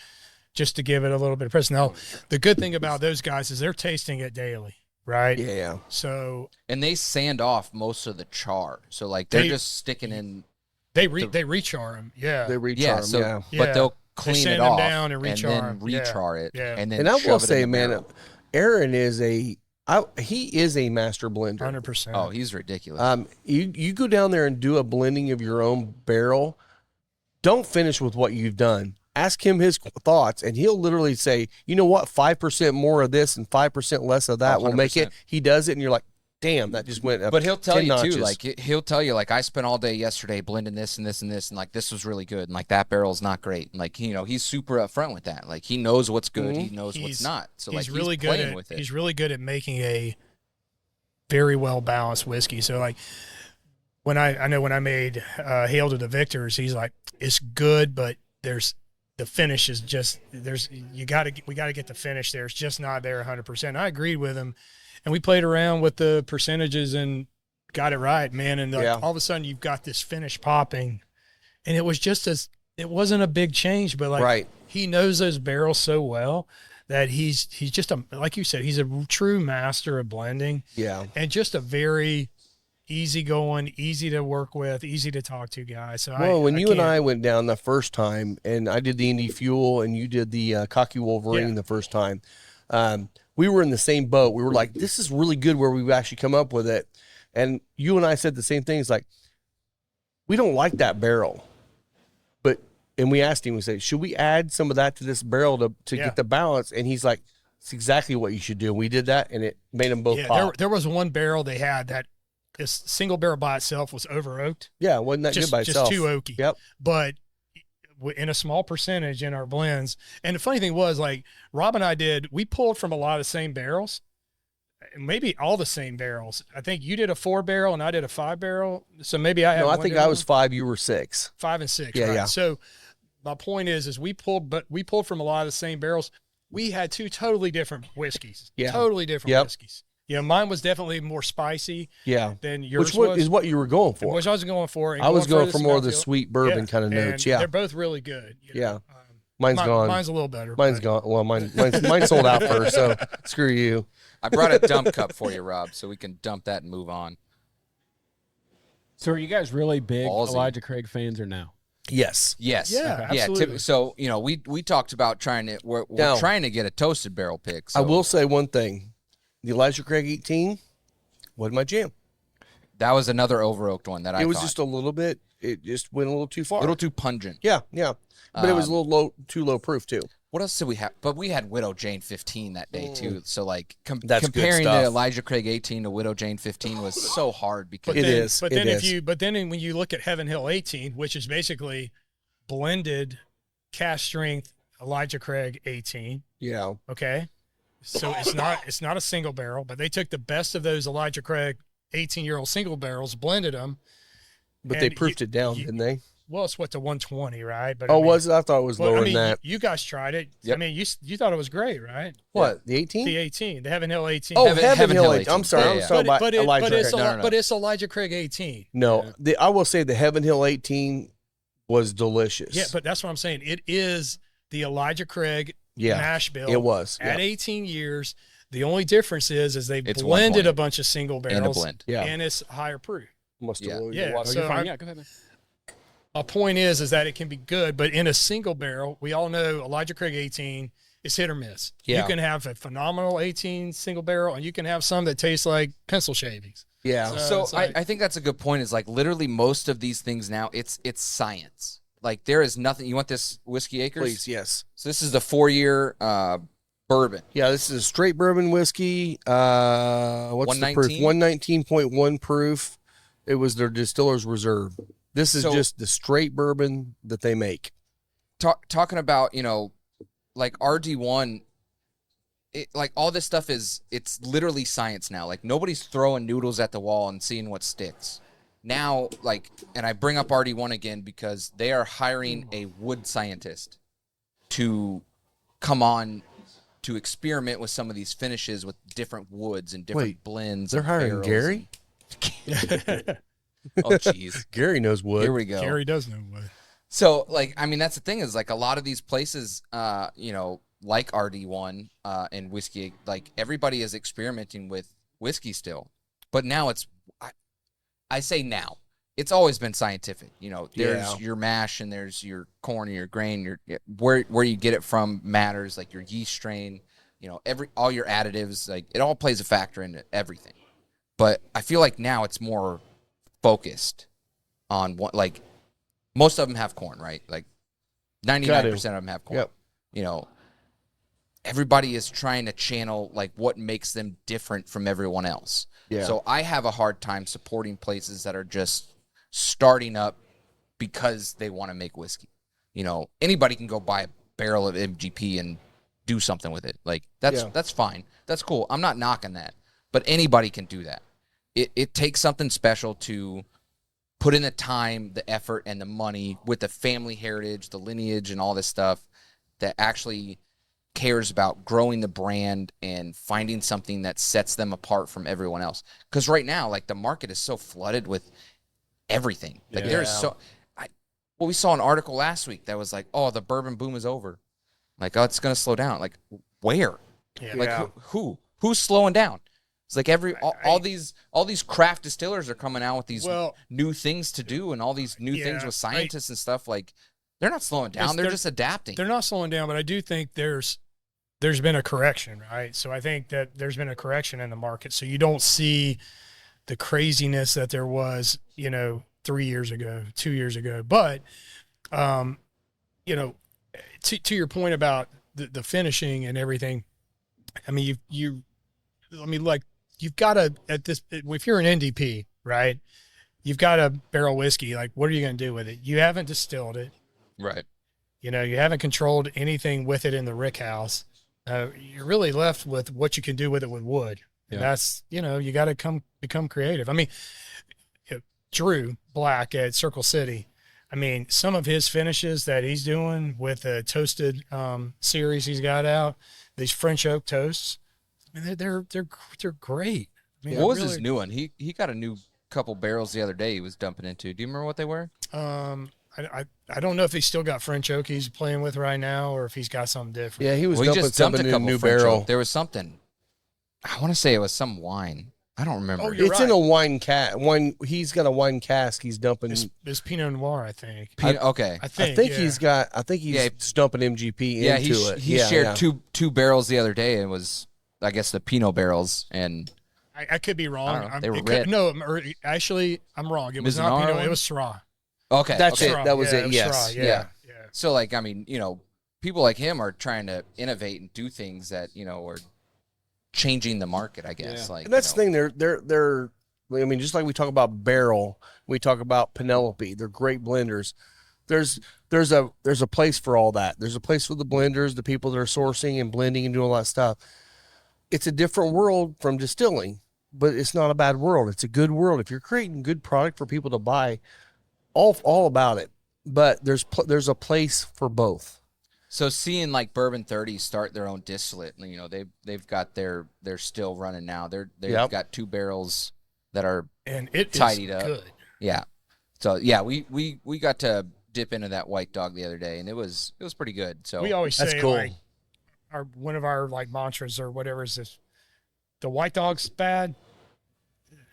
just to give it a little bit of presence. Now, the good thing about those guys is they're tasting it daily, right? Yeah. So And they sand off most of the char. So like they're just sticking in. they rechar them. Yeah. They recharm. Yeah, so yeah. but they'll They clean sand it them off down and rechar then 'em. rechar it, Yeah. and then And I will shove it say, in the man, barrel. Aaron is he is a master blender. 100%. Oh, he's ridiculous. You go down there and do a blending of your own barrel. Don't finish with what you've done. Ask him his thoughts, and he'll literally say, you know what, 5% more of this and 5% less of that will make it. 100%. He does it, and you're like, damn, that just went up. But he'll tell 10 you notches. too, like he'll tell you, like, I spent all day yesterday blending this and this and this, and like this was really good, and like that barrel's not great, and like he's super upfront with that. Like he knows what's good, he knows what's not. So like really he's good playing at with it. he's really good at making a very well balanced whiskey. So like when I know when I made Hail to the Victors, he's like, it's good, but the finish is just we got to get the finish there. It's just not there 100%. I agreed with him, and we played around with the percentages and got it right, man. And like, all of a sudden you've got this finish popping, and it was it wasn't a big change, but like he knows those barrels so well that he's just like you said, he's a true master of blending. Yeah. And just a very easygoing, easy to work with, easy to talk to guy. So when you and I went down the first time, and I did the Indy Fuel, and you did the Cocky Wolverine the first time, we were in the same boat. We were like, this is really good where we've actually come up with it. And you and I said the same thing. It's like, we don't like that barrel. And we asked him, we said, should we add some of that to this barrel to get the balance? And he's like, it's exactly what you should do. And we did that, and it made them both pop. There was one barrel they had that this single barrel by itself was over oaked. Yeah, wasn't that good by itself. Just too oaky. Yep. But in a small percentage in our blends. And the funny thing was, like, Rob and I we pulled from a lot of the same barrels, maybe all the same barrels. I think you did a 4-barrel and I did a 5-barrel. So maybe I had I think I was 5, you were 6. 5 and 6. Yeah, right? yeah. So my point is we pulled from a lot of the same barrels. We had 2 totally different whiskeys. Yeah. Totally different whiskeys. Yeah, mine was definitely more spicy than yours Which is what you were going for. Which I was going for. I was going for more of the sweet bourbon kind of notes. Yeah. They're both really good. Yeah. Mine's gone. Mine's a little better. Mine's gone. Well, mine sold out first, so screw you. I brought a dump cup for you, Rob, so we can dump that and move on. So are you guys really big Ballsy. Elijah Craig fans or no? Yes. Yes. Yeah, Yeah. absolutely. So we talked about we're Now, trying to get a toasted barrel pick. So I will say one thing: the Elijah Craig 18 wasn't my jam. that was another over oaked one that I It was thought. just a little bit. It just went a little too far. a little too pungent. Yeah, but it was a little too low proof too. What else did we have? But we had Widow Jane 15 that day too. So like That's good comparing stuff. the Elijah Craig 18 to Widow Jane 15 was so hard because It is. But It then is. when you look at Heaven Hill 18, which is basically blended cask strength Elijah Craig 18. Yeah. Okay. So it's not a single barrel, but they took the best of those Elijah Craig 18-year-old single barrels, blended them. But they proofed it down, didn't they? Well, it's what, to 120, right? But Was it? I thought it was well, lower than that. You guys tried it. Yep. I mean, you thought it was great, right? What? The 18? The 18, the Heaven Hill 18. Oh, Heaven Heaven Hill Hill 18. 18. I'm sorry. Yeah, I yeah. was talking about Elijah Craig. But it's Elijah Craig 18. No, I will say the Heaven Hill 18 was delicious. Yeah, but that's what I'm saying. It is the Elijah Craig mash bill. It was. At 18 years. The only difference is they It's blended 120 a bunch of single and a barrels. blend. Yeah. And it's higher proof. Must have lowered Yeah. the water. So You're fine. I'm- Yeah, go ahead, man. My point is that it can be good, but in a single barrel, we all know Elijah Craig 18 is hit or miss. Yeah. You can have a phenomenal 18 single barrel, and you can have some that taste like pencil shavings. Yeah. So it's like- I think that's a good point. Is like literally most of these things now it's science. like there is nothing. You want this Whiskey Acres? Please, yes. So this is the 4-year bourbon. Yeah, this is a straight bourbon whiskey. What's the proof? 119.1 proof. It was their distiller's reserve. This is just the straight bourbon that they make. Talking about, like RD1, like all this stuff it's literally science now. Like nobody's throwing noodles at the wall and seeing what sticks. Now, like, and I bring up RD1 again because they are hiring a wood scientist to come on to experiment with some of these finishes with different woods and different blends. They're hiring Gary? Oh, jeez. Gary knows wood. Here we go. Gary does know wood. So, like, I mean, that's the thing is, like, a lot of these places, like RD1 and whiskey, like, everybody is experimenting with whiskey still. But now I say now. It's always been scientific. There's your mash and there's your corn and your grain. Where you get it from matters, like your yeast strain, all your additives, like, it all plays a factor into everything. But I feel like now it's more focused on what, like, most of them have corn, right? Like 99% of them have corn. Yep. Everybody is trying to channel like what makes them different from everyone else. Yeah. So I have a hard time supporting places that are just starting up because they want to make whiskey. Anybody can go buy a barrel of MGP and do something with it. Like that's fine. That's cool. I'm not knocking that. But anybody can do that. It takes something special to put in the time, the effort, and the money with the family heritage, the lineage, and all this stuff that actually cares about growing the brand and finding something that sets them apart from everyone else. Because right now, like, the market is so flooded with everything. Like, we saw an article last week that was like, oh, the bourbon boom is over. Like, oh, it's going to slow down. Like, where? Yeah. Like, who's slowing down? It's like all these craft distillers are coming out with these new things to do and all these new things with scientists and stuff. Like, they're not slowing down. They're just adapting. They're not slowing down, but I do think there's been a correction, right? So I think that there's been a correction in the market. So you don't see the craziness that there was, 3 years ago, 2 years ago. But, to your point about the finishing and everything, I mean, you've got to, if you're an NDP, right, you've got a barrel whiskey. Like, what are you going to do with it? You haven't distilled it. Right. You haven't controlled anything with it in the rick house. You're really left with what you can do with it with wood. And that's, you got to become creative. I mean, Drew Black at Circle City, I mean, some of his finishes that he's doing with the toasted series he's got out, these French oak toasts, I mean, they're great. I mean, what was his new one? He got a new couple barrels the other day he was dumping into. Do you remember what they were? I don't know if he's still got French oak he's playing with right now or if he's got something different. Yeah, he was he dumping just dumped something a in a couple new French barrel. oak. There was something. I want to say it was some wine. I don't remember. Oh, you're It's right. in a wine cask. He's got a wine cask. He's dumping. It's Pinot Noir, I think. Okay. I think he's dumping MGP into it. He shared two barrels the other day and was, I guess, the Pinot barrels, and I could be wrong. I don't know. They were red. No, actually, I'm wrong. It was not Mizunara Pinot. one? It was Syrah. okay, That's okay. it. That was Yeah, it. was Yes. Syrah. Yeah. So, like, I mean, people like him are trying to innovate and do things that are changing the market, I guess. Like, And that's the thing. They're. I mean, just like we talk about Barrel, we talk about Penelope. They're great blenders. There's a place for all that. There's a place for the blenders, the people that are sourcing and blending and doing all that stuff. It's a different world from distilling, but it's not a bad world. It's a good world. If you're creating good product for people to buy, all about it. But there's a place for both. So seeing like Bourbon 30 start their own distillate, they've got they're still running now. They've got 2 barrels that are And it tidied is up. good. Yeah. So yeah, we got to dip into that White Dog the other day, and it was pretty good. So We always That's say, cool. like, one of our like mantras or whatever is this: the White Dog's bad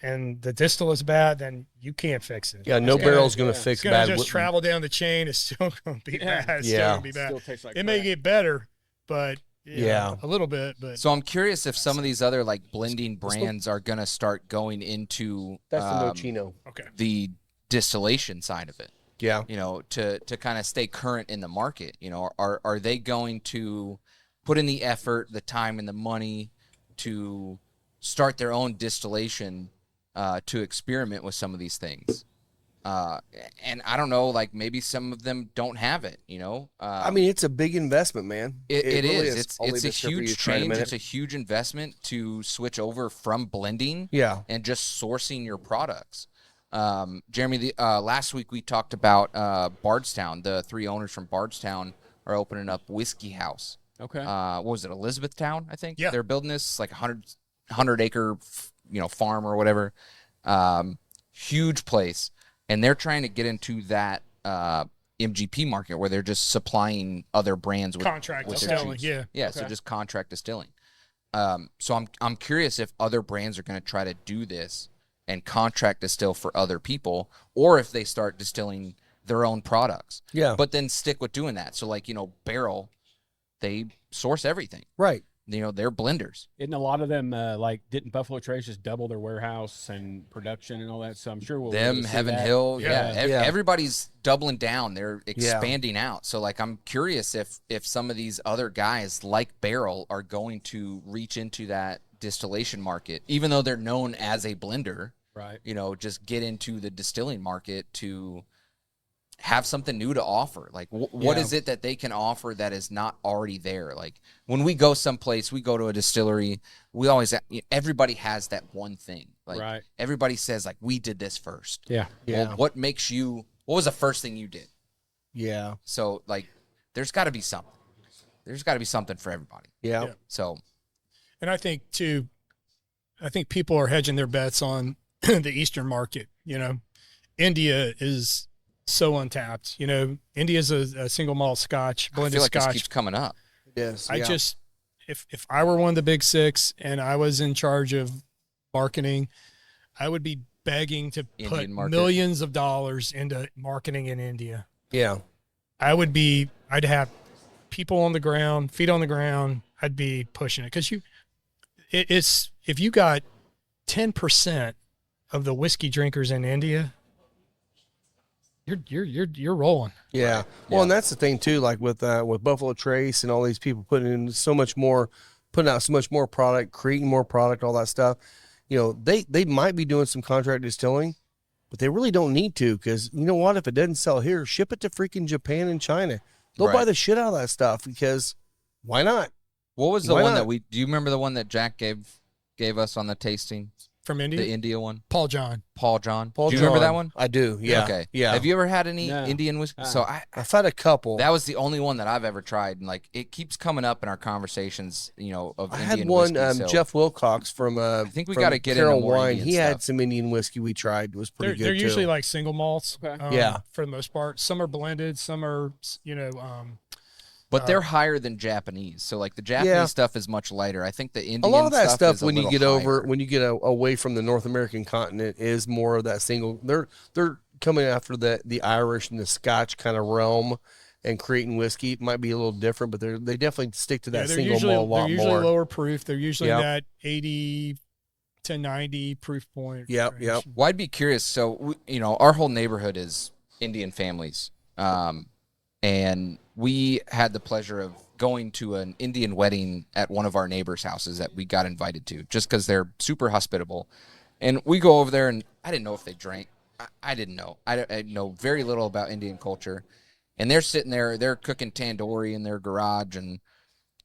and the distillate is bad, then you can't fix it. Yeah, no It's barrel's going to fix It's gonna bad. just whipping. travel down the chain. It's still going to be bad. It's still Yeah. going to be bad. Still tastes like It may crap. get better, but Yeah. a little bit. But So I'm curious if some of these other like blending brands are gonna start going into That's the Nochino. okay. the distillation side of it. Yeah. You know, to kind of stay current in the market. You know, are they going to put in the effort, the time, and the money to start their own distillation to experiment with some of these things? And I don't know, like maybe some of them don't have it, you know? I mean, it's a big investment, man. It really is. It's I'll a leave this here for you huge to try in a change. minute. It's a huge investment to switch over from blending Yeah. and just sourcing your products. Jeremy, last week we talked about Bardstown. The 3 owners from Bardstown are opening up Whiskey House. Okay. What was it, Elizabethtown, I think? Yeah. They're building this like 100 acre, farm or whatever. Huge place. And they're trying to get into that MGP market where they're just supplying other brands with Contract with their distilling, juice. yeah. So Okay. just contract distilling. So I'm curious if other brands are going to try to do this and contract distill for other people, or if they start distilling their own products. Yeah. But then stick with doing that. So like, Barrel, they source everything. Right. They're blenders. Isn't a lot of them didn't Buffalo Trace just double their warehouse and production and all that? So I'm sure we'll be able Them, to see Heaven that. Hill, Yeah. Yeah. everybody's doubling down. They're expanding out. So like, I'm curious if some of these other guys like Barrel are going to reach into that distillation market, even though they're known as a blender. Right. Just get into the distilling market to have something new to offer. Like, what is it that they can offer that is not already there? Like, when we go someplace, we go to a distillery, we always, everybody has that one thing. Like, Right. everybody says, like, we did this first. Yeah. Yeah. Well, what was the first thing you did? Yeah. So, like, there's got to be something. There's got to be something for everybody. Yeah. Yeah. So, And I think people are hedging their bets on the Eastern market. India is so untapped. India's a single malt Scotch, I blended feel like Scotch. this keeps coming up. Yes. I just, if I were one of the big 6 and I was in charge of marketing, I would be begging to put Indian market. millions of dollars into marketing in India. Yeah. I'd have people on the ground, feet on the ground. I'd be pushing it because it's if you got 10% of the whiskey drinkers in India, you're rolling. Yeah. Well, and that's the thing too. Like with Buffalo Trace and all these people putting out so much more product, creating more product, all that stuff. They might be doing some contract distilling, but they really don't need to, because you know what? If it doesn't sell here, ship it to freaking Japan and China. They'll buy Right. the shit out of that stuff, because why not? What was the Why one not? that do you remember the one that Jack gave us on the tasting? From India, The India one? Paul John. Paul John. Paul Do you remember that John. one? I do. Yeah. Okay. Yeah. Have you ever had any No. Indian whiskey? So I've had a couple. that was the only one that I've ever tried, and like it keeps coming up in our conversations, of I Indian had one, whiskey. So Jeff Wilcox from I think we from got to get into Carroll more Wine. Indian He stuff. had some Indian whiskey we tried. It was pretty They're good usually too. like single malts. Okay. Yeah. For the most part. Some are blended. Some are, But they're higher than Japanese. So like the Japanese Yeah. stuff is much lighter. I think the Indian a lot of that stuff is a when you little get higher. away from the North American continent is more of that single. They're coming after the Irish and the Scotch kind of realm and creating whiskey. It might be a little different, but they definitely stick to that they're single usually malt a lot they're usually more. lower proof. They're usually Yep. that 80 to 90 proof point. Yep, range. yep. Well, I'd be curious. So, our whole neighborhood is Indian families. And we had the pleasure of going to an Indian wedding at one of our neighbors' houses that we got invited to, just because they're super hospitable. And we go over there, and I didn't know if they drank. I didn't know. I know very little about Indian culture. And they're sitting there, they're cooking tandoori in their garage, and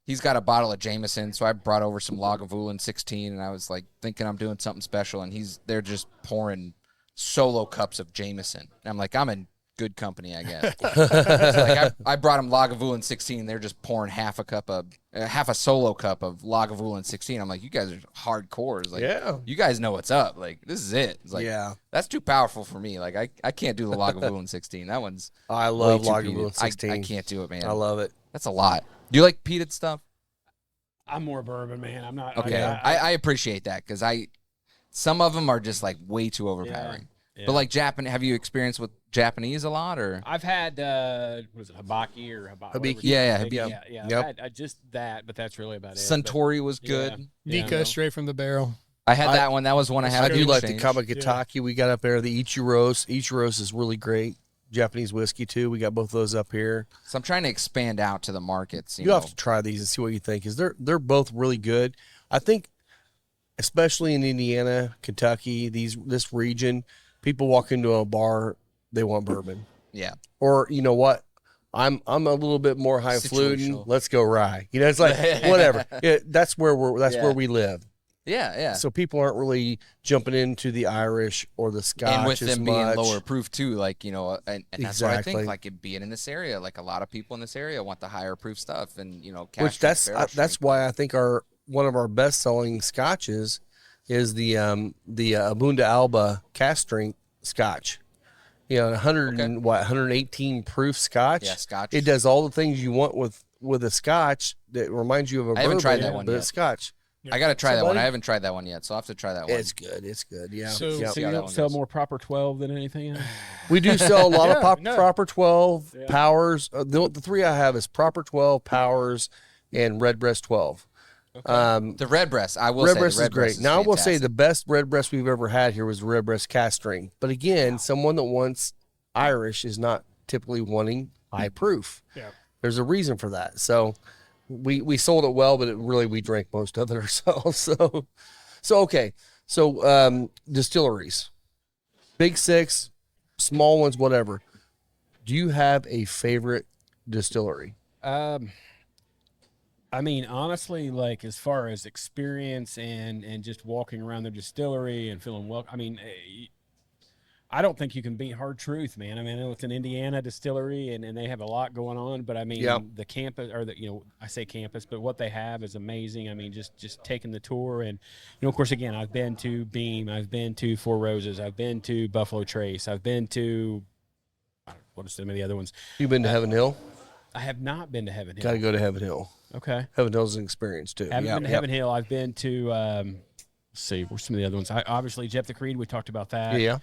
he's got a bottle of Jameson, so I brought over some Lagavulin 16, and I was like thinking I'm doing something special, and they're just pouring solo cups of Jameson. And I'm like, I'm in good company, I guess. So like I brought him Lagavulin 16, they're just pouring half a solo cup of Lagavulin 16. I'm like, you guys are hardcore. It's like, Yeah. you guys know what's up. Like, this is it. It's like, Yeah. that's too powerful for me. Like, I can't do the Lagavulin 16. That one's I way love too Lagavulin peated. 16. I can't do it, man. I love it. That's a lot. Do you like peated stuff? I'm more bourbon, man. I'm not. Okay, I appreciate that, because some of them are just like way too overpowering. Yeah. But like have you experienced with Japanese a lot, or? I've had what is it, Habaki or Habiki. Yeah, yeah, Habiki. yeah. Yep. I've had just that, but that's really about it. Suntory was good. Yeah. Nico straight from the barrel. I had that one. That was one I had. I to do like the exchange. Kamakataki we got up there. The Ichiros. Ichiros is really great. Japanese whiskey too. We got both of those up here. So I'm trying to expand out to the markets. You have to try these and see what you think, because they're both really good. I think, especially in Indiana, Kentucky, this region, people walk into a bar, they want bourbon. Yeah. Or you know what? I'm a little bit more highfalutin. Let's go rye. You know, it's like whatever. That's where we live. Yeah, yeah. So people aren't really jumping into the Irish or the Scotch and with as them much. being lower proof too, like, you know, and that's what I think. Exactly. Like it being in this area, like a lot of people in this area want the higher proof stuff, and you know, Which that's why I think one of our best selling scotches is the Abunda Alba cast strength Scotch. You know, 118 proof Scotch. Yeah, Scotch. It does all the things you want with a Scotch that reminds you of a bourbon. I haven't tried that one but yet. It's Scotch. I got to try that one. I haven't tried that one yet, so I'll have to try that one. It's good. It's good. Yeah. So So you don't sell more Proper 12 than anything else? We do sell a lot of no. Proper 12 Powers. The three I have is Proper 12 Powers and Redbreast 12. The Redbreast, I will say, Redbreast the is great. Redbreast Now I will say fantastic. the best Redbreast we've ever had here was the Redbreast cast strength. But again, someone that wants Irish is not typically wanting high proof. Yeah. There's a reason for that. So we sold it well, but we drank most of it ourselves. So okay. So distilleries, big six, small ones, whatever. Do you have a favorite distillery? I mean, honestly, like as far as experience and just walking around the distillery and feeling welcome, I mean, I don't think you can beat Hard Truth, man. I mean, I know it's an Indiana distillery and they have a lot going on, but I mean, the campus, or the, you know, I say campus, but what they have is amazing. I mean, just taking the tour, and you know, of course, again, I've been to Beam, I've been to Four Roses, I've been to Buffalo Trace, I've been to what are some of the other ones? You've been to Heaven Hill? I have not been to Heaven Hill. Got to go to Heaven Hill. Okay. Heaven Hill's an experience too. Haven't been to Heaven Hill. I've been to let's see, where's some of the other ones? Obviously Jeff the Creed, we talked about that. Yeah.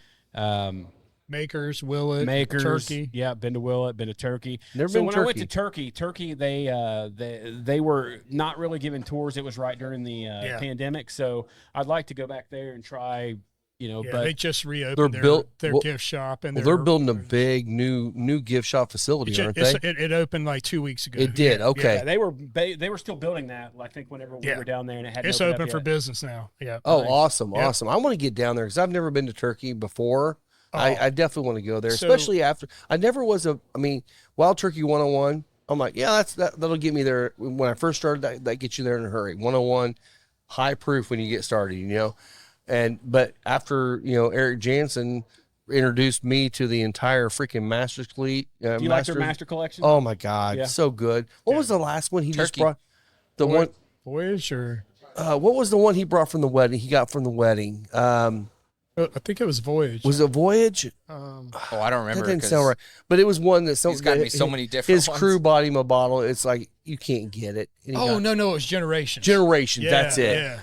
Makers, Willet, Makers, Turkey. Yeah, been to Willet, been to Turkey. Never so been when to I went to Turkey, they were not really giving tours. It was right during the pandemic, so I'd like to go back there and try. You know, Yeah, but they just reopened their gift shop, and they're building a big new gift shop facility, aren't they? It opened like 2 weeks ago. It did. Okay. Yeah, they were still building that. I think whenever we were down there, and it had it's open for business now. Yeah. Oh, awesome, awesome! I want to get down there because I've never been to Turkey before. I definitely want to go there, especially after. I never was Wild Turkey 101. I'm like, yeah, that'll get me there. When I first started, that gets you there in a hurry. 101, high proof when you get started, you know. But after, you know, Eric Jansen introduced me to the entire freaking Master's Fleet. Do you like their Master Collection? Oh my God, so good. What was the last one he just brought? The one Voyage or what was the one he brought from the wedding? He got from the wedding. I think it was Voyage. Was it Voyage? I don't remember. That didn't sound right. But it was one that he's got me so many different His crew bought him a bottle. It's like you can't get it. And he got- No, it was Generations. Generations. Yeah, That's it. Yeah.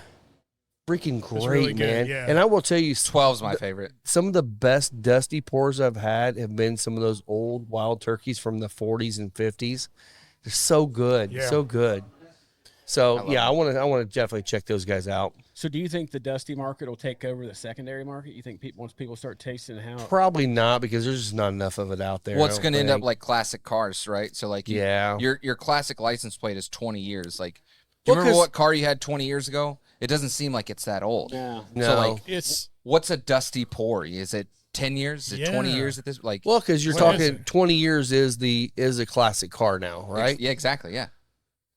Freaking great, really good, man. yeah. And I will tell you, 12's my favorite. some of the best dusty pours I've had have been some of those old wild turkeys from the 40s and 50s. They're so good, so good. So I want to definitely check those guys out. So do you think the dusty market will take over the secondary market? You think once people start tasting how? Probably not, because there's just not enough of it out there. Well, it's going to end up like classic cars, right? So like, Yeah. your classic license plate is 20 years. Like, do you remember what car you had 20 years ago? It doesn't seem like it's that old. Yeah. No. So like, It's what's a dusty pour? Is it 10 years? Is it 20 Yeah. years at this? Like, Well, because you're What is talking 20 years is a classic car now, right? Yeah, exactly. Yeah.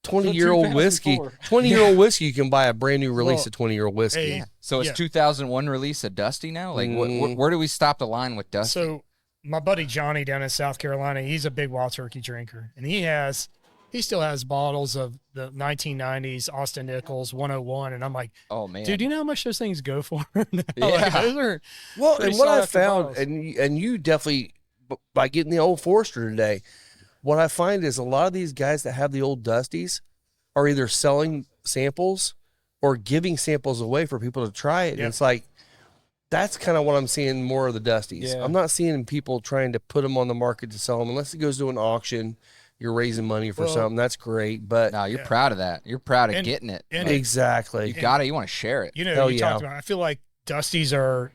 20-year-old whiskey. 2004. 20-year-old whiskey, you can buy a brand new release Well, of 20-year-old whiskey. hey, So is 2001 release a dusty now? Like, where do we stop the line with dusty? So my buddy Johnny down in South Carolina, he's a big Wild Turkey drinker, and he still has bottles of the 1990s Austin Nichols 101, and I'm like, oh man, dude, do you know how much those things go for? Like, Yeah. those are Well, pretty and what sought I after found, bottles. and you definitely, by getting the old Forester today, what I find is a lot of these guys that have the old Dusties are either selling samples or giving samples away for people to try it. And it's like, that's kind of what I'm seeing more of the Dusties. Yeah. I'm not seeing people trying to put them on the market to sell them unless it goes to an auction. You're raising money for something. That's great. But no, you're proud of that. You're proud of getting it. and Like, exactly. you got it. You want to share it. you know, Hell you yeah. talked about. I feel like Dusties are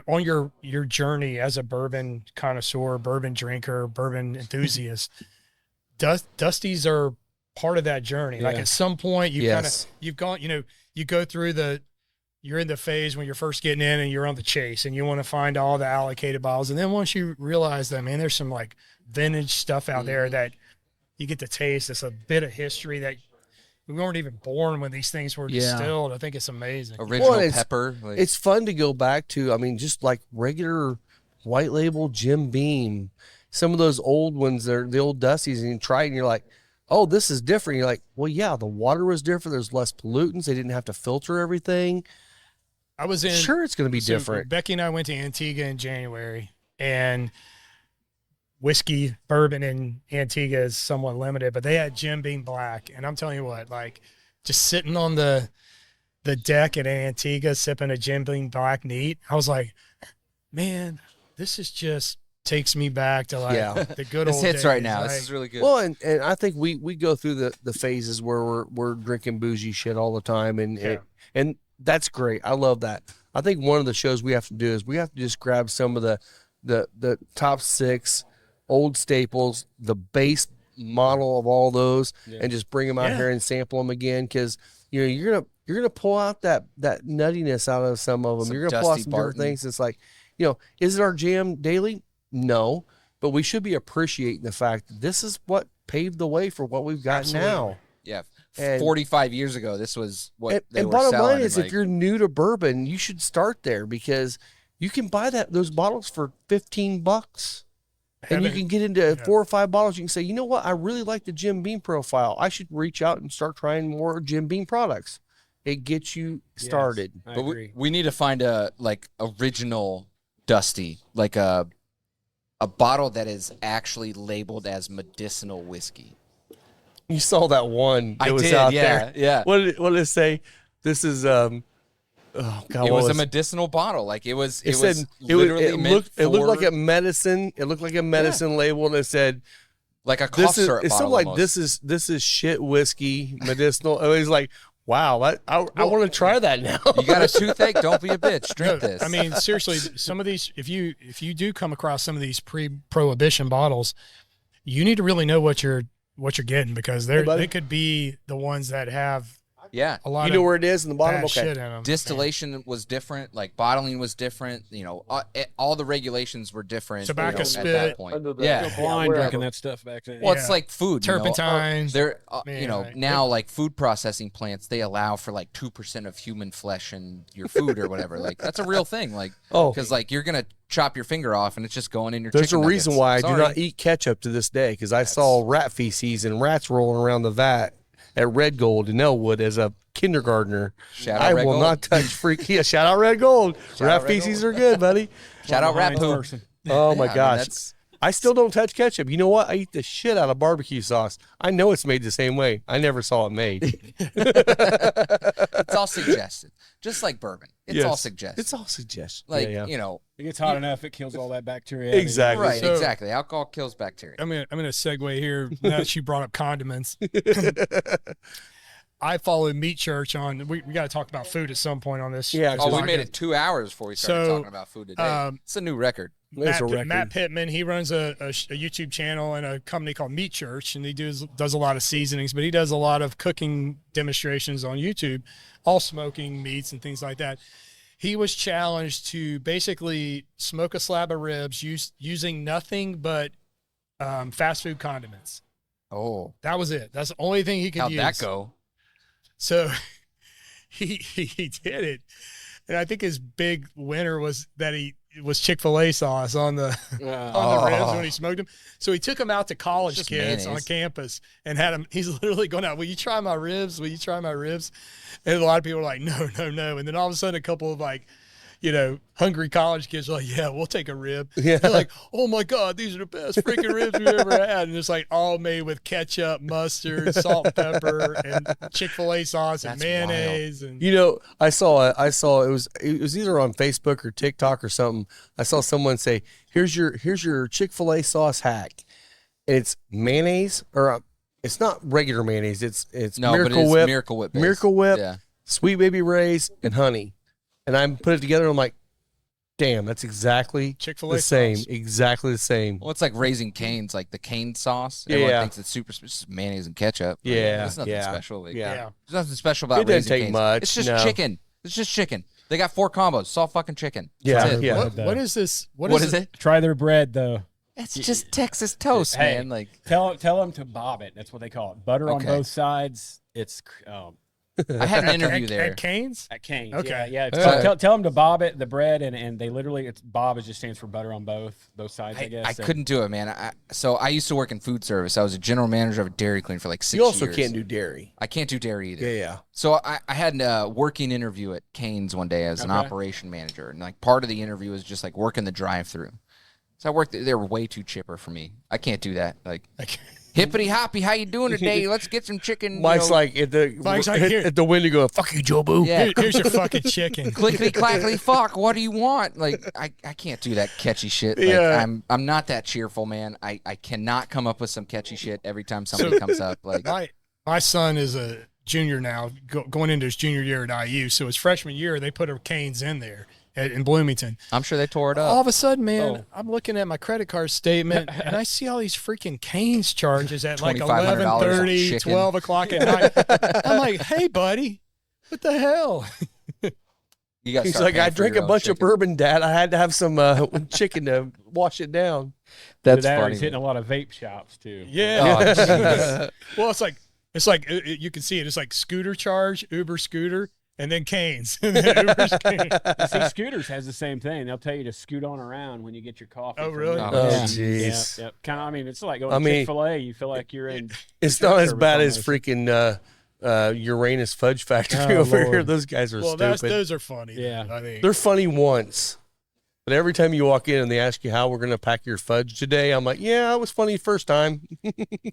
on your journey as a bourbon connoisseur, bourbon drinker, bourbon enthusiast, Dusties are part of that journey. Like at some point you've gone, you go through you're in the phase when you're first getting in and you're on the chase and you want to find all the allocated bottles. And then once you realize that, man, there's some like vintage stuff out there that you get to taste. It's a bit of history that we weren't even born when these things were distilled. I think it's amazing. Original pepper. It's fun to go back to. I mean, just like regular white label Jim Beam, some of those old ones, they're the old Dusties, and you try it and you're like, oh, this is different. You're like, well, yeah, the water was different. There's less pollutants. They didn't have to filter everything. Sure, it's going to be different. Becky and I went to Antigua in January, and whiskey, bourbon in Antigua is somewhat limited, but they had Jim Beam Black. And I'm telling you what, like just sitting on the deck at Antigua, sipping a Jim Beam Black neat, I was like, man, this is just takes me back to like the good old days. This hits right now. Like, this is really good. Well, and I think we go through the phases where we're drinking bougie shit all the time, and that's great. I love that. I think one of the shows we have to do is we have to just grab some of the top 6 old staples, the base model of all those, and just bring them out here and sample them again, because you're gonna pull out that nuttiness out of some of them. You're gonna pull out some different things. It's like, is it our jam daily? No, but we should be appreciating the fact that this is what paved the way for what we've got now. Yeah. And 45 years ago, this was what they and were bottom selling. line is, if you're new to bourbon, you should start there, because you can buy those bottles for $15, and you can get into 4 or 5 bottles. You can say, you know what, I really like the Jim Beam profile. I should reach out and start trying more Jim Beam products. It gets you started. Yes, I but agree. we need to find a original Dusty, like a bottle that is actually labeled as medicinal whiskey. You saw that one that was out there. Yeah. What did it say? This is oh God, It was a medicinal bottle. Like it was it looked like a medicine. It looked like a medicine label, and it said like a cough syrup it's bottle. Something like this is shit whiskey, medicinal. It was like, wow, I want to try that now. You got a toothache? Don't be a bitch. Drink this. I mean, seriously, some of these, if you do come across some of these pre-prohibition bottles, you need to really know what you're getting, because they could be the ones that have a lot. You know where it is in the bottom. Bad Okay. shit in them. Distillation was different, like bottling was different. All the regulations were different. Tobacco at spit. that point. Blind drinking that stuff back then. Well, it's like food. Turpentine. Now like food processing plants, they allow for like 2% of human flesh in your food or whatever. Like that's a real thing. Like, because like you're gonna chop your finger off and it's just going in your. There's a chicken reason nuggets. why I Sorry. do not eat ketchup to this day, because I saw rat feces and rats rolling around the vat at Red Gold in Elwood as a kindergartner. Shout out I Red will Gold. not touch shout out Red Gold. Rat out Red feces are good, buddy. Shout out rat poop. Person. Oh my Yeah, I mean, gosh. that's- I still don't touch ketchup. You know what? I eat the shit out of barbecue sauce. I know it's made the same way. I never saw it made. It's all suggested, just like bourbon. It's all suggested. It's all suggestion. Like yeah. It gets hot enough, it kills all that bacteria. Exactly. right, So- exactly. Alcohol kills bacteria. I'm gonna segue here now that you brought up condiments. I follow Meat Church on. We got to talk about food at some point on this. Yeah, Oh, we podcast. made it 2 hours before we started So, talking about food today. It's a new record. It's a record. Matt Pittman, he runs a YouTube channel and a company called Meat Church, and he does a lot of seasonings, but he does a lot of cooking demonstrations on YouTube, all smoking meats and things like that. He was challenged to basically smoke a slab of ribs using nothing but fast food condiments. Oh, That was it. That's the only thing he could how'd use. that go? So he did it. And I think his big winner was that it was Chick-fil-A sauce on the ribs when he smoked them. So he took them out to college Just kids mayonnaise. on campus and had them. He's literally going out, will you try my ribs? Will you try my ribs? And a lot of people were like, no. And then all of a sudden a couple of hungry college kids are like, yeah, we'll take a rib. Yeah. They're like, oh my God, these are the best freaking ribs we've ever had. And it's like all made with ketchup, mustard, salt, and pepper, and Chick-fil-A sauce and That's mayonnaise. And I saw it was either on Facebook or TikTok or something. I saw someone say, here's your Chick-fil-A sauce hack. And it's mayonnaise, or it's not regular mayonnaise. It's No, Miracle but it's Whip, Miracle Whip. Base. Miracle Whip, Yeah. Sweet Baby Ray's, and honey. And I put it together. And I'm like, Damn, that's exactly Chick-fil-A the same. sauce. Exactly the same. Well, it's like Raising Cane's, like the cane sauce. Yeah, Everyone yeah. thinks it's super it's just mayonnaise and ketchup. Like, Yeah, there's nothing yeah, special. Like, yeah. Yeah. There's nothing special about It doesn't Raising take Cane's. much, It's just no. chicken. It's just chicken. They got 4 combos. It's all fucking chicken. Yeah, That's it. yeah. What is this? What is it? Try their bread though. It's just Texas toast, Hey, man. Like tell them to bob it. That's what they call it. Butter on Okay. both sides. It's I had an interview there. At Cane's? at Cane's. Okay. Yeah. Yeah. Tell them to bob it, the bread, and they literally bob. It just stands for butter on both sides. I guess. I And couldn't do it, man. So I used to work in food service. I was a general manager of a Dairy Queen for like 6 You also years. can't do dairy. I can't do dairy either. Yeah. So I had a working interview at Cane's one day as an Okay. operation manager, and like part of the interview was just like working the drive-through. So I worked. They were way too chipper for me. I can't do that. Like hippity hoppy, how you doing today? Let's get some chicken. Mike's like at the Mike's like, here. at the window going, "Fuck you, Joe Boo." yeah, Here's your fucking chicken. clickety clackety fuck. What do you want? Like I can't do that catchy shit. Like, Yeah. I'm not that cheerful, man. I cannot come up with some catchy shit every time somebody comes up. Like My son is a junior now, going into his junior year at IU. So his freshman year, they put a Cane's in there in Bloomington. I'm sure they tore it up. All of a sudden, man, I'm looking at my credit card statement and I see all these freaking Cane's charges at like $2,500 11:30, chicken. 12 o'clock at night. I'm like, hey, buddy, what the hell? You got. He's like, "I drank a bunch of bourbon, Dad. I had to have some chicken to wash it down." That's that, funny. He's hitting a lot of vape shops too. Yeah. Oh, jeez. Well, it's like you can see it. It's like scooter charge, Uber scooter, and then Cane's. And then Uber scooter. See, Scooters has the same thing. They'll tell you to scoot on around when you get your coffee. Oh, from really? them. Oh, Yeah. jeez. Yeah. Kind of. I mean, it's like going I to mean, Chick-fil-A. You feel like you're in. It's not as service bad as almost. freaking Uranus Fudge Factory Oh, over here. Lord. Those guys are Well, stupid. those are funny. Yeah. I think. They're funny once, but every time you walk in and they ask you how we're gonna pack your fudge today, I'm like, yeah, it was funny first time.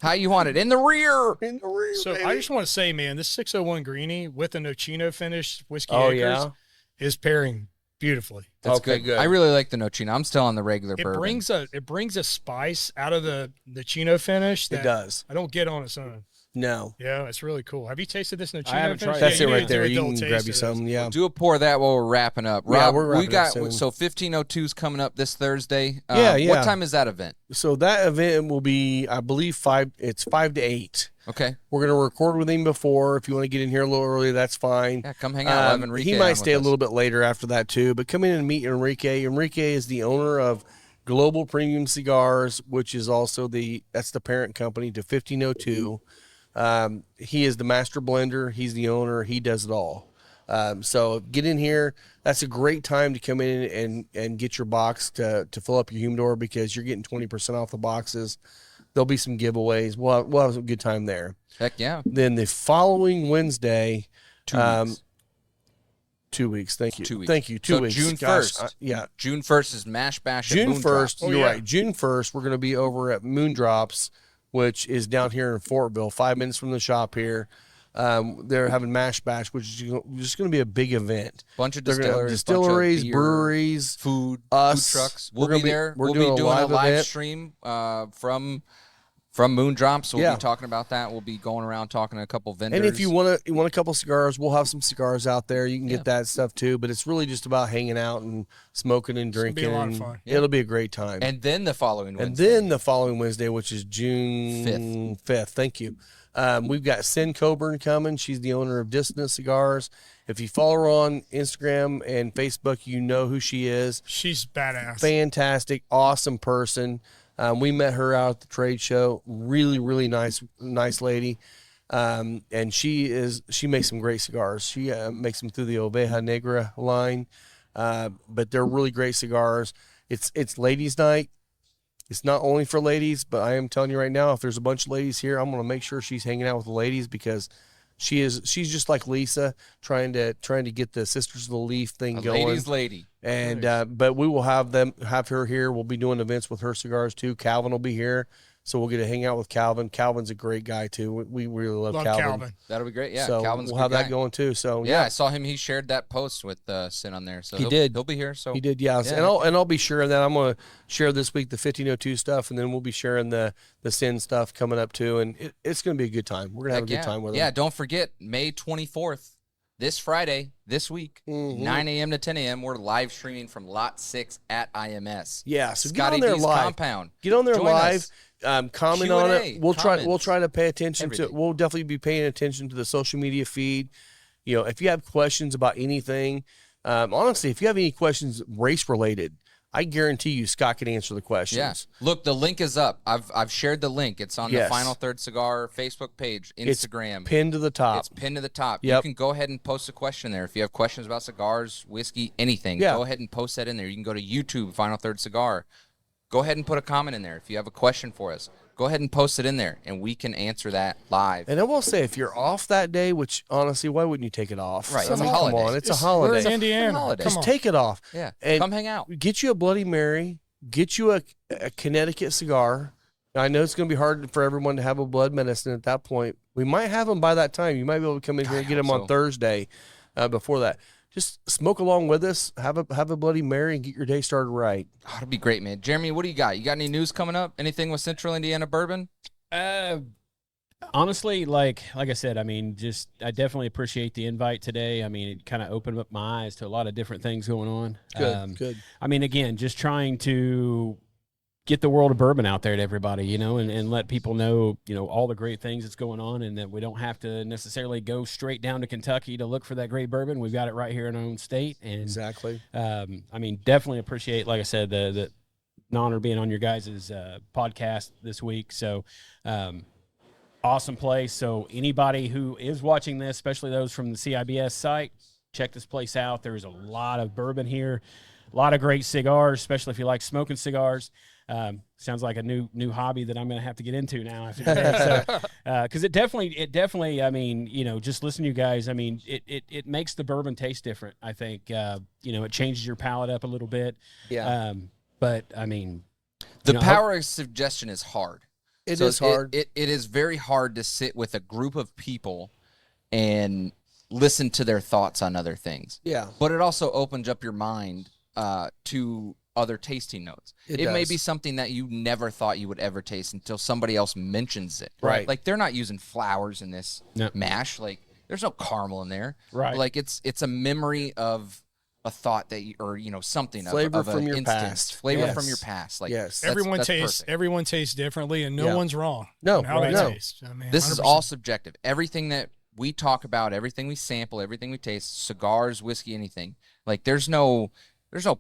How you want it in the rear? In the rear, So baby. I just want to say, man, this 601 Greenie with the Nocino finish whiskey Oh, acres yeah? is pairing beautifully. That's Okay, good. good. I really like the Nocino. I'm still on the regular It bourbon. brings a spice out of the Chino finish It that does. I don't get on its own. No, Yeah, it's really cool. Have you tasted this Nocino I haven't finish? tried that's Yeah, it you right need to there. do a You double can taste grab of you this. some. Yeah. Do a pour that while we're wrapping up. Yeah, Rob, we're wrapping we up got soon. so 1502's coming up this Thursday. Yeah, yeah. What time is that event? So that event will be, I believe, 5 to 8. Okay. We're gonna record with him before. If you want to get in here a little early, that's fine. Yeah, come hang out. We'll have Enrique He on might with stay a us. little bit later after that too, but come in and meet Enrique. Enrique is the owner of Global Premium Cigars, which is also that's the parent company to 1502. He is the master blender. He's the owner. He does it all. So get in here. That's a great time to come in and get your box to fill up your humidor because you're getting 20% off the boxes. There'll be some giveaways. We'll have a good time there. Heck yeah. Then the following Wednesday, 2 weeks. 2 weeks. Thank you. 2 weeks. Thank you. 2 So weeks. June Gosh, 1st. yeah. June 1st is Mash Bash at June Moondrop. 1st. Oh, You're yeah. right. June 1st, we're going to be over at Moondrops, which is down here in Fortville, 5 minutes from the shop here. They're having Mash Bash, which is just going to be a big event. Bunch of They're gonna have distilleries, bunch of beer, breweries, food, us. food trucks. We're We'll gonna be there. We're We'll doing be doing a live event. stream from Moondrops. We'll Yeah. be talking about that. We'll be going around talking to a couple vendors. And if you want a couple cigars, we'll have some cigars out there. You can get that stuff too. But it's really just about hanging out and smoking and gonna drinking. be a lot of and fun. It'll be a great time. And then the following And Wednesday. then the following Wednesday, which is June 5th. Thank you. We've got Sin Coburn coming. She's the owner of Dissonant Cigars. If you follow her on Instagram and Facebook, you know who she is. She's badass. Fantastic, awesome person. We met her out at the trade show. Really, really nice lady. And she makes some great cigars. She makes them through the Oveja Negra line. But they're really great cigars. It's ladies' night. It's not only for ladies, but I am telling you right now, if there's a bunch of ladies here, I'm going to make sure she's hanging out with the ladies because she's just like Lisa, trying to get the Sisters of the Leaf thing a going. ladies' lady. And but we will have her here. We'll be doing events with her cigars too. Calvin will be here, so we'll get to hang out with Calvin. Calvin's a great guy too. We really love Calvin. That'll be great. Yeah, so Calvin's a we'll have good that guy. going too. So Yeah, I saw him. He shared that post with Sin on there. So He did. He'll be here. So he did. Yeah, Yeah. and I'll be sharing that. I'm going to share this week the 1502 stuff, and then we'll be sharing the Sin stuff coming up too. And it's going to be a good time. We're going to have a Heck good time with Yeah, him. don't forget May 24th. this Friday, this week, Mhm. 9 a.m. to 10 a.m., we're live streaming from Lot 6 at IMS. Yeah, so Scotty get on there D's live. compound. Get on there Join live. us. Comment on Q&A, it. We'll comments, try to pay attention to. everything. We'll definitely be paying attention to the social media feed. You know, if you have questions about anything, honestly, if you have any questions race related, I guarantee you Scott can answer the questions. Yeah. Look, the link is up. I've shared the link. It's on the Yes. Final Third Cigar Facebook page, Instagram. It's pinned to the top. It's pinned to the top. Yep. You can go ahead and post a question there. If you have questions about cigars, whiskey, anything, Yeah. go ahead and post that in there. You can go to YouTube, Final Third Cigar. Go ahead and put a comment in there. If you have a question for us, go ahead and post it in there, and we can answer that live. And I will say, if you're off that day, which honestly, why wouldn't you take it off? Right, I it's a mean, holiday. Come on, it's a We're holiday. in Indiana. holiday. Come Just on. take it off. Yeah, And come hang out. Get you a Bloody Mary. Get you a Connecticut cigar. I know it's going to be hard for everyone to have a blood medicine at that point. We might have them by that time. You might be able to come in here and get them on so. Thursday before that. Just smoke along with us. Have a Bloody Mary and get your day started right. Oh, it'll be great, man. Jeremy, what do you got? You got any news coming up? Anything with Central Indiana Bourbon? Honestly, like I said, I mean, I definitely appreciate the invite today. I mean, it kind of opened up my eyes to a lot of different things going on. Good. I mean, again, just trying to get the world of bourbon out there to everybody, you know, and let people know, you know, all the great things that's going on, and that we don't have to necessarily go straight down to Kentucky to look for that great bourbon. We've got it right here in our own state. And Exactly. I mean, definitely appreciate, like I said, the honor being on your guys' podcast this week. So, awesome place. So anybody who is watching this, especially those from the CIBS site, check this place out. There's a lot of bourbon here, a lot of great cigars, especially if you like smoking cigars. Sounds like a new hobby that I'm going to have to get into now after today. So, because it definitely, I mean, you know, just listen to you guys. I mean, it makes the bourbon taste different. I think, you know, it changes your palate up a little bit. Yeah. But I mean, The you know, power of suggestion is hard. It is hard. It is very hard to sit with a group of people and listen to their thoughts on other things. Yeah. But it also opens up your mind to other tasting notes. It May does. be something that you never thought you would ever taste until somebody else mentions it. Right. Like they're not using flowers in this No. mash. Like there's no caramel in there. Right. Like it's a memory of a thought that you, or you know, something Flavor of from an your instance. past. Flavor Yes. from your past. Like Yes. that's- Everyone that's tastes. perfect. Everyone tastes differently, and no Yeah. one's wrong. No, in how right. they No. taste. I mean, This is 100%. all subjective. Everything that we talk about, everything we sample, everything we taste, cigars, whiskey, anything. Like there's no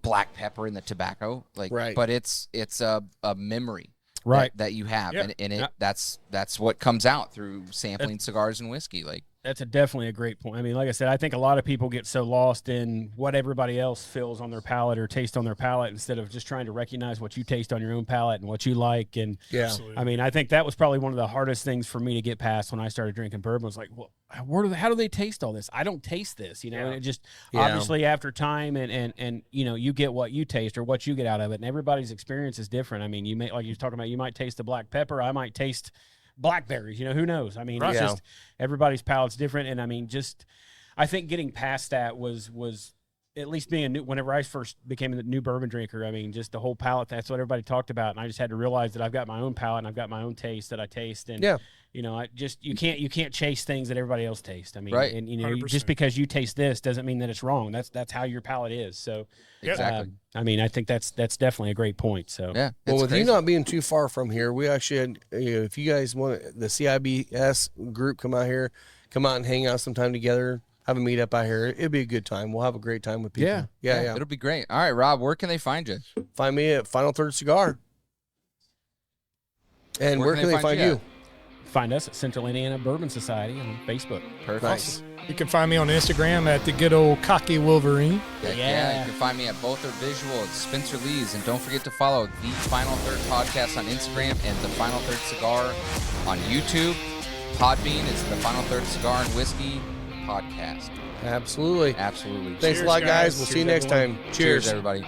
black pepper in the tobacco. Like, Right. but it's a memory Right. that you have, Yeah. and it Yeah. that's what comes out through sampling cigars and whiskey. Like That's definitely a great point. I mean, like I said, I think a lot of people get so lost in what everybody else feels on their palate or taste on their palate instead of just trying to recognize what you taste on your own palate and what you like. And Yeah. Absolutely. I mean, I think that was probably one of the hardest things for me to get past when I started drinking bourbon. Was like, well, how do they taste all this? I don't taste this, you know. And it just Yeah. obviously after time and you know, you get what you taste or what you get out of it, and everybody's experience is different. I mean, you may, like you're talking about, you might taste the black pepper, I might taste blackberries, you know, who knows? I mean, Right. it's Yeah. just everybody's palate's different. And I mean, just I think getting past that was at least being whenever I first became a new bourbon drinker, I mean, just the whole palate, that's what everybody talked about. And I just had to realize that I've got my own palate and I've got my own taste that I taste. And Yeah. you know, you can't chase things that everybody else tastes. I mean, Right. and you know, 100%. just because you taste this doesn't mean that it's wrong. That's how your palate is. So exactly. I mean, I think that's definitely a great point. So Yeah. Well, it's with crazy. you not being too far from here, we actually had, you know, if you guys want the CIBS group come out here, come out and hang out sometime together, have a meetup out here. It'd be a good time. We'll have a great time with people. Yeah. Yeah. It'll be great. All right, Rob, where can they find you? Find me at Final Third Cigar. And where can they find you? find us at Central Indiana Bourbon Society on Facebook. Perfect. Nice. You can find me on Instagram at the good old cocky Wolverine. Yeah. You can find me at both are visual at Spencer Lee's, and don't forget to follow the Final Third Podcast on Instagram and the Final Third Cigar on YouTube. Podbean is the Final Third Cigar and Whiskey Podcast. Absolutely. Absolutely. Thanks a Cheers, lot, guys. guys. We'll see you Cheers, next time. Cheers, everybody.